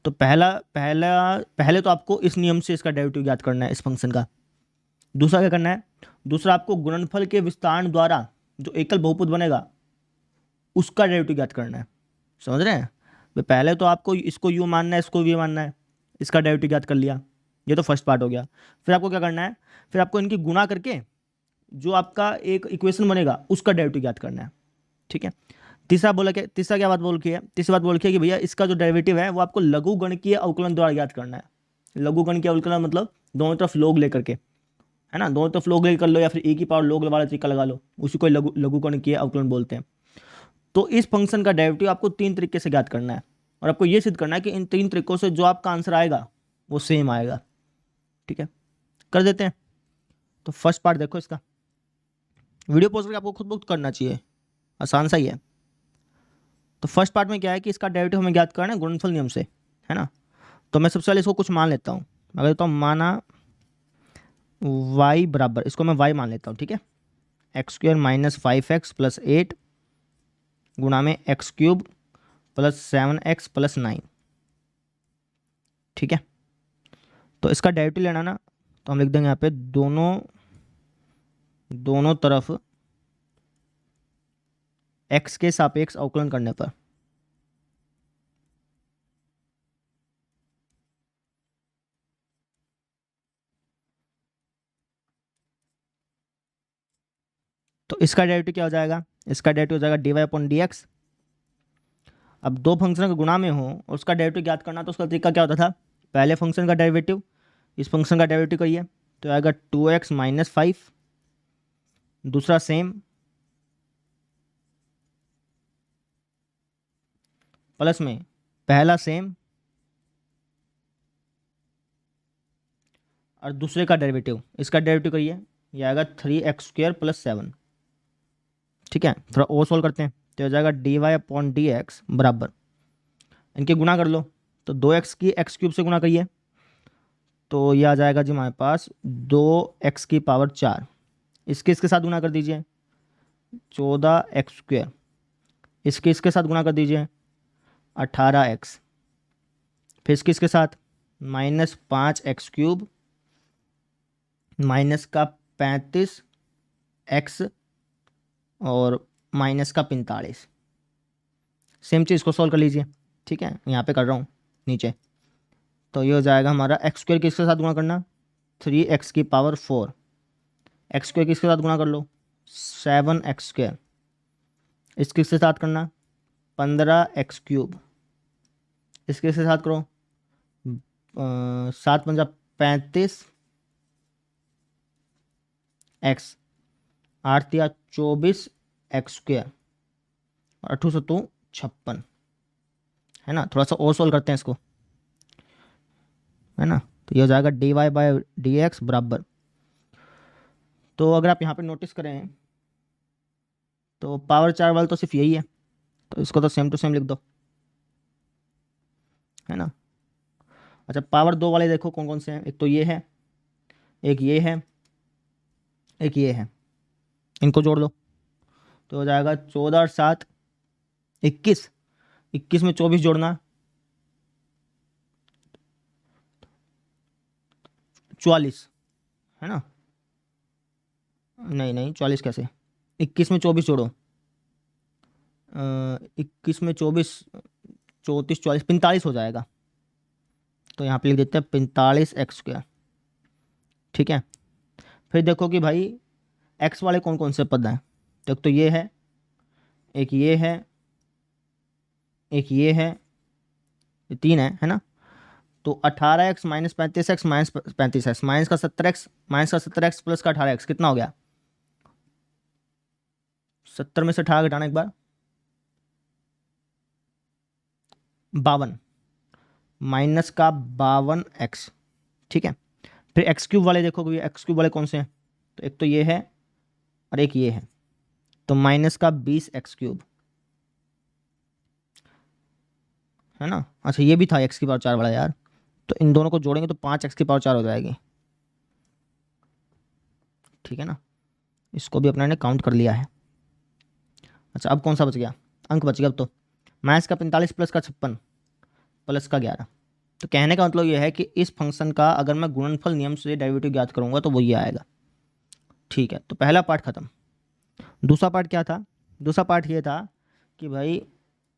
तो पहले तो आपको इस नियम से इसका डेरिवेटिव ज्ञात करना है इस फंक्शन का। दूसरा क्या करना है, दूसरा आपको गुणनफल के विस्तारण द्वारा जो एकल बहुपद बनेगा उसका डेरिवेटिव ज्ञात करना है। समझ रहे हैं? तो पहले तो आपको इसको यू मानना है, इसको वी मानना है, इसका डेरिवेटिव ज्ञात कर लिया, ये तो फर्स्ट पार्ट हो गया। फिर आपको क्या करना है, फिर आपको इनकी गुणा करके जो आपका एक इक्वेशन बनेगा उसका डेरिवेटिव ज्ञात करना है, ठीक है। तीसरा क्या बात बोल के है, तीसरी बात बोल के है कि भैया इसका जो डेरिवेटिव है वो आपको लघुगणकीय अवकलन द्वारा ज्ञात करना है। लघुगणकीय अवकलन मतलब दोनों तरफ लोग लेकर के, है ना, दोनों तरफ लोग लेकर लो या फिर एक ही पावर लोग वाला तरीका लगा लो, उसी को लघुगणकीय अवकलन बोलते हैं। तो इस फंक्शन का डेरिवेटिव आपको 3 तरीके से ज्ञात करना है और आपको ये सिद्ध करना है कि इन 3 तरीकों से जो आपका आंसर आएगा वो सेम आएगा, ठीक है। कर देते हैं। तो फर्स्ट पार्ट देखो इसका, वीडियो पॉज करके आपको खुद बुक करना चाहिए, आसान सा ही है। तो फर्स्ट पार्ट में क्या है कि इसका डेरिवेटिव हमें ज्ञात करना है गुणनफल नियम से, है ना। तो मैं सबसे पहले इसको कुछ मान लेता हूँ, मैं कहता हूँ माना y बराबर, इसको मैं y मान लेता हूँ, ठीक है, x² माइनस 5x प्लस 8 गुणा में x³ प्लस 7x प्लस 9, ठीक है। तो इसका डेरिवेटिव लेना ना, तो हम लिख देंगे यहाँ पे दोनों तरफ x के सापेक्ष अवकलन करने पर तो इसका डेरिवेटिव क्या हो जाएगा, इसका डेरिवेटिव हो जाएगा dy/dx। अब दो फंक्शन के गुणा में हो और उसका डेरिवेटिव ज्ञात करना, तो उसका तरीका क्या होता था, पहले फंक्शन का डेरिवेटिव इस फंक्शन का डेरिवेटिव करिए तो आएगा 2x माइनस 5, दूसरा सेम प्लस में पहला सेम और दूसरे का डेरिवेटिव, इसका डेरिवेटिव करिए, ये आएगा 3x² प्लस 7, ठीक है। थोड़ा और सोल्व करते हैं तो हो जाएगा dy/dx बराबर, इनके गुणा कर लो तो 2x की x³ से गुणा करिए तो ये आ जाएगा जी हमारे पास 2x की पावर 4, इसके साथ गुणा कर दीजिए 14x², इसके साथ गुणा कर दीजिए 18x, फिर इसके साथ माइनस 5x³ माइनस का 35x और माइनस का 45। सेम चीज़ को सॉल्व कर लीजिए, ठीक है, यहाँ पे कर रहा हूँ नीचे। तो ये हो जाएगा हमारा x² किसके साथ गुणा करना, 3x की पावर 4, x² किसके साथ गुणा कर लो 7x², इसके साथ करना 15x³, इसके साथ करो 7 × 35 x, 8 × 24 x² और 8 × 7 56, है ना। थोड़ा सा और सोल्व करते हैं इसको, है ना। तो ये हो जाएगा dy/dx बराबर, तो अगर आप यहाँ पे नोटिस करें तो पावर 4 वाला तो सिर्फ यही है, तो इसको तो सेम टू सेम लिख दो, है ना। अच्छा, पावर 2 वाले देखो कौन कौन से हैं, एक तो ये है, एक ये है, एक ये है, इनको जोड़ दो तो हो जाएगा 14 और 7 21, 21 में 24 जोड़ना 44, है ना। नहीं 44 कैसे, 21 में 24 जोड़ो, 21 में 24 34 44 45 हो जाएगा, तो यहाँ पे लिख देते हैं 45x², ठीक है। फिर देखो कि भाई x वाले कौन कौन से पद हैं, तो एक तो ये है, एक ये है, एक ये है, ये 3 है ना। तो 18x minus 35x minus 35x minus का 70x माइनस का 70x प्लस का 18x कितना हो गया, 70 में से 18 घटाना एक बार 52 माइनस का 52x, ठीक है। फिर x³ वाले देखो कि x³ वाले कौन से हैं, तो एक तो ये है और एक ये है, तो माइनस का 20x³, है ना। अच्छा, ये भी था x की पावर 4 वाला यार, तो इन दोनों को जोड़ेंगे तो 5x की पावर 4 हो जाएगी, ठीक है ना। इसको भी अपना ने काउंट कर लिया है। अच्छा अब कौन सा बच गया, अंक बच गया अब तो, माइनस का 45 प्लस का 56 प्लस का 11। तो कहने का मतलब ये है कि इस फंक्शन का अगर मैं गुणनफल नियम से डेरिवेटिव ज्ञात करूंगा तो वो ये आएगा। ठीक है, तो पहला पार्ट खत्म। दूसरा पार्ट क्या था, दूसरा पार्ट ये था कि भाई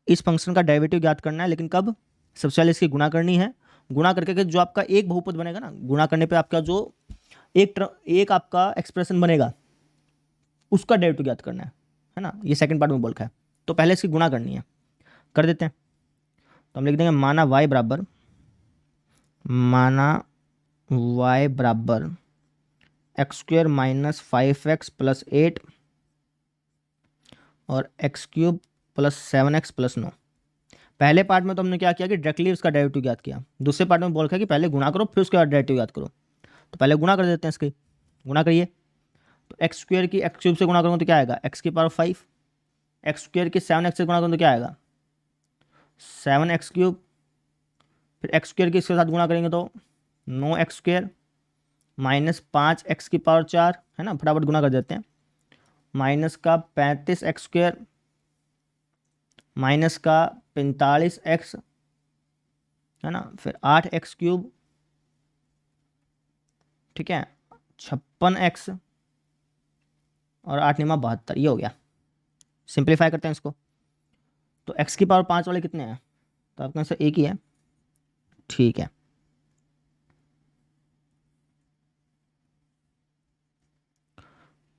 इस फंक्शन का डेरिवेटिव ज्ञात करना है, लेकिन कब, सबसे पहले इसकी गुणा करनी है। गुणा करके के जो आपका एक बहुपद बनेगा ना, गुणा करने पे आपका जो एक आपका एक्सप्रेशन बनेगा उसका डेरिवेटिव ज्ञात करना है ना, ये सेकंड पार्ट में बोल रखा है। तो पहले इसकी गुणा करनी है, कर देते हैं। तो हम लिख देंगे माना y बराबर, माना y बराबर x square minus 5x plus 8 और x cube plus 7x plus 9। पहले पार्ट में तो हमने क्या किया कि डायरेक्टली उसका डेरिवेटिव ज्ञात किया। दूसरे पार्ट में बोल रखा है कि पहले गुणा करो फिर उसके बाद डेरिवेटिव ज्ञात करो। तो पहले गुणा कर देते हैं इसकी, गुणा करिए। तो एक्स स्क्वेयर की एक्स क्यूब से गुणा करूँगा तो क्या आएगा, एक्स की पावर 5। एक्स स्क्वेयर की 7x से गुणा करूँ तो क्या आएगा, 7x क्यूब। फिर एक्स स्क्वेयर की इसके साथ गुणा करेंगे तो 9x स्क्वेयर माइनस 5x की पावर 4, है ना, फटाफट गुणा कर देते हैं। माइनस का 35x स्क्वेयर माइनस का 45x, है ना, फिर 8x क्यूब, ठीक है, 56x और 8 निमा 72, ये हो गया। सिंप्लीफाई करते हैं इसको। तो x की पावर 5 वाले कितने हैं, तो आपके आंसर एक ही है। ठीक है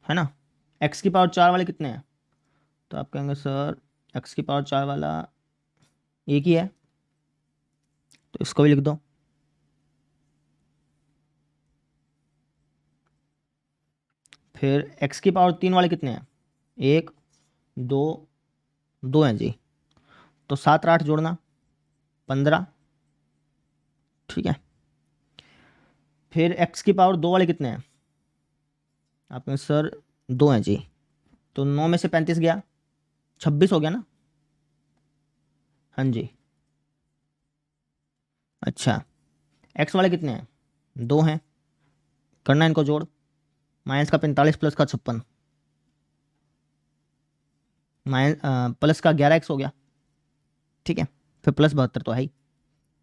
ना। x की पावर 4 वाले कितने हैं, तो आप कहेंगे सर x की पावर 4 वाला एक ही है, तो इसको भी लिख दो। फिर x की पावर 3 वाले कितने हैं, 1 2 2 हैं जी। तो 7 और 8 जोड़ना 15, ठीक है। फिर x की पावर 2 वाले कितने हैं, आप कहेंगे सर 2 हैं जी। तो 9 में से 35 गया, 26 हो गया ना। हाँ जी। अच्छा, x वाले कितने हैं, 2 हैं, करना इनको जोड़। माइनस का 45 प्लस का 56 माइनस प्लस का 11x हो गया, ठीक है। फिर प्लस 72 तो है ही।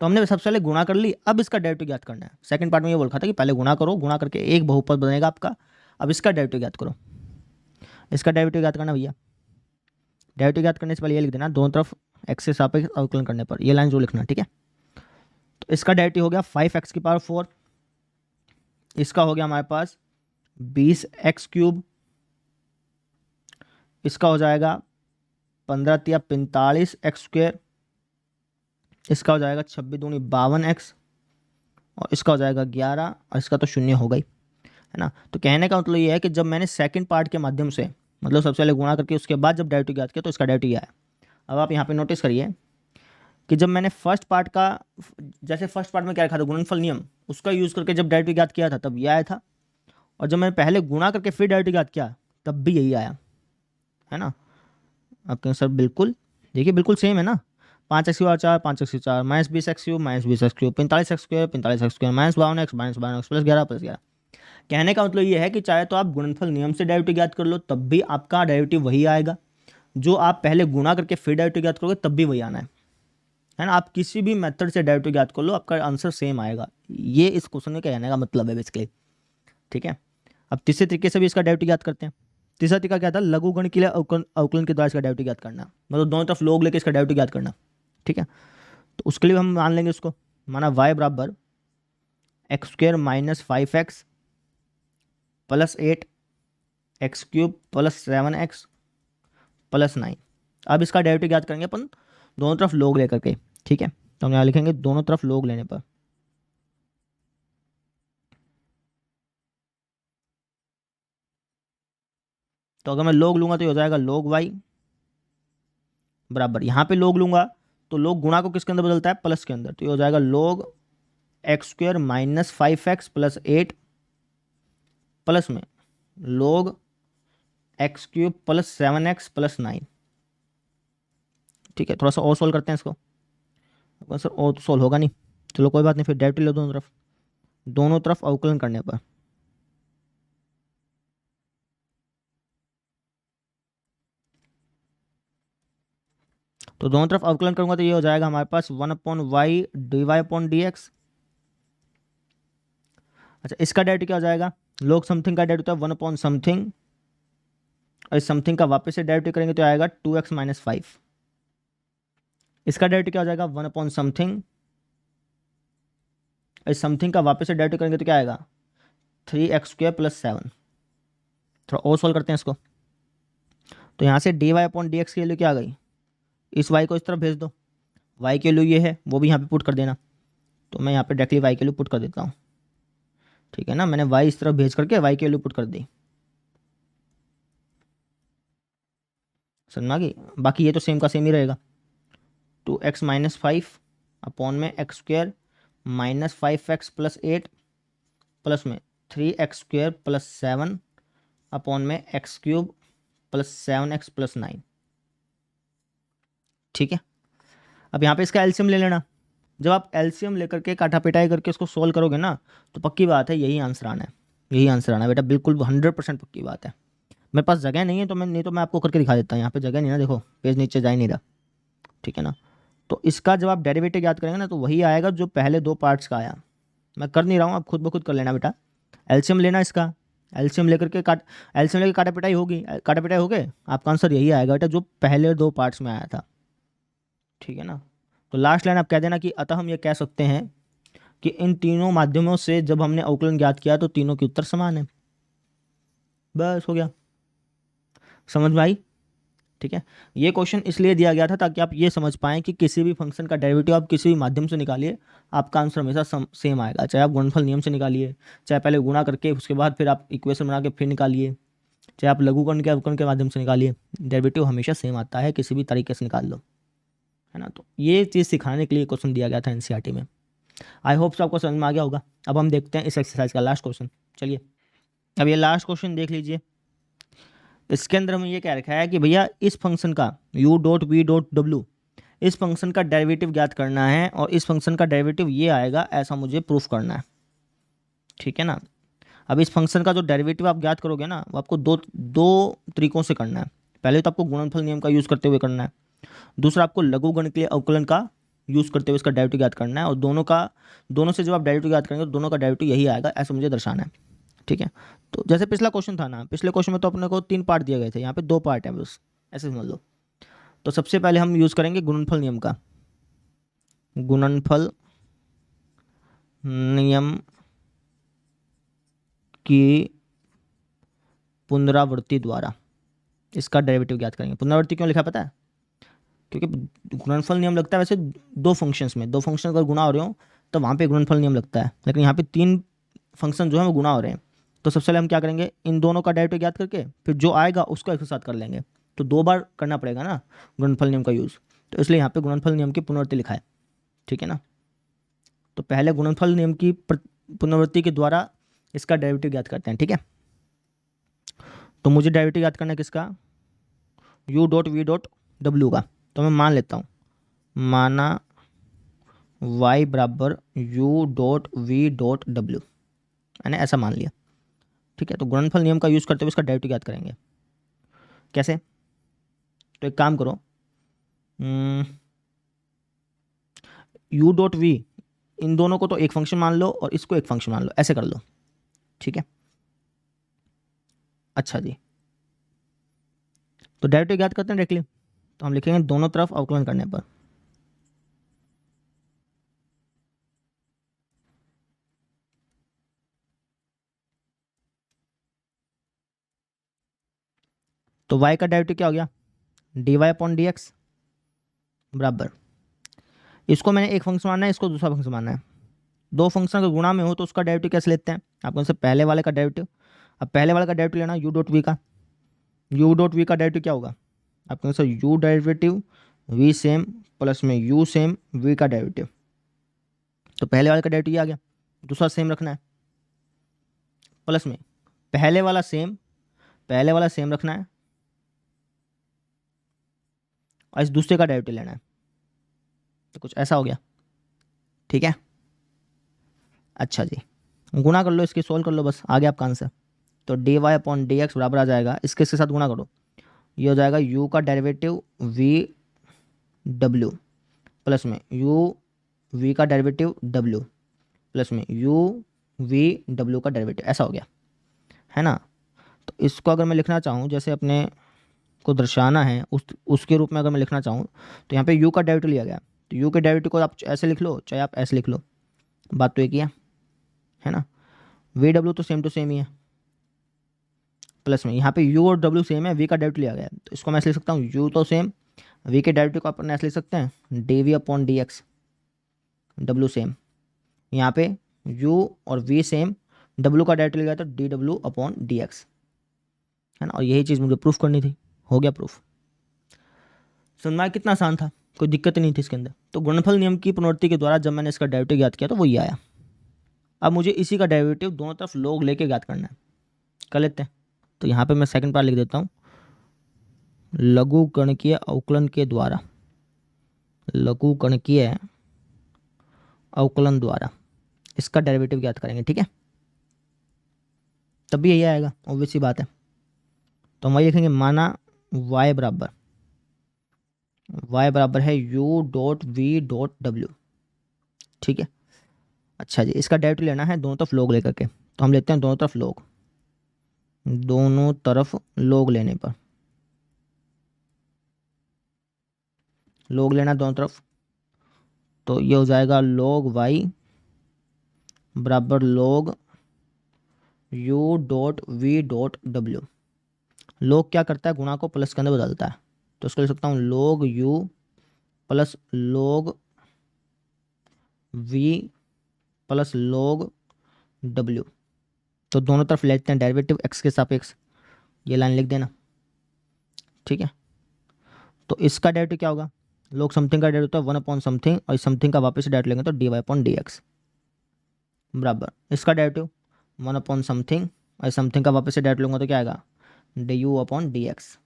तो हमने सबसे पहले गुणा कर ली, अब इसका डेरिवेटिव ज्ञात करना है। सेकंड पार्ट में ये बोल रखा था कि पहले गुणा करो, गुणा करके एक बहुपद बनेगा आपका, अब इसका डेरिवेटिव ज्ञात करो। इसका डेरिवेटिव ज्ञात करना भैया, डेरिवेटिव ज्ञात करने से पहले ये लिख देना, दोनों तरफ x से सापेक्ष अवकलन करने पर, ये लाइन जो लिखना, ठीक है। तो इसका डेरिवेटिव हो गया 5x की पावर 4, इसका हो गया हमारे पास 20x क्यूब, इसका हो जाएगा 15 तिया 45 एक्स स्क्वेयर, इसका हो जाएगा 26 दूनी 52x और इसका हो जाएगा 11 और इसका तो शून्य हो गई, है ना। तो कहने का मतलब ये है कि जब मैंने सेकंड पार्ट के माध्यम से, मतलब सबसे पहले गुणा करके उसके बाद जब डेरिवेटिव ज्ञात किया तो इसका डेरिवेटिव आया। अब आप यहाँ पे नोटिस करिए कि जब मैंने फर्स्ट पार्ट का, जैसे फर्स्ट पार्ट में क्या रखा था, गुणनफल नियम, उसका यूज़ करके जब डेरिवेटिव ज्ञात किया था तब ये आया था, और जब मैंने पहले गुणा करके फिर डेरिवेटिव ज्ञात किया तब भी यही आया, है ना। आपके सर बिल्कुल, देखिए बिल्कुल सेम है ना। 5x की पावर 4 5x की 4 minus 20x cube minus 20x cube 45x square 45x square minus 52x minus 52x plus 11 plus 11। कहने का मतलब ये है कि चाहे तो आप गुणनफल नियम से डेरिवेटिव ज्ञात कर लो तब भी आपका डेरिवेटिव वही आएगा, जो आप पहले गुणा करके फिर डेरिवेटिव ज्ञात करोगे तब भी वही आना है ना। आप किसी भी मेथड से डेरिवेटिव ज्ञात कर लो, आपका आंसर सेम आएगा। ये इस क्वेश्चन में कहने का मतलब है बेसिकली, ठीक है। अब तीसरे तरीके से भी इसका डेरिवेटिव ज्ञात करते हैं। तीसरा तरीका क्या था, लघुगण के लिए अवकलन के द्वारा इसका डेरिवेटिव ज्ञात करना, मतलब दोनों तरफ लोग लेके इसका डेरिवेटिव ज्ञात करना, ठीक है। तो उसके लिए हम मान लेंगे इसको, माना y बराबर x square minus 5x plus 8 x cube plus 7x plus 9। अब इसका डेरिवेटिव ज्ञात करेंगे अपन दोनों तरफ लोग लेकर के, ठीक है। तो हम यहाँ लिखेंगे दोनों तरफ लोग लेने पर, तो अगर मैं लोग लूंगा तो ये हो जाएगा लोग y बराबर, यहाँ पे लोग लूंगा तो लोग गुणा को किसके अंदर बदलता है, प्लस के अंदर, तो ये हो जाएगा लोग x square minus 5x plus 8 plus में लोग x cube plus 7x plus 9, ठीक है। थोड़ा सा और सोल्व करते हैं इसको, सर और तो सोल्व होगा नहीं, चलो कोई बात नहीं, फिर डेरिवेटिव लो दोनों तरफ अवकलन करने पर, तो दोनों तरफ अवकलन करूंगा तो ये हो जाएगा हमारे पास 1/y dy/dx। अच्छा, इसका डेरिवेटिव क्या हो जाएगा, log समथिंग का डेरिवेटिव होता है 1/समथिंग, और इस समथिंग का वापस से डेरिवेटिव करेंगे तो आएगा 2x - 5। इसका डेरिवेटिव क्या हो जाएगा 1/समथिंग, इस समथिंग का वापस से डेरिवेटिव करेंगे तो क्या आएगा 3x² + 7। थोड़ा और सॉल्व करते हैं इसको। तो यहाँ से dy/dx की वैल्यू क्या आ गई, इस y को इस तरफ भेज दो, y की वैल्यू ये है, वो भी यहाँ पे पुट कर देना। तो मैं यहाँ पे डायरेक्टली y की वैल्यू पुट कर देता हूँ, ठीक है ना। मैंने y इस तरफ भेज करके y की वैल्यू पुट कर दी, समझ में आ गई। बाकी ये तो सेम का सेम ही रहेगा, 2x - 5 अपॉन में x² - 5x + 8 प्लस में 3x² + 7 अपॉन में x³ + 7x + 9, ठीक है। अब यहाँ पे इसका एलसीएम ले लेना। जब आप एलसीएम लेकर के काटा पिटाई करके इसको सोल्व करोगे ना, तो पक्की बात है यही आंसर आना है, यही आंसर आना है बेटा, बिल्कुल 100% पक्की बात है। मेरे पास जगह नहीं है तो मैं आपको करके दिखा देता हूँ। यहाँ पे जगह नहीं ना, देखो पेज नीचे जा ही नहीं रहा, ठीक है ना। तो इसका जब आप डेरिवेटिव याद करेंगे ना तो वही आएगा जो पहले दो पार्ट्स का आया। मैं कर नहीं रहा हूँ, आप खुद ब खुद कर लेना बेटा। एलसीएम लेना इसका, एलसीएम लेकर के एलसीएम लेकर काटा पिटाई होगी, काटा पिटाई हो गए, आपका आंसर यही आएगा बेटा जो पहले दो पार्ट्स में आया था, ठीक है ना। तो लास्ट लाइन आप कह देना कि अतः हम ये कह सकते हैं कि इन तीनों माध्यमों से जब हमने अवकलन ज्ञात किया तो तीनों के उत्तर समान है। बस हो गया, समझ में आई, ठीक है। ये क्वेश्चन इसलिए दिया गया था ताकि आप ये समझ पाएं कि किसी भी फंक्शन का डेरिवेटिव आप किसी भी माध्यम से निकालिए, आपका आंसर हमेशा सेम आएगा। चाहे आप गुणनफल नियम से निकालिए, चाहे पहले गुणा करके उसके बाद फिर आप इक्वेशन बना के फिर निकालिए, चाहे आप लघुकरण के अवकलन के माध्यम से निकालिए, डेरिवेटिव हमेशा सेम आता है, किसी भी तरीके से निकाल लो, है ना। तो ये चीज़ सिखाने के लिए क्वेश्चन दिया गया था एनसीईआरटी में। आई होप आपको समझ में आ गया होगा। अब हम देखते हैं इस एक्सरसाइज का लास्ट क्वेश्चन। चलिए अब ये लास्ट क्वेश्चन देख लीजिए। इसके अंदर हमें ये क्या रखा है कि भैया इस फंक्शन का u.v.w, इस फंक्शन का डेरिवेटिव ज्ञात करना है और इस फंक्शन का डेरिवेटिव ये आएगा, ऐसा मुझे प्रूफ करना है, ठीक है ना। अब इस फंक्शन का जो डेरिवेटिव आप ज्ञात करोगे ना, वो आपको दो तरीकों से करना है। पहले तो आपको गुणनफल नियम का यूज़ करते हुए करना है, दूसरा आपको लघुगणकीय अवकलन का यूज़ करते हुए इसका डेरिवेटिव ज्ञात करना है। और दोनों से जब आप डेरिवेटिव ज्ञात करेंगे तो दोनों का डेरिवेटिव यही आएगा, ऐसा मुझे दर्शाना है, ठीक है। तो जैसे पिछला क्वेश्चन था ना, पिछले क्वेश्चन में तो अपने को 3 पार्ट दिए गए थे, यहाँ पे 2 पार्ट हैं बस, ऐसे समझ लो। तो सबसे पहले हम यूज़ करेंगे गुणनफल नियम का, गुणनफल नियम की पुनरावृत्ति द्वारा इसका डेरिवेटिव ज्ञात करेंगे। पुनरावृत्ति क्यों लिखा पता है, क्योंकि गुणनफल नियम लगता है वैसे दो फंक्शंस में, दो फंक्शन अगर गुणा हो रहे हो तो वहाँ पे गुणनफल नियम लगता है, लेकिन यहाँ पे 3 फंक्शन जो है वो गुणा हो रहे हैं। तो सबसे पहले हम क्या करेंगे, इन दोनों का डेरिवेटिव ज्ञात करके फिर जो आएगा उसको एक साथ कर लेंगे। तो 2 बार करना पड़ेगा ना गुणनफल नियम का यूज़, तो इसलिए यहाँ पे गुणनफल नियम की पुनरावृत्ति लिखा है, ठीक है ना। तो पहले गुणनफल नियम की पुनरावृत्ति के द्वारा इसका डेरिवेटिव ज्ञात करते हैं, ठीक है। तो मुझे डेरिवेटिव ज्ञात करना है किसका, u.v.w का। तो मैं मान लेता हूँ, माना y बराबर u.v.w, मैंने ऐसा मान लिया, ठीक है। तो गुणनफल नियम का यूज़ करते हुए इसका डेरिवेटिव ज्ञात करेंगे। कैसे, तो एक काम करो, u.v, इन दोनों को तो एक फंक्शन मान लो और इसको एक फंक्शन मान लो, ऐसे कर लो, ठीक है। अच्छा जी, तो डेरिवेटिव ज्ञात करते हैं डायरेक्टली। तो हम लिखेंगे दोनों तरफ अवकलन करने पर, तो y का डेरिवेटिव क्या हो गया, dy/dx बराबर, इसको मैंने एक फंक्शन मानना है, इसको दूसरा फंक्शन मानना है। दो फंक्शन अगर गुणा में हो तो उसका डेरिवेटिव कैसे लेते हैं, आपको से पहले वाले का डेरिवेटिव, अब पहले वाले का डेरिवेटिव लेना u.v का, u.v का डेरिवेटिव क्या होगा, आपके sir u derivative v same plus में u सेम v का डेरिवेटिव। तो पहले वाले का डेरिवेटिव आ गया, दूसरा सेम रखना है, प्लस में पहले वाला सेम रखना है और इस दूसरे का डेरिवेटिव लेना है। तो कुछ ऐसा हो गया, ठीक है। अच्छा जी, गुणा कर लो, इसकी सोल्व कर लो, बस आ गया आपका आंसर। तो dy/dx बराबर आ जाएगा, इसके साथ गुणा करो, ये हो जाएगा u का डेरिवेटिव v डब्ल्यू प्लस में यू वी का डेरिवेटिव डब्ल्यू प्लस में यू वी डब्ल्यू का डेरिवेटिव, ऐसा हो गया है ना। तो इसको अगर मैं लिखना चाहूँ, जैसे अपने को दर्शाना है उसके रूप में अगर मैं लिखना चाहूँ, तो यहाँ पे u का डेरिवेटिव लिया गया, तो u के डेरिवेटिव को आप ऐसे लिख लो चाहे आप ऐसे लिख लो, बात तो एक ही है ना। वी डब्ल्यू तो सेम टू सेम ही है, प्लस में यहाँ पे u और w सेम है, v का डेरिवेटिव लिया गया है, तो इसको मैं ऐसे लिख सकता हूँ u तो सेम, v के डेरिवेटिव को अपन ऐसे लिख सकते हैं d v upon D x, डब्ल्यू सेम, यहाँ पे u और v सेम, w का डेरिवेटिव लिया गया तो डी डब्ल्यू अपॉन डी एक्स, है ना। और यही चीज़ मुझे प्रूफ करनी थी, हो गया प्रूफ। समझना कितना आसान था, कोई दिक्कत नहीं थी इसके अंदर। तो गुणनफल नियम की पुनरावृत्ति के द्वारा जब मैंने इसका डेरिवेटिव ज्ञात किया तो वही आया। अब मुझे इसी का डेरिवेटिव दोनों तरफ log लेके ज्ञात करना है, कर लेते हैं। तो यहाँ पे मैं सेकंड पार्ट लिख देता हूँ, लघु गणकीय अवकलन के द्वारा, लघु गणकीय अवकलन द्वारा इसका डेरिवेटिव ज्ञात करेंगे, ठीक है। तब भी यही आएगा, ऑब्वियस सी बात है। तो हम वही लिखेंगे, माना y बराबर है u dot V dot W, ठीक है। अच्छा जी, इसका डेरिवेटिव लेना है दोनों तरफ log लेकर के, तो हम लेते हैं दोनों तरफ log, दोनों तरफ log लेने पर, log लेना दोनों तरफ, तो ये हो जाएगा log y बराबर log u dot V dot W. log क्या करता है, गुणा को प्लस के अंदर बदलता है, तो इसको लिख सकता हूँ log u plus log v plus log w। तो दोनों तरफ लेते हैं डेरिवेटिव x के सापेक्ष, ये लाइन लिख देना, ठीक है। तो इसका डेरिवेटिव क्या होगा, log समथिंग का डेरिवेटिव होता है 1 अपॉन समथिंग, और इस समथिंग का वापस से डेरिवेटिव लेंगे तो dy अपॉन डी एक्स बराबर इसका डेरिवेटिव 1 अपॉन समथिंग, और इस समथिंग का वापस से डेरिवेटिव लूँगा तो क्या आएगा du अपॉन डी एक्स।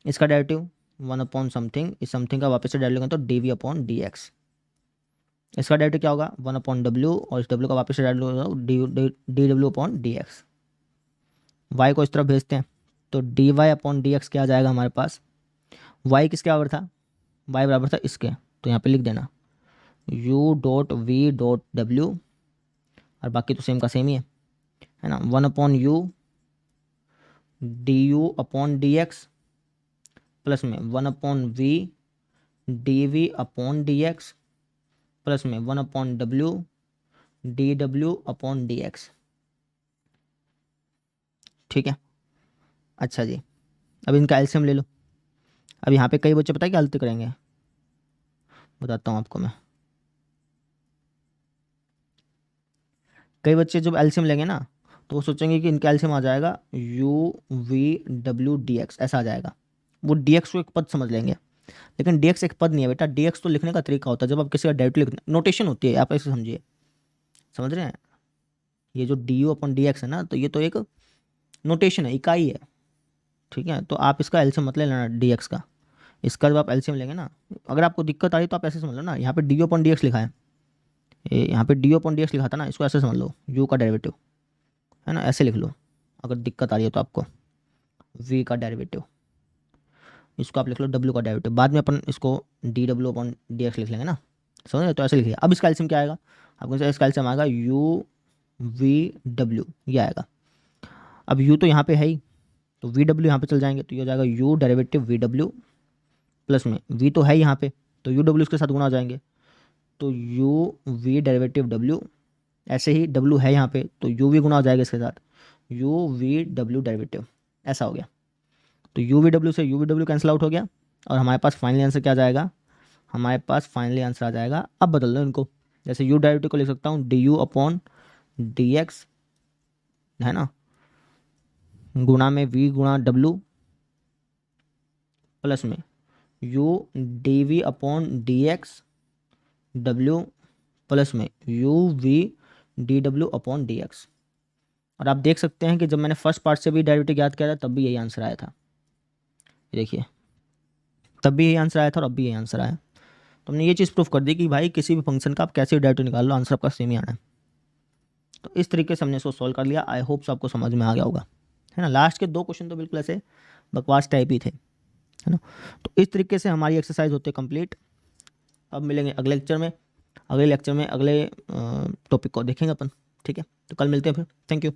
इसका डेरिवेटिव 1 अपॉन समथिंग, इस समथिंग का वापस से डेरिवेटिव लेंगे तो dv अपॉन डी एक्स। इसका डेरिवेटिव क्या होगा 1 अपॉन डब्ल्यू, और इस w का वापस से डेरिवेटिव डी डब्ल्यू अपॉन डी एक्स। y को इस तरफ भेजते हैं, तो dy अपॉन डी एक्स क्या आ जाएगा हमारे पास, y किसके बराबर था, y बराबर था इसके, तो यहाँ पे लिख देना u dot V dot W, और बाकी तो सेम का सेम ही है ना। 1 upon U D u upon D x plus में 1 upon we D v upon D x plus में 1 अपॉन डब्ल्यू डी डब्ल्यू अपॉन डी एक्स, ठीक है। अच्छा जी, अब इनका एलसीएम ले लो। अब यहाँ पे कई बच्चे पता है क्या गलती करेंगे, बताता हूँ आपको मैं। कई बच्चे जब एलसीएम लेंगे ना, तो वो सोचेंगे कि इनका एलसीएम आ जाएगा u v w dx, ऐसा आ जाएगा। वो dx को एक पद समझ लेंगे, लेकिन dx एक पद नहीं है बेटा, dx तो लिखने का तरीका होता है। जब आप किसी का डेरिवेटिव लिखना, नोटेशन होती है, आप ऐसे समझिए, समझ रहे हैं। ये जो du अपॉन dx है ना, तो ये तो एक नोटेशन है, इकाई है, ठीक है। तो आप इसका एलसीएम मत ले लेना dx का, इसका जब आप एलसीएम लेंगे ना, अगर आपको दिक्कत आ रही तो आप ऐसे समझ लो ना, यहाँ पे du अपॉन dx लिखा है, यहाँ पे du अपॉन dx लिखा था ना, इसको ऐसे समझ लो u का डेरिवेटिव, है ना, ऐसे लिख लो। अगर दिक्कत आ रही है तो आपको v का डेरिवेटिव, इसको आप लिख लो w का डेरिवेटिव, बाद में अपन इसको डी डब्ल्यू अपॉन डी एक्स लिख लेंगे ना, समझ रहे। तो ऐसे लिखिए। अब इसका एलसीएम क्या आएगा, आपको इसका एलसीएम आएगा u v w, ये आएगा। अब u तो यहाँ पे है ही, तो वी डब्ल्यू यहाँ पे चल जाएंगे, तो ये हो जाएगा u derivative V W plus में v तो है यहाँ पे, तो u डब्ल्यू इसके साथ गुना हो जाएंगे, तो u v डेरिवेटिव w, ऐसे ही w है यहाँ पे, तो u v गुना हो जाएगा इसके साथ, u v w डेरिवेटिव, ऐसा हो गया। तो u v w से u v w cancel out हो गया, और हमारे पास फाइनली आंसर क्या आ जाएगा, हमारे पास फाइनली आंसर आ जाएगा। अब बदल दो इनको, जैसे u डेरिवेटिव को लिख सकता हूँ d u upon D x, है ना, गुणा में v गुणा w प्लस में u d v upon D x डब्ल्यू प्लस में u v डी डब्ल्यू अपॉन डी एक्स। और आप देख सकते हैं कि जब मैंने फर्स्ट पार्ट से भी डेरिवेटिव याद किया था तब भी यही आंसर आया था, देखिए तब भी यही आंसर आया था और अब भी यही आंसर आया। तो हमने ये चीज़ प्रूफ कर दी कि भाई किसी भी फंक्शन का आप कैसे डेरिवेटिव निकाल लो, आंसर आपका सेम ही आना है। तो इस तरीके से हमने इसको सॉल्व कर लिया। आई होप आपको समझ में आ गया होगा, है ना। लास्ट के 2 क्वेश्चन तो बिल्कुल ऐसे बकवास टाइप ही थे, है ना। तो इस तरीके से हमारी एक्सरसाइज होती है कंप्लीट। अब मिलेंगे अगले लेक्चर में, अगले टॉपिक को देखेंगे अपन। ठीक है, तो कल मिलते हैं फिर। Thank you.